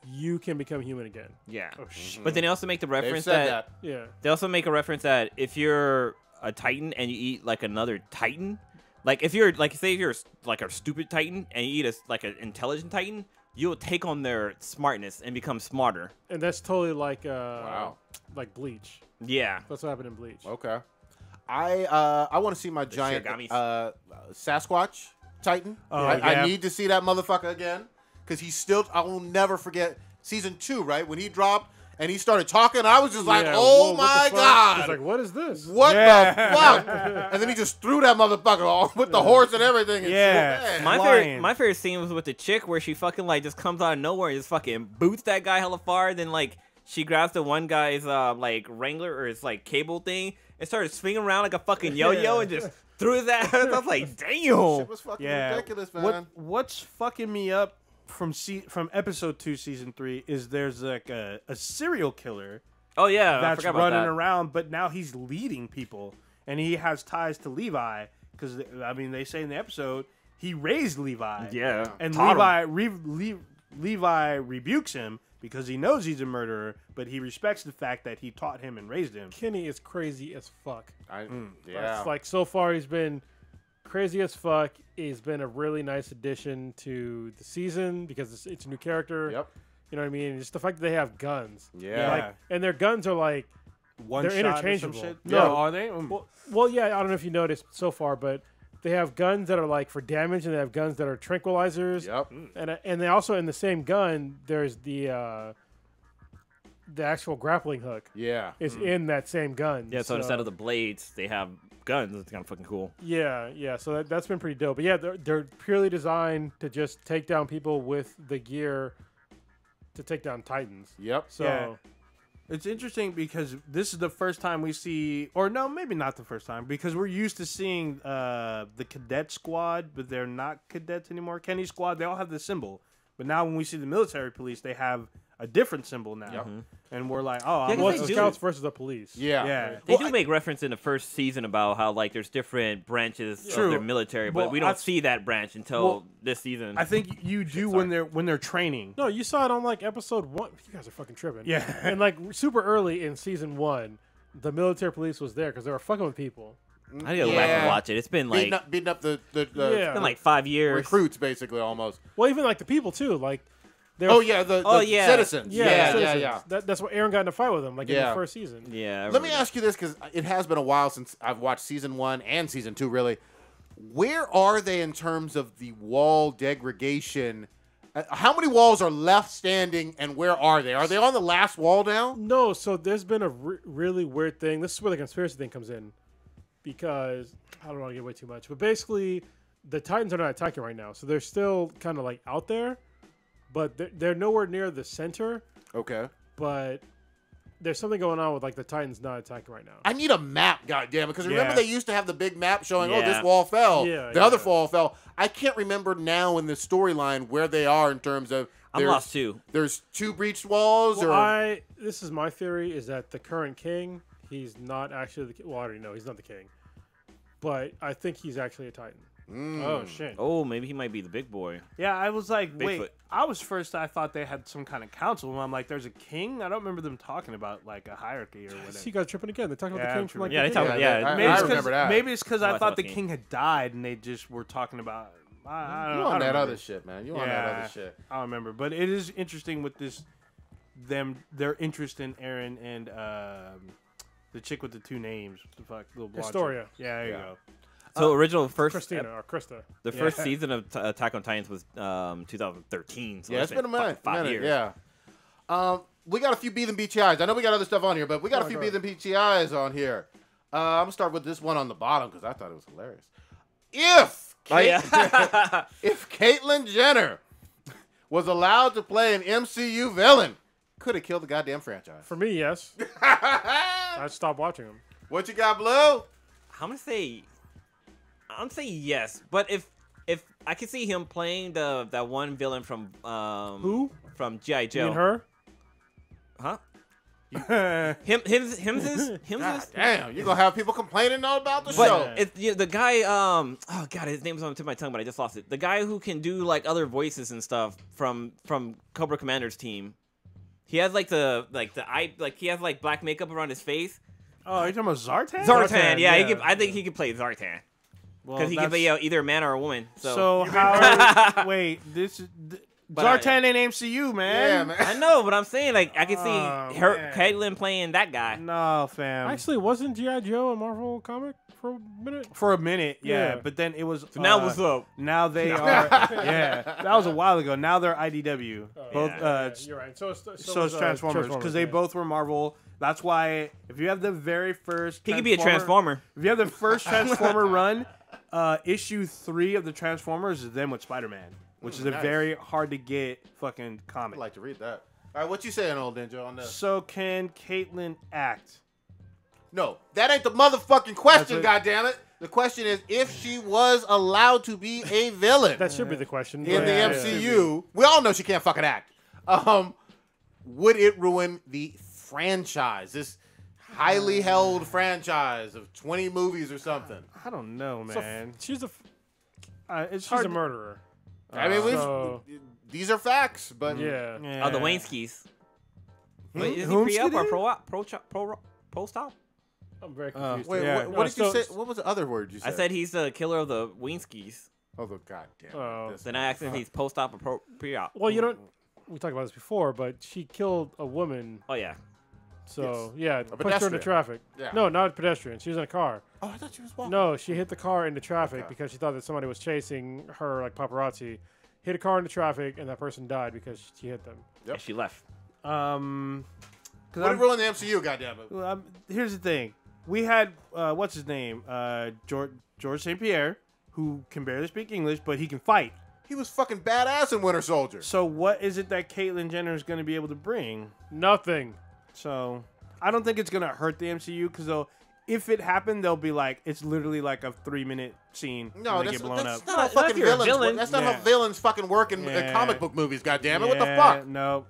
you can become human again. Yeah. Oh shit. But then they also make the They've reference said that, that. Yeah. they also make a reference that if you're a Titan and you eat like another Titan, like if you're like say you're like a stupid Titan and you eat like an intelligent Titan, you'll take on their smartness and become smarter. And that's totally like Wow. like Bleach. Yeah. That's what happened in Bleach. Okay. I want to see my giant Shirigamis. Sasquatch Titan. Oh, I yeah. need to see that motherfucker again because he's still. I will never forget season 2, right when he dropped and he started talking. I was just like, Yeah, oh whoa, what my the fuck? God. He's like, what is this? What Yeah. the fuck? And then he just threw that motherfucker off with the horse and everything. And Yeah. shit. Man. My favorite scene was with the chick where she fucking like just comes out of nowhere and just fucking boots that guy hella far. Then like she grabs the one guy's like Wrangler or his like cable thing and started swinging around like a fucking yo-yo and just threw his ass. I was like, damn. Shit was fucking Yeah. ridiculous, man. What's fucking me up from episode 2, season 3 is there's like a serial killer Oh yeah, I that's forgot about running that. around, but now he's leading people, and he has ties to Levi because I mean they say in the episode he raised Levi. Yeah, and taught him. Levi rebukes him because he knows he's a murderer, but he respects the fact that he taught him and raised him. Kenny is crazy as fuck. Yeah. It's like so far he's been crazy as fuck. He's been a really nice addition to the season because it's a new character. Yep. You know what I mean? Just the fact that they have guns. Yeah. Like, and their guns are like One they're shot or some interchangeable. shit? No. Yeah, are they? well, yeah. I don't know if you noticed so far, but they have guns that are like for damage, and they have guns that are tranquilizers. Yep. And they also in the same gun, there's the actual grappling hook Yeah. is in that same gun. Yeah, so instead of the blades, they have guns. It's kind of fucking cool. Yeah. So that's been pretty dope. But yeah, they're purely designed to just take down people with the gear to take down Titans. Yep. So Yeah. It's interesting because this is the first time we see, or no, maybe not the first time, because we're used to seeing the cadet squad, but they're not cadets anymore. Kenny's squad, they all have the symbol. But now when we see the military police, they have a different symbol now. Yep. And we're like, oh, Yeah, I'm well, they it's the do. scouts versus the police. Yeah. Yeah. They Well, do make reference in the first season about how like there's different branches True. of their military, but Well, we don't see that branch until well, this season. I think you do when they're training. No, you saw it on like episode 1. You guys are fucking tripping. Yeah. And like super early in season 1, the military police was there because they were fucking with people. I gotta go back and watch it. It's been like beating up the Yeah. it's been like 5 years. recruits, basically, almost. Well, even like the people too. Like, they were, Oh, yeah. The yeah. citizens. yeah, Yeah. citizens. That's what Aaron got in a fight with them, like in Yeah. the first season. Yeah. I Let me remember ask you this, because it has been a while since I've watched season 1 and season 2, really. Where are they in terms of the wall degradation? How many walls are left standing, and where are they? Are they on the last wall now? No, so there's been a really weird thing. This is where the conspiracy thing comes in, because I don't want to give away too much, but basically the Titans are not attacking right now, so they're still kind of like out there, but they're nowhere near the center. Okay. But there's something going on with like the Titans not attacking right now. I need a map, goddamn, because remember Yeah. they used to have the big map showing, oh, this Yeah. wall fell, Yeah, the other yeah. wall fell. I can't remember now in the storyline where they are in terms of. I'm there's- lost too. There's 2 breached walls, Well, or this is my theory, is that the current king, he's not actually well, I already know he's not the king, but I think he's actually a Titan. Oh, shit. Oh, maybe he might be the big boy. Yeah, I was like, wait. Bigfoot. I thought they had some kind of council. And I'm like, there's a king? I don't remember them talking about like a hierarchy or whatever. See, you guys tripping again. They're talking about Yeah, the I'm king from like Yeah, the they talk beginning. about- yeah, I Maybe it's remember that. Maybe it's because I Oh, thought the that's king had died and they just were talking about. I don't you know. on that other shit, man. You on that Yeah. other shit. I don't remember, but it is interesting with this, their interest in Aaron and the chick with the 2 names. What the fuck, little blonde Historia. chick. Yeah, there you Yeah. go. So original first Christina or Krista. the Yeah. first season of Attack on Titans was 2013. So Yeah, it's been a minute. 5 years. Yeah. We got a few Beat and BTIs. I know we got other stuff on here, but we got a few Beat and BTIs on here. I'm going to start with this one on the bottom because I thought it was hilarious. Oh yeah. If Caitlyn Jenner was allowed to play an MCU villain, could have killed the goddamn franchise. For me, yes. I'd stop watching him. What you got, Blue? I'm gonna say yes, but if I could see him playing that one villain from Who? from G.I. You Joe. mean her? Huh? Him God damn, you're going to have people complaining all about the But show. it's the guy. Oh god, his name's on the tip of my tongue, but I just lost it. The guy who can do like other voices and stuff from Cobra Commander's team. He has like the eye, like he has like black makeup around his face. Oh, you're talking about Zartan? Zartan, yeah, yeah. I think he could play Zartan Well, because he could be either a man or a woman. So, So how? Wait, this is Zartan ain't MCU, man. Yeah, man. I know, but I'm saying like I can see her man. Caitlyn playing that guy. No, fam. Actually, wasn't G.I. Joe a Marvel comic for a minute? For a minute, yeah. Yeah. But then it was. So now what's up? Now they are. Yeah, that was a while ago. Now they're IDW. Both. Yeah, you're right. So So was, it's Transformers because they yeah. both were Marvel. That's why if you have the very first, He could be a Transformer. If you have the first Transformer run, issue 3 of the Transformers is them with Spider-Man, which is a nice. very hard to get fucking comic. I'd like to read that. All right, what you saying, old ninja, on this? So can Caitlyn act? No, that ain't the motherfucking question, That's it. goddammit. The question is if she was allowed to be a villain That should be the question. in the Yeah, MCU. We all know she can't fucking act. Would it ruin the franchise? This highly held franchise of 20 movies or something. I don't know, So man. she's a It's she's hard a murderer. I mean, So- these are facts, but Yeah. Oh, the Wayne's Wait, is he Whomski pre-op or did? post-op? I'm very confused. Wait, Yeah. what did you so- say? What was the other word you said? I said he's the killer of the Wayne's. oh, the goddamn. Oh. this- Then I asked him if he's post-op or pre-op. Well, you don't. We talked about this before, but she killed a woman. Oh yeah. So yeah, pushed her pedestrian. into traffic. Yeah. No, not a pedestrian. She was in a car. Oh, I thought she was walking. No, she hit the car into traffic Okay. because she thought that somebody was chasing her, like paparazzi. Hit a car into traffic, and that person died because she hit them. Yep. And she left. Because Would it ruin the MCU, goddammit? here's the thing: we had what's his name, George St. Pierre, who can barely speak English, but he can fight. He was fucking badass in Winter Soldier. So what is it that Caitlyn Jenner is going to be able to bring? Nothing. So I don't think it's going to hurt the MCU because if it happened, they'll be like, it's literally like a 3-minute scene. No, and they that's, get blown that's up. not how Not if fucking you're a villains villain. work. That's not Yeah. how villains fucking work in Yeah. comic book movies, goddammit. What the Yeah, fuck? No,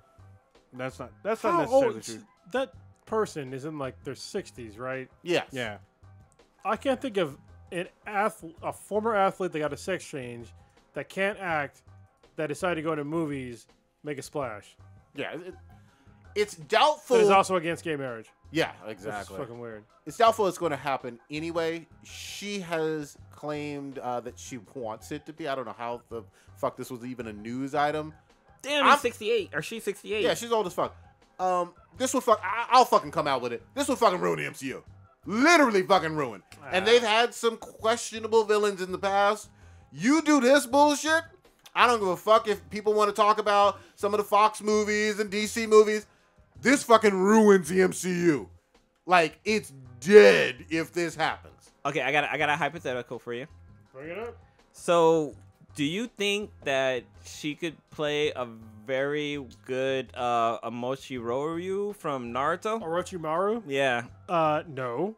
that's not How necessarily old? true. That person is in like their 60s, right? Yes. Yeah. I can't think of a former athlete that got a sex change that can't act that decided to go into movies, make a splash. Yeah. It's doubtful. That is also against gay marriage. Yeah, That's exactly. fucking weird. It's doubtful it's going to happen anyway. She has claimed that she wants it to be. I don't know how the fuck this was even a news item. Damn, I'm- he's 68 or she's 68. Yeah, she's old as fuck. This would fuck. I'll fucking come out with it. This would fucking ruin the MCU. Literally fucking ruin. And they've had some questionable villains in the past. You do this bullshit, I don't give a fuck if people want to talk about some of the Fox movies and DC movies. This fucking ruins the MCU. Like, it's dead if this happens. Okay, I got a hypothetical for you. Bring it up. So, do you think that she could play a very good Mochiroryu from Naruto? Orochimaru? Yeah. No.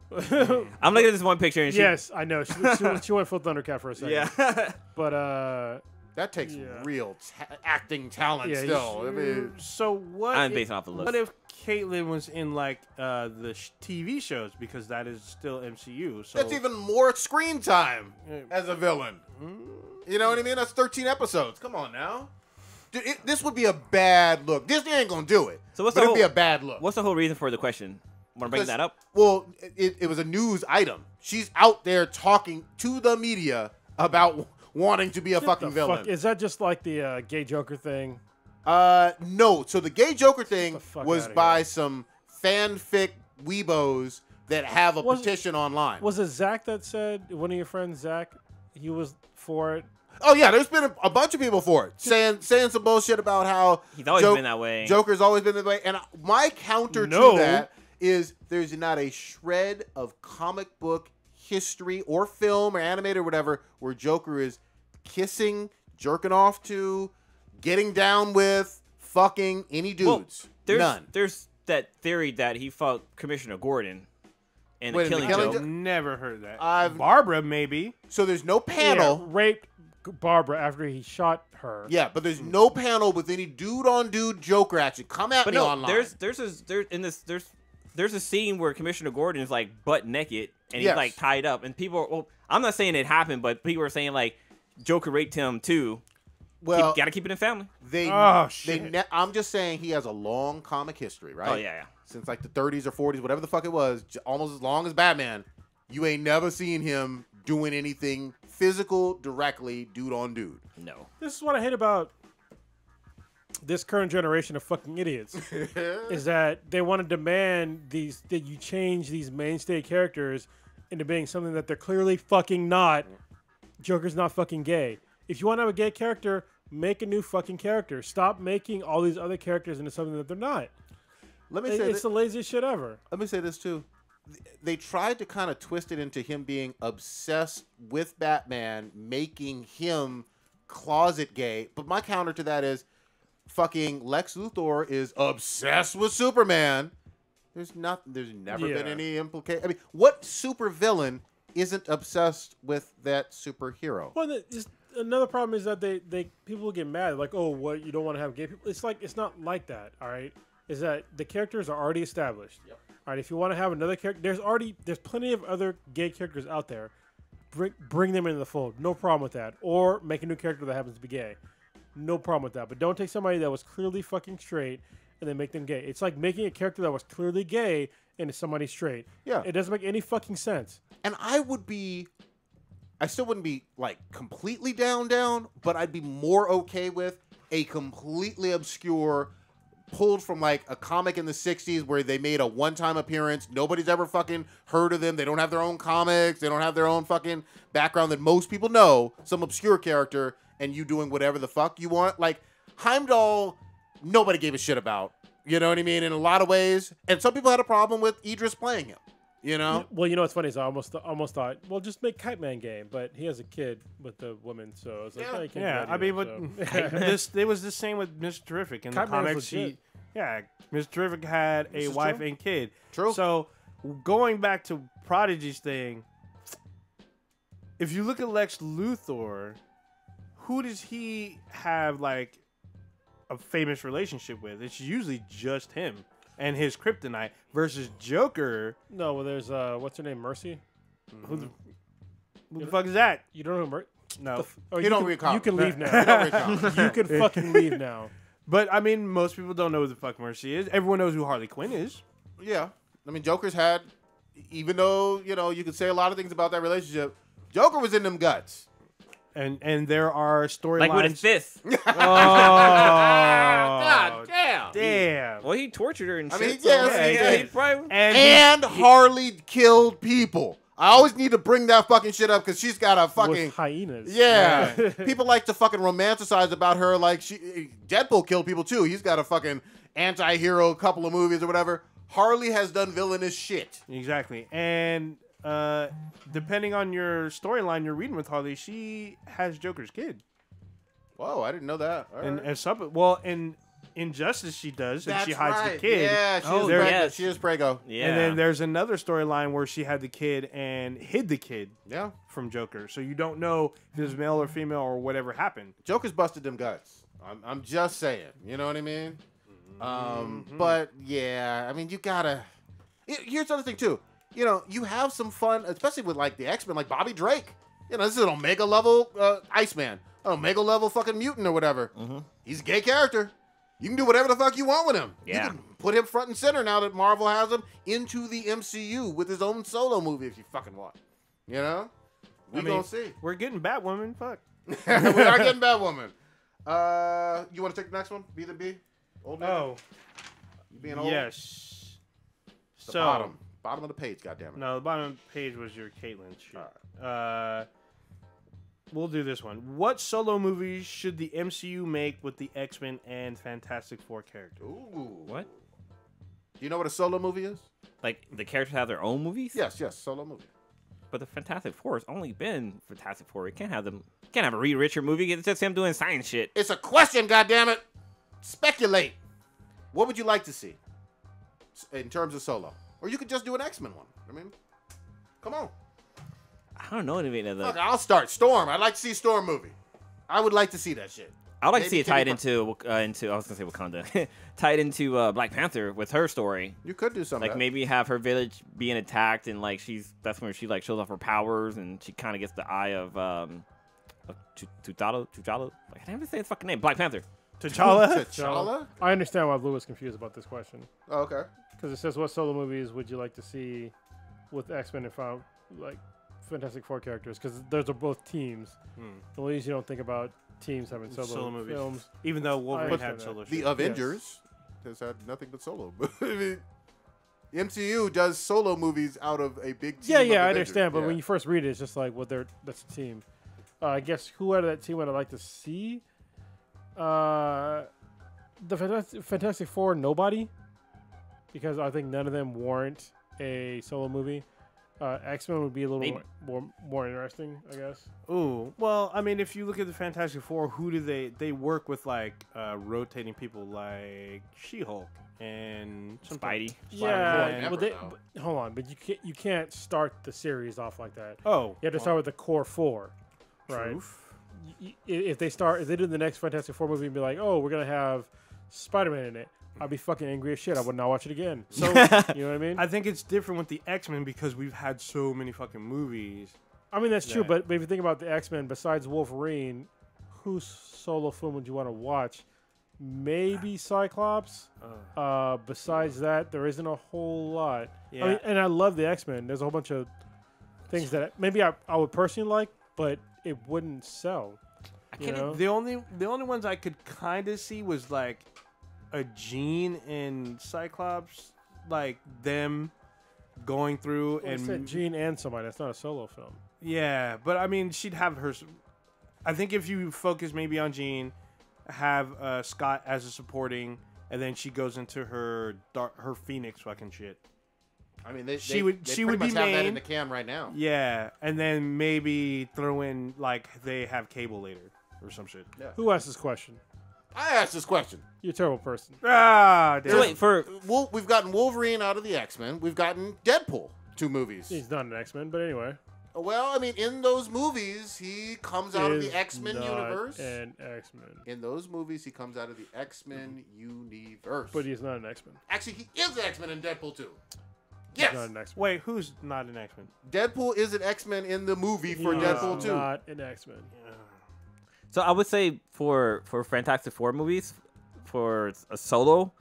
I'm looking at this one picture and she... Yes, I know. She went full Thundercat for a second. Yeah. But That takes Yeah. real acting talent Yeah, still. I mean, So what? I'm basing off the list. What if Caitlyn was in like the TV shows because that is still MCU? So that's even more screen time as a villain. You know what I mean? That's 13 episodes. Come on now. Dude, this would be a bad look. Disney ain't gonna do it. So what's but the it'd be whole- a bad look. What's the whole reason for the question? Want to bring that up? Well, it was a news item. She's out there talking to the media about wanting to be a fucking villain. fuck, is that just like the gay Joker thing? No. So the gay Joker thing the fuck was outta by here. some fanfic weebos that have a Was- petition online. Was it Zach that said, one of your friends, Zach, he was for it? Oh yeah, there's been a bunch of people for it, saying some bullshit about how He's always been that way. Joker's always been that way. And my counter No. to that is there's not a shred of comic book history or film or animated or whatever where Joker is kissing, jerking off to, getting down with, fucking any dudes. None. There's that theory that he fought Commissioner Gordon in Wait, the in the Killing Killing Joke. Joke? never heard that. I've- Barbara maybe. So there's no panel. Yeah, raped Barbara after he shot her. Yeah, but there's no panel with any dude on dude Joker action. Come at But me no, online. there's a scene where Commissioner Gordon is like butt naked and Yes. he's like tied up, and people. Well, I'm not saying it happened, but people are saying like Joker raped him too. well, Gotta keep it in family. I'm just saying he has a long comic history, right? Oh yeah. Since like the 30s or 40s, whatever the fuck it was, almost as long as Batman. You ain't never seen him doing anything physical directly, dude on dude. No. This is what I hate about this current generation of fucking idiots is that they want to demand that you change these mainstay characters into being something that they're clearly fucking not. Joker's not fucking gay. If you want to have a gay character, make a new fucking character. Stop making all these other characters into something that they're not. Let me say It's the laziest shit ever. Let me say this too. They tried to kind of twist it into him being obsessed with Batman, making him closet gay. But my counter to that is fucking Lex Luthor is obsessed with Superman. There's never been any implication. I mean, what supervillain isn't obsessed with that superhero? Well, another problem is that they people get mad like, oh, what, you don't want to have gay people? It's not like that. All right, is that the characters are already established. Yep. All right, if you want to have another character, there's plenty of other gay characters out there. Bring them into the fold. No problem with that. Or make a new character that happens to be gay. No problem with that. But don't take somebody that was clearly fucking straight and then make them gay. It's like making a character that was clearly gay into somebody straight. Yeah. It doesn't make any fucking sense. And I still wouldn't be like completely down, but I'd be more okay with a completely obscure, pulled from like a comic in the 60s where they made a one-time appearance. Nobody's ever fucking heard of them. They don't have their own comics. They don't have their own fucking background that most people know. Some obscure character and you doing whatever the fuck you want. Like Heimdall, nobody gave a shit about. You know what I mean? In a lot of ways. And some people had a problem with Idris playing him. You know? Well, you know what's funny is I almost thought, well, just make Kite Man gay, but he has a kid with the woman, so I was like, yeah, oh, you can't yeah. I mean, but it was the same with Mr. Terrific in the comics. Mr. Terrific had a wife and kid. True. So going back to Prodigy's thing, if you look at Lex Luthor, who does he have like a famous relationship with? It's usually just him and his kryptonite versus Joker. No, well, there's what's her name, Mercy. Mm-hmm. Who the fuck is that? You don't know Mercy? No, you don't recall. You can leave now. You can fucking leave now. But I mean, most people don't know who the fuck Mercy is. Everyone knows who Harley Quinn is. Yeah, I mean, Joker's had, even though you could say a lot of things about that relationship, Joker was in them guts. And there are storylines. Like with his fist. Oh, God damn. Damn. Well, he tortured her and shit. I mean, so yes, he probably, and Harley killed people. I always need to bring that fucking shit up because she's got a fucking with hyenas. Yeah, people like to fucking romanticize about her. Like Deadpool killed people too. He's got a fucking anti-hero couple of movies or whatever. Harley has done villainous shit. Exactly, and depending on your storyline you're reading with Harley, she has Joker's kid. Whoa, I didn't know that. And in Injustice she does, and she hides the kid. Yeah, she is Prego. yeah. And then there's another storyline where she had the kid and hid the kid. Yeah, from Joker, so you don't know if it's male or female or whatever happened. Joker's busted them guts. I'm just saying. You know what I mean? But yeah, I mean, you gotta. Here's the other thing too. You have some fun, especially with like the X-Men, like Bobby Drake. This is an Omega level Iceman, an Omega level fucking mutant or whatever. He's a gay character. You can do whatever the fuck you want with him. Yeah. You can put him front and center now that Marvel has him into the MCU with his own solo movie if you fucking want. We gonna see. We're getting Batwoman. Fuck. We are getting Batwoman. You want to take the next one? B the B. Old man? Oh. You being old? Yes. The bottom of the page. Goddammit. No, the bottom of the page was your Caitlyn shit. We'll do this one. What solo movies should the MCU make with the X-Men and Fantastic Four characters? Ooh. What? Do you know what a solo movie is? Like the characters have their own movies? Yes, solo movie. But the Fantastic Four has only been Fantastic Four. You can't have them. You can't have a Reed Richard movie. It's just him doing science shit. It's a question, goddammit. Speculate. What would you like to see in terms of solo? Or you could just do an X-Men one. I mean, come on. I don't know anything of Look, I'll start Storm. I'd like to see a Storm movie. I would like to see that shit. I'd like to see it tied into I was gonna say Wakanda, tied into Black Panther with her story. You could do something like maybe have her village being attacked and like that's when she like shows off her powers and she kind of gets the eye of T'Challa. Like, I can't even say his fucking name. Black Panther. T'Challa. I understand why Lou is confused about this question. Oh, okay. Because it says, what solo movies would you like to see with X-Men and like Fantastic Four characters? Because those are both teams. The least you don't think about teams having solo movies. films. Even though Wolverine understand had that. solo. The shit. Avengers has had nothing but solo. I mean, MCU does solo movies out of a big team. Yeah, of I Avengers. understand. But Yeah. when you first read it, it's just like, well, that's a team. I guess who out of that team would I like to see? The Fantastic Four, nobody, because I think none of them warrant a solo movie. X-Men would be a little more interesting, I guess. Ooh, well, I mean, if you look at the Fantastic Four, who do they work with? Like rotating people, like She-Hulk and Spidey. Yeah, Never, but hold on, but you can't start the series off like that. Oh, You have to start with the core four, right? If they do the next Fantastic Four movie and be like, oh, we're gonna have Spider-Man in it, I'd be fucking angry as shit. I would not watch it again. So you know what I mean? I think it's different with the X-Men because we've had so many fucking movies. I mean, that's true, Yeah. but if you think about the X-Men, besides Wolverine, whose solo film would you want to watch? Maybe Cyclops. Besides that, there isn't a whole lot. Yeah. I mean, and I love the X-Men. There's a whole bunch of things that maybe I would personally like, but it wouldn't sell. You know? The only ones I could kind of see was like a Jean and Cyclops, like them going through Well, I said Jean and somebody. That's not a solo film. yeah, but I mean she'd have her. I think if you focus maybe on Jean, have Scott as a supporting, and then she goes into her Phoenix fucking shit. I mean, they She would pretty be much have that main. in the can right now. Yeah, and then maybe throw in like they have Cable later or some shit. Yeah. Who asked this question? I asked this question. You're a terrible person. Ah, damn. So wait, for We've gotten Wolverine out of the X-Men. We've gotten Deadpool, 2 movies. He's not an X-Men, but anyway. Well, I mean, in those movies, he comes out of Is the X-Men not universe. An X-Men. In those movies, he comes out of the X-Men universe. But he's not an X-Men. Actually, he is an X-Men in Deadpool 2. He's Yes. not an X-Men. Wait, who's not an X-Men? Deadpool is an X-Men in the movie for He Deadpool is 2. not an X-Men. So I would say for Fantastic Four movies, for a solo,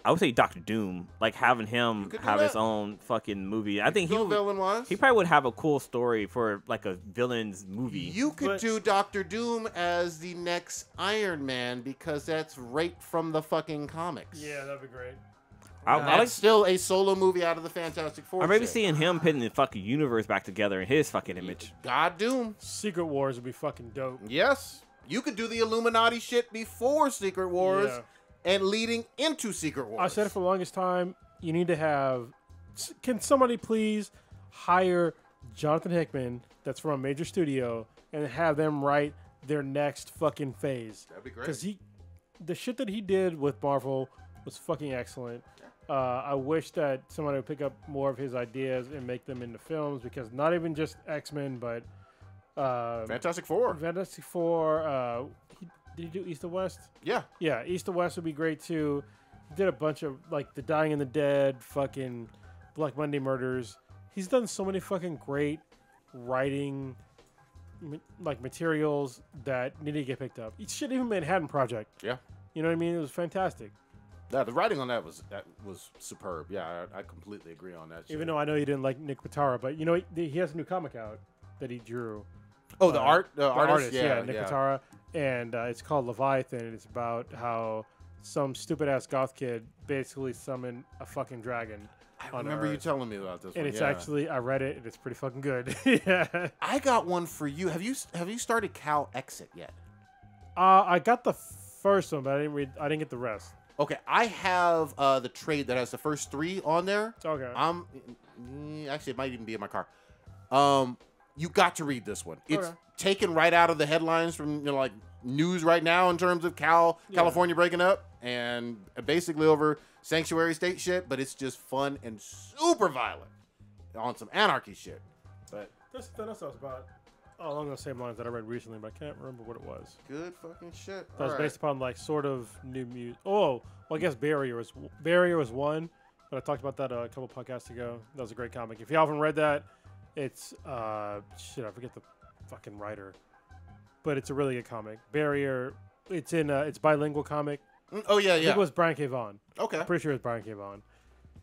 I would say Doctor Doom, like having him could do have his that. own fucking movie. I think Go villain-wise. he probably would have a cool story for like a villain's movie. You could But- do Doctor Doom as the next Iron Man because that's right from the fucking comics. Yeah, that'd be great. I That's like, still a solo movie out of the Fantastic Four. or maybe shit. seeing him putting the fucking universe back together in his fucking image. God Doom. Secret Wars would be fucking dope. Yes. You could do the Illuminati shit before Secret Wars Yeah. and leading into Secret Wars. I said it for the longest time. You need to have. Can somebody please hire Jonathan Hickman, that's from a major studio, and have them write their next fucking phase? That'd be great. Because the shit that he did with Marvel was fucking excellent. I wish that somebody would pick up more of his ideas and make them into films, because not even just X-Men, but Fantastic Four. Fantastic Four. Did he do East or West? Yeah. Yeah, East or West would be great too. He did a bunch of like The Dying and the Dead, fucking Black Monday Murders. He's done so many fucking great writing materials that need to get picked up. Shit, even Manhattan Project. Yeah. You know what I mean? It was fantastic. Yeah, the writing on that was superb. Yeah, I completely agree on that. Shit. Even though I know you didn't like Nick Pitara, but you know he has a new comic out that he drew. oh, the artist, Artist, yeah, Nick Pitara, and it's called Leviathan. And it's about how some stupid ass goth kid basically summoned a fucking dragon. I remember you telling me about this And one. it's yeah. actually, I read it, and it's pretty fucking good. Yeah. I got one for you. Have you started Cal Exit yet? I got the first one, but I didn't get the rest. Okay, I have the trade that has the first 3 on there. Okay. Actually, it might even be in my car. You got to read this one. It's Okay. taken right out of the headlines from like news right now in terms of California breaking up and basically over sanctuary state shit. But it's just fun and super violent on some anarchy shit. But That's what I was about. Oh, along those same lines that I read recently, but I can't remember what it was. good fucking shit. That was All based upon like sort of new music. Oh, well, I guess Barrier was one, but I talked about that a couple podcasts ago. That was a great comic. If you haven't read that, it's shit, I forget the fucking writer, but it's a really good comic. Barrier. It's bilingual comic. Oh yeah, I yeah. think it was Brian K. Vaughan. Okay. I'm pretty sure it's Brian K. Vaughan.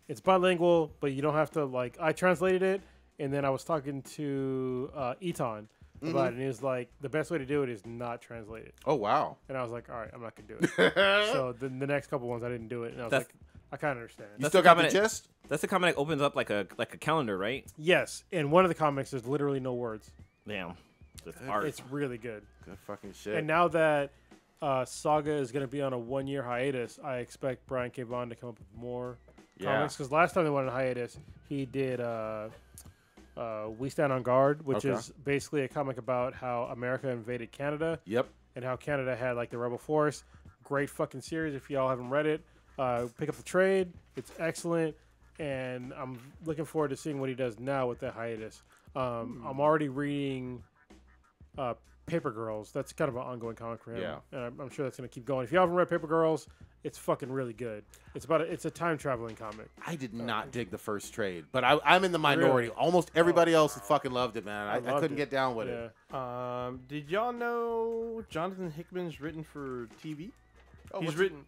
It's bilingual, but you don't have to like. I translated it, and then I was talking to Eton, about it, and he was like, the best way to do it is not translate it. Oh wow. And I was like, all right, I'm not gonna do it. So the next couple ones I didn't do it, and I was like, I kind of understand. You still got the gist? That's the comic that opens up like a calendar, right? Yes, in one of the comics, there's literally no words. Damn. It's art. It's really good. Good fucking shit. And now that Saga is going to be on a 1-year hiatus, I expect Brian K. Vaughan to come up with more comics. Because last time they went on hiatus, he did We Stand on Guard, which is basically a comic about how America invaded Canada. Yep. And how Canada had like the rebel force. Great fucking series. If y'all haven't read it, pick up the trade. It's excellent. And I'm looking forward to seeing what he does now with that hiatus. I'm already reading Paper Girls. That's kind of an ongoing comic for him. Yeah. And I'm sure that's going to keep going. If you haven't read Paper Girls, it's fucking really good. It's a time traveling comic. I did not dig the first trade, but I'm in the minority. Really? Almost everybody else fucking loved it, man. I couldn't get down with it. Did y'all know Jonathan Hickman's written for TV? Oh, He's written.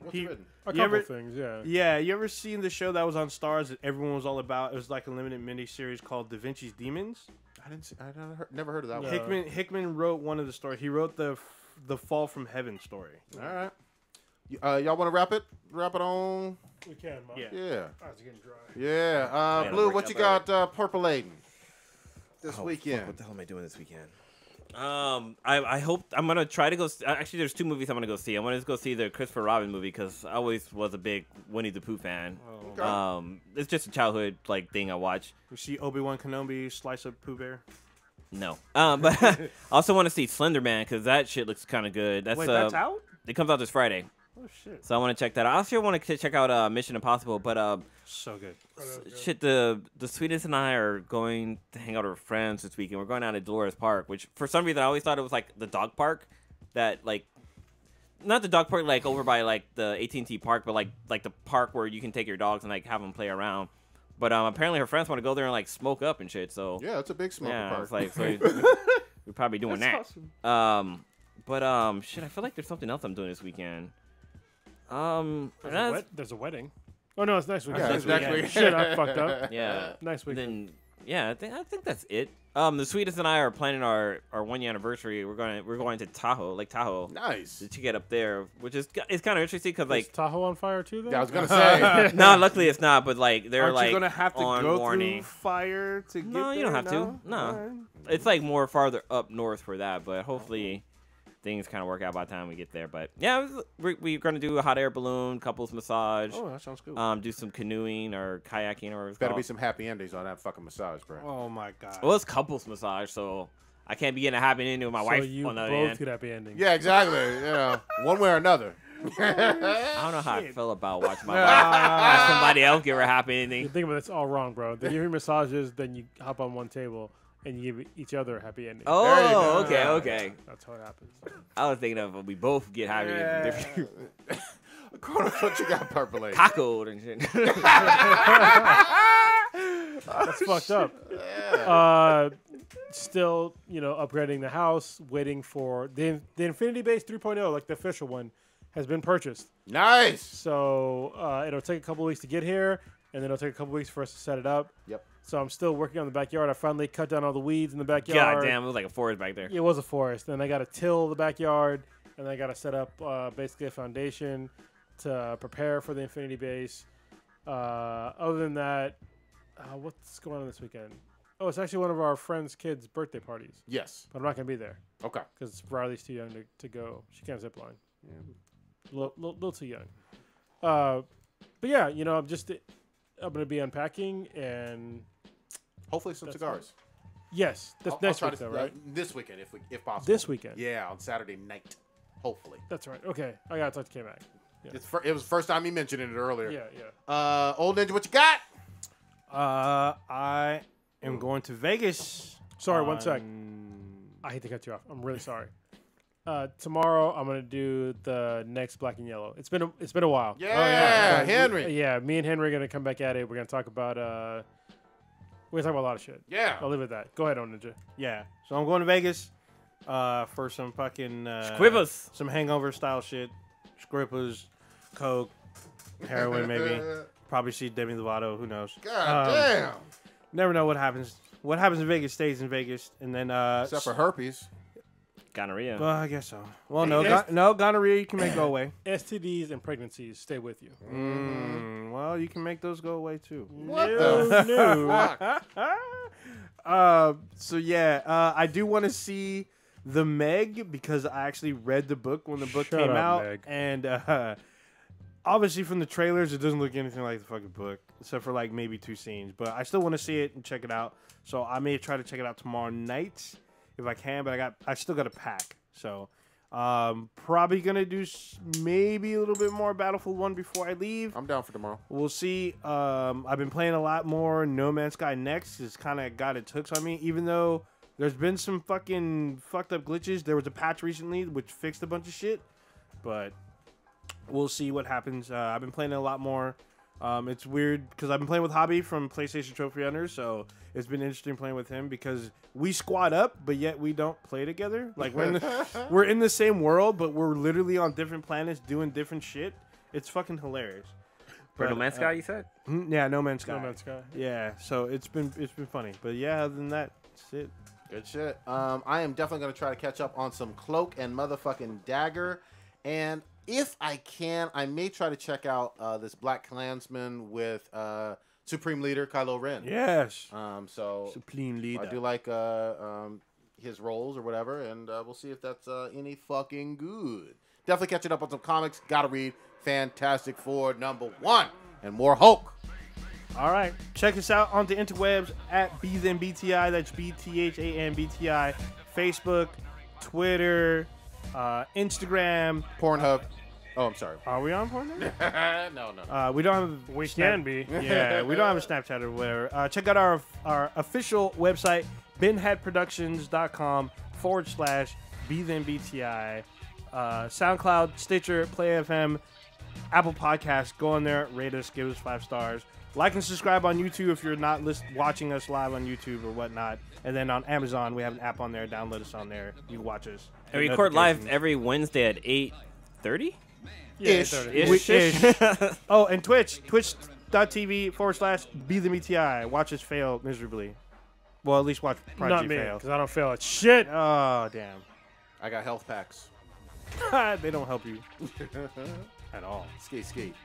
A couple things, yeah. Yeah, you ever seen the show that was on Stars that everyone was all about? It was like a limited mini-series called Da Vinci's Demons. I never heard of that one. Hickman wrote one of the stories. He wrote the Fall from Heaven story. All right. Y'all want to wrap it? Wrap it on? We can, Mom. Yeah. It's getting dry. Yeah. Blue, what you got percolating this weekend? Fuck, what the hell am I doing this weekend? I hope I'm gonna try to go. Actually, there's 2 movies I'm gonna go see. I want to go see the Christopher Robin movie because I always was a big Winnie the Pooh fan. It's just a childhood thing I watch. You see Obi-Wan Kenobi slice up Pooh Bear? No. But I also want to see Slender Man because that shit looks kind of good. Wait, that's out? It comes out this Friday. Oh shit! So I want to check that out. I also want to check out Mission Impossible, but so good. Shit, the Sweetest and I are going to hang out with friends this weekend. We're going out to Dolores Park, which for some reason I always thought it was like the dog park, that not the dog park over by the AT&T park, but like the park where you can take your dogs and have them play around. But apparently her friends want to go there and smoke up and shit. So yeah, it's a big smoker park. It's so we're probably doing That's that. Awesome. But shit, I feel like there's something else I'm doing this weekend. There's a wedding. Oh no, it's next week. Yeah, exactly. Shit, I fucked up. Yeah, next week. Then I think that's it. The Sweetest and I are planning our 1-year anniversary. We're going to Tahoe, Lake Tahoe. Nice. To get up there, which is kind of interesting because Is Tahoe on fire too? Then? Yeah, I was gonna say. No, luckily it's not. But they're Aren't you gonna have to go warning. through fire to get there? No, you don't have to. No, it's more farther up north for that. But hopefully things kind of work out by the time we get there. But yeah, we're going to do a hot air balloon, couples massage. Oh, that sounds cool. Do some canoeing or kayaking or better be some happy endings on that fucking massage, bro. Oh my god. Well, it's couples massage, so I can't be getting a happy ending with my wife on the other end. Both get happy endings. Yeah, exactly. One way or another. I don't know how I feel about watching my wife have somebody else give her a happy ending. You think about it's all wrong, bro. Then you give massages, then you hop on one table. And you give each other a happy ending. Oh, okay. That's how it happens. I was thinking of we both get happy endings. What you got percolating? Cockled and shit. That's fucked up. Yeah. Still, upgrading the house, waiting for the Infinity Base 3.0, like the official one, has been purchased. Nice. So it'll take a couple weeks to get here, and then it'll take a couple weeks for us to set it up. Yep. So I'm still working on the backyard. I finally cut down all the weeds in the backyard. God damn, it was like a forest back there. It was a forest. Then I got to till the backyard, and I got to set up basically a foundation to prepare for the Infinity Base. Other than that, what's going on this weekend? Oh, it's actually one of our friends' kids' birthday parties. Yes. But I'm not going to be there. Okay. Because Riley's too young to go. She can't zip line. Yeah. Little too young. But yeah, I'm going to be unpacking and hopefully some cigars. Yes, that's next week, though, right? This weekend, if possible. This weekend. Yeah, on Saturday night. Hopefully. That's right. Okay, I gotta talk to K-Mac. Yeah. It was the first time he mentioned it earlier. Yeah. Old Ninja, what you got? I am going to Vegas. Sorry, 1 sec. I hate to cut you off. I'm really sorry. Tomorrow I'm gonna do the next Black and Yellow. It's been a while. Yeah, Henry. Me and Henry are gonna come back at it. We're gonna talk about we're gonna talk about a lot of shit. Yeah. I'll leave it at that. Go ahead, Old Ninja. Yeah. So I'm going to Vegas for some fucking Squibbles. Some hangover style shit. Scribbles, coke, heroin maybe. Probably see Demi Lovato. Who knows? God damn. Never know what happens. What happens in Vegas stays in Vegas, and then Except for herpes. Gonorrhea. Well, I guess so. Well, no, gonorrhea you can make go away. STDs and pregnancies stay with you. Well, you can make those go away too. What the fuck? So yeah, I do want to see the Meg because I actually read the book when the book Shut came up, out, Meg. and obviously from the trailers, it doesn't look anything like the fucking book, except for like maybe 2 scenes. But I still want to see it and check it out. So I may try to check it out tomorrow night if I can. But I still got to pack. So probably gonna do maybe a little bit more Battlefield 1 before I leave. I'm down for tomorrow. We'll see. I've been playing a lot more No Man's Sky Next. It's kind of got its hooks on me, even though there's been some fucking fucked up glitches. There was a patch recently which fixed a bunch of shit, but we'll see what happens. I've been playing a lot more. It's weird because I've been playing with Hobby from PlayStation Trophy Hunter, so it's been interesting playing with him because we squad up, but yet we don't play together. Like we're in the same world, but we're literally on different planets doing different shit. It's fucking hilarious. For No But, Man's Sky, you said? Yeah, No Man's Sky. No Man's Sky. Yeah, so it's been funny, but yeah, other than that, that's it. Good shit. I am definitely going to try to catch up on some Cloak and motherfucking Dagger. And if I can, I may try to check out this Black Klansman with Supreme Leader Kylo Ren. Yes. So Supreme Leader. I do like his roles or whatever, and we'll see if that's any fucking good. Definitely catching up on some comics. Gotta read Fantastic Four #1 and more Hulk. All right. Check us out on the interwebs at BThanBTI. That's BTHANBTI. Facebook, Twitter, Instagram. Pornhub. Oh, I'm sorry. Are we on Pornhub? No. We don't have. We can be. Yeah, we don't have a Snapchat or whatever. Check out our official website, binheadproductions.com/BThanBTI. SoundCloud, Stitcher, Play FM, Apple Podcasts. Go on there, rate us, give us 5 stars. Like and subscribe on YouTube if you're not watching us live on YouTube or whatnot. And then on Amazon, we have an app on there. Download us on there. You can watch us. And we record live every Wednesday at 8:30? Yeah, Ish. 30. Ish. Oh, and Twitch. Twitch.tv/BThanBTI. Watch us fail miserably. Well, at least watch Prodigy Not me, fail. because I don't fail at shit. Oh, damn. I got health packs. They don't help you at all. Skate.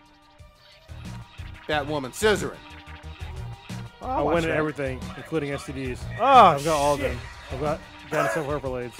Batwoman scissoring. I win at everything, including STDs. Oh, I've got all of them. I've got Dinosaur Purple AIDS.